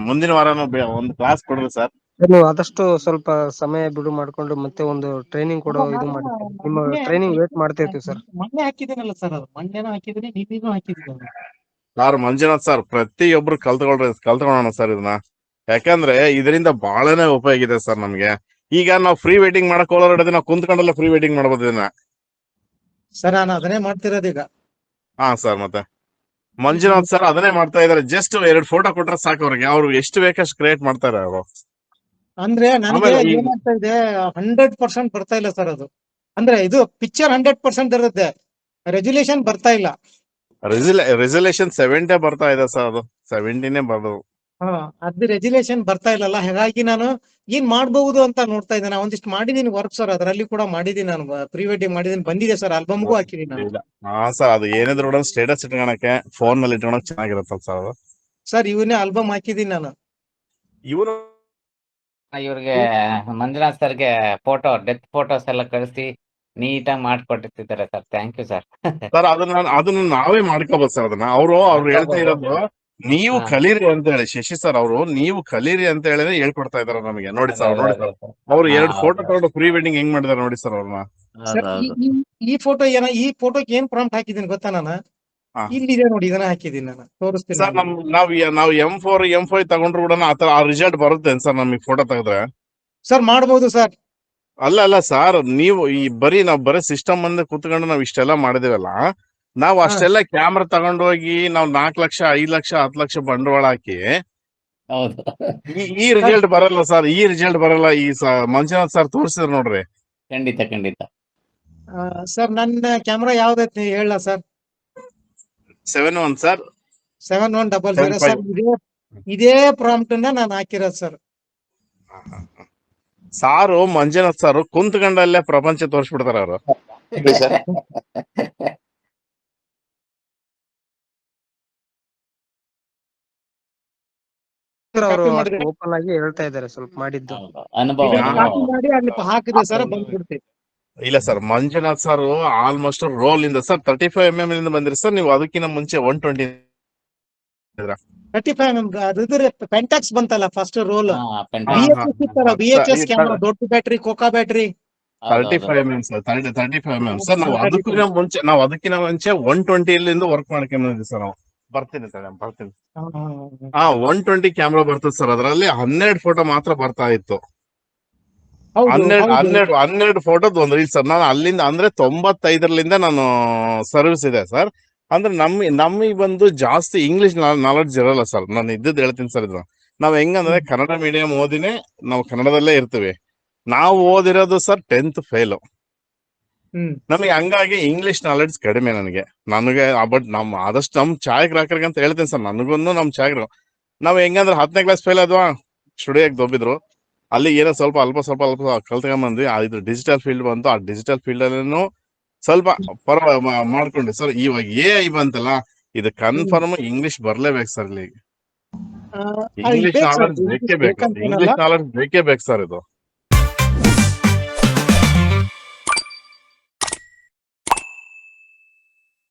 ಮುಂದಿನ ವಾರನೂ ಒಂದು ಕ್ಲಾಸ್ ಕೊಡ್ರಿ ಸರ್. ನೀವು ಆದಷ್ಟು ಸ್ವಲ್ಪ ಸಮಯ ಬಿಡು ಮಾಡ್ಕೊಂಡು ಮತ್ತೆ ಒಂದು ಟ್ರೈನಿಂಗ್ ಕೊಡೋ ಇದು ಮಾಡಿ. ನಿಮ್ಮ ಟ್ರೈನಿಂಗ್ ವೇಟ್ ಮಾಡ್ತಾ ಇರ್ತೀವಿ ಸರ್. ಮೊನ್ನೆ ಹಾಕಿದ್ದೀನಲ್ಲ ಸರ್, ಅದು ಮೊನ್ನೆನೂ ಹಾಕಿದ್ದೀನಿ, ನಿನ್ನೆನೂ ಹಾಕಿದ್ದೀನಿ. ಸರ್ ಮಂಜುನಾಥ್ ಸರ್, ಪ್ರತಿಯೊಬ್ರು ಕಲ್ತ್ಕೊಳ್ಳೋಣ ಸರ್ ಇದನ್ನ. ಯಾಕಂದ್ರೆ ಇದರಿಂದ ಬಹಳನೇ ಉಪಯೋಗ ಇದೆ ಸರ್ ನಮ್ಗೆ. ಈಗ ನಾವು ಫ್ರೀ ವೇಟಿಂಗ್ ಮಾಡಕ್ ಹೋಗೋದ್ರೆ ನಾವು ಕುಂತ್ಕೊಂಡಲ್ಲ ಫ್ರೀ ವೇಟಿಂಗ್ ಮಾಡ್ಬೋದು ಇದನ್ನ. ಸರ್ ನಾನು ಅದನ್ನೇ ಮಾಡ್ತಿರೋದೀಗ. ಸರ್ ಮತ್ತೆ ಮಂಜುನಾಥ್ ಸರ್ ಅದನ್ನೇ ಮಾಡ್ತಾ ಇದಾರೆ. ಜಸ್ಟ್ 2 ಫೋಟೋ ಕೊಟ್ರೆ ಸಾಕು ಅವ್ರಿಗೆ. ಅವ್ರು ಎಷ್ಟು ಬೇಕಷ್ಟು ಕ್ರಿಯೇಟ್ ಮಾಡ್ತಾರೆ ಅವರು. ಅಂದ್ರೆ ನನಗೆ ಏನಾಗ್ತಾ ಇದೆ, 100% ಬರ್ತಾ ಇಲ್ಲ ಸರ್ ಅದು. ಅಂದ್ರೆ ಇದು ಪಿಕ್ಚರ್ 100% ಇರುತ್ತೆ, ರೆಜುಲೇಷನ್ ಬರ್ತಾ ಇಲ್ಲ. ರೆಸಲ್ಯೂಷನ್ 70 ಬರ್ತಾ ಇದೆ ಸರ್. ಅದು 70ನೇ ಬರೋದು. ಅದು ರೆಜುಲೇಷನ್ ಬರ್ತಾ ಇಲ್ಲಲ್ಲ. ಹಾಗಾಗಿ ನಾನು ಏನ್ ಮಾಡಬಹುದು ಅಂತ ನೋಡ್ತಾ ಇದ್ದೇನೆ. ಒಂದಿಷ್ಟು ಮಾಡಿದೀನಿ ವರ್ಕ್ ಸರ್, ಅದರಲ್ಲಿ ಕೂಡ ಮಾಡಿದೀನಿ. ನಾನು ಪ್ರೀ ವೆಡ್ಡಿಂಗ್ ಮಾಡಿದೀನಿ, ಬಂದಿದೆ ಸರ್. ಆಲ್ಬಮ್ಗೂ ಹಾಕಿದೀನಿ ನಾನು. ಸರ್ ಅದು ಏನಿದ್ರು ಸ್ಟೇಟಸ್ ಇಟ್ಕೊಳಕ್ಕೆ, ಫೋನ್ ನಲ್ಲಿ ಇಟ್ಕೊಳಕ್ ಚೆನ್ನಾಗಿರುತ್ತೆ ಸರ್. ಸರ್ ಇವನ್ನೇ ಆಲ್ಬಮ್ ಹಾಕಿದೀನಿ ನಾನು. ಇವರು ಇವ್ರಿಗೆ ಮಂಜುನಾಥ್ ಸರ್ಗೆ ಡೆತ್ ಫೋಟೋಸ್ ಎಲ್ಲ ಕಳಿಸಿ ನೀಟಾಗಿ ಮಾಡ್ಕೊಟ್ಟಿರ್ತಿದ್ದಾರೆ sir. Thank you sir. Sir ಅದನ್ನ ನಾವೇ ಮಾಡ್ಕೋಬಹುದು ಸರ್. ಅದನ್ನ ಅವ್ರು ಹೇಳ್ತಾ ಇರೋದು ನೀವು ಹಾ. ಕಲೀರಿ ಅಂತ ಹೇಳಿ, ಶಶಿ ಸರ್ ಅವರು ನೀವು ಕಲೀರಿ ಅಂತ ಹೇಳಿದ್ರೆ ಹೇಳ್ಕೊಡ್ತಾ ಇದಾರೆ ನಮಗೆ. ನೋಡಿ ಅದೇ ಸರ್, ಅದೇ ನೋಡಿ ಅದೇ ಸರ್, ಸರ್. ಅವ್ರು ಹಾ, 2 ಫೋಟೋ ಹೌದು ತಗೊಂಡು ಪ್ರೀ ವೆಡ್ಡಿಂಗ್ ಹೆಂಗ್ ಮಾಡಿದಾರೆ ನೋಡಿ ಸರ್ ಅವ್ರನ್ನ. ಸರ್ ಹೌದು. ಈ ಫೋಟೋ ಈ ಫೋಟೋಗೆ ಏನ್ ಪ್ರಾಂಪ್ಟ್ ಹಾಕಿದೀನಿ ಗೊತ್ತಾ ನಾನು? ಹಾ. ಇಲ್ಲಿದೆ ನೋಡಿ, ಇದನ್ನ ಹಾಕಿದೀನಿ ನಾನು, ತೋರಿಸ್ತೀನಿ ಸರ್ ನಾನು. ನಾವು M4 M5 ತಗೊಂಡ್ರು ಕೂಡ ಆ ರಿಸಲ್ಟ್ ಬರುತ್ತೆ ಸರ್ ನಮಗೆ ಫೋಟೋ ತೆಗೆದ್ರೆ? ಸರ್ ಮಾಡ್ಬೋದು ಸರ್. ಅಲ್ಲ ಸರ್, ನೀವು ನಾವು ಬರೀ ಸಿಸ್ಟಮ್ ಮುಂದೆ ಕೂತ್ಕೊಂಡು ನಾವ್ ಇಷ್ಟೆಲ್ಲ ಮಾಡಿದೇವಲ್ಲ, ನಾವು ಅಷ್ಟೆಲ್ಲ ಕ್ಯಾಮ್ರಾ ತಗೊಂಡೋಗಿ ನಾವು 4 ಲಕ್ಷ 5 ಲಕ್ಷ 10 ಲಕ್ಷ ಬಂಡವಾಳ ಹಾಕಿ ಹೌದು. ಈ ರಿಸಲ್ಟ್ ಬರಲ್ಲ ಸರ್. ಈ ರಿಸಲ್ಟ್ ಬರಲ್ಲ. ಮಂಜುನಾಥ್ ಸರ್ ತೋರಿಸಿದ್ರು ನೋಡ್ರಿ. ಖಂಡಿತ. ಸರ್ ನನ್ನ ಕ್ಯಾಮ್ರಾ ಯಾವ್ದೈತಿ ಹೇಳ ಸರ್? 7-1 ಸರ್. 7100 ಸರ್. ಇದೇ ಪ್ರಾಂಪ್ಟ್ ನಾನು ಹಾಕಿರೋದು ಸರ್. ಸಾರು ಮಂಜುನಾಥ್ ಸಾರು ಕುಂತ್ಕೊಂಡಲ್ಲೇ ಪ್ರಪಂಚ ತೋರಿಸ್ಬಿಡ್ತಾರ ಅವರು. ಅವರು Copy ಮಾಡಿದ್ರೆ ಓಪನ್ ಆಗಿ ಹೇಳ್ತಾ ಇದ್ದಾರೆ ಸ್ವಲ್ಪ ಮಾಡಿದ್ದು. ಹೌದು. ಅನುಭವ ಇದನ್ನ ಅನುಭವ. ಕಾಪಿ ಮಾಡಿ ಅಲ್ಲಿ ಹಾಕಿದೆ ಸರ್, ಬಂದ್ಬಿಡ್ತೈತೆ. ಇಲ್ಲ sir, Manjunath sir almost roll ಇಂದ ಸರ್ 35mm ಇಂದ ಬಂದಿರಿ ಸರ್. ನೀವು ಅದಕ್ಕಿಂತ ಮುಂಚೆ 120 35mm ಅದು ಪೆಂಟಾಕ್ಸ್ ಬಂತಲ್ಲ ಫಸ್ಟ್ ರೋಲ್. ಹಾ, VHS ಇತ್ತಲ್ಲ, VHS ಈ ಕ್ಯಾಮ್ರಾ, ದೊಡ್ಡ battery, Coca battery. 35mm sir, 35mm sir. ನಾವು ಅದಕ್ಕಿಂತ ಮುಂಚೆ 120 ಇಲ್ಲಿಂದ ವರ್ಕ್ ಮಾಡ್ಕೊಂಡಿದ್ವಿ ಸರ್ ನಾವು. ಬರ್ತೀನಿ. 120 ಕ್ಯಾಮ್ರಾ ಬರ್ತದೆ ಸರ್. ಅದರಲ್ಲಿ 12 ಫೋಟೋ ಮಾತ್ರ ಬರ್ತಾ ಇತ್ತು. 12 ಫೋಟೋದ್ ಒಂದು ರೀಲ್ ಸರ್. ನಾನು ಅಲ್ಲಿಂದ ಅಂದ್ರೆ 95ರಿಂದ ನಾನು ಸರ್ವಿಸ್ ಇದೆ ಸರ್. ಅಂದ್ರೆ ನಮಗೆ ಬಂದು ಜಾಸ್ತಿ ಇಂಗ್ಲಿಷ್ ನಾಲೆಡ್ಜ್ ಇರಲ್ಲ ಸರ್. ನಾನು ಇದ್ದದ್ದು ಹೇಳ್ತೀನಿ ಸರ್. ಇದು ನಾವ್ ಹೆಂಗಂದ್ರೆ ಕನ್ನಡ ಮೀಡಿಯಂ ಓದಿನೇ ನಾವು ಕನ್ನಡದಲ್ಲೇ ಇರ್ತೀವಿ. ನಾವು ಓದಿರೋದು ಸರ್ 10th ಫೇಲ್. ನಮಗೆ ಹಂಗಾಗಿ ಇಂಗ್ಲಿಷ್ ನಾಲೆಡ್ಜ್ ಕಡಿಮೆ ನನಗೆ. ಬಟ್ ಆದಷ್ಟು ನಮ್ ಛಾಯಾಗ್ರಾಹಕರಿಗೆ ಅಂತ ಹೇಳ್ತೀನಿ ಸರ್. ನನಗೊಂದು ನಮ್ ಛಾಯಾಗ್ರಾಹ ನಾವ್ ಹೆಂಗಂದ್ರೆ 10ನೇ ಕ್ಲಾಸ್ ಫೇಲ್ ಆದ್ವಾ, ಸ್ಟುಡಿಯೋಗೆ ದೊಬ್ಬಿದ್ರು. ಅಲ್ಲಿ ಏನೋ ಸ್ವಲ್ಪ ಕಲ್ತ್ಕೊಂಡ್ಬಂದ್ವಿ. ಇದು ಡಿಜಿಟಲ್ ಫೀಲ್ಡ್ ಬಂತು. ಆ ಡಿಜಿಟಲ್ ಫೀಲ್ಡ್ ಅಲ್ಲೂ ಸ್ವಲ್ಪ ಮಾಡ್ಕೊಂಡೆ ಸರ್. ಇವಾಗ AI ಬಂತಲ್ಲ, ಇದು ಕನ್ಫರ್ಮ್ ಇಂಗ್ಲಿಷ್ ಬರ್ಲೇಬೇಕು ಸರ್. ಇಲ್ಲಿ ಇಂಗ್ಲಿಷ್ ನಾಲೆಡ್ಜ್ ಬೇಕೇ ಬೇಕು. ಇಂಗ್ಲಿಷ್ ನಾಲೆಡ್ಜ್ ಬೇಕೇ ಬೇಕು ಸರ್ ಇದು.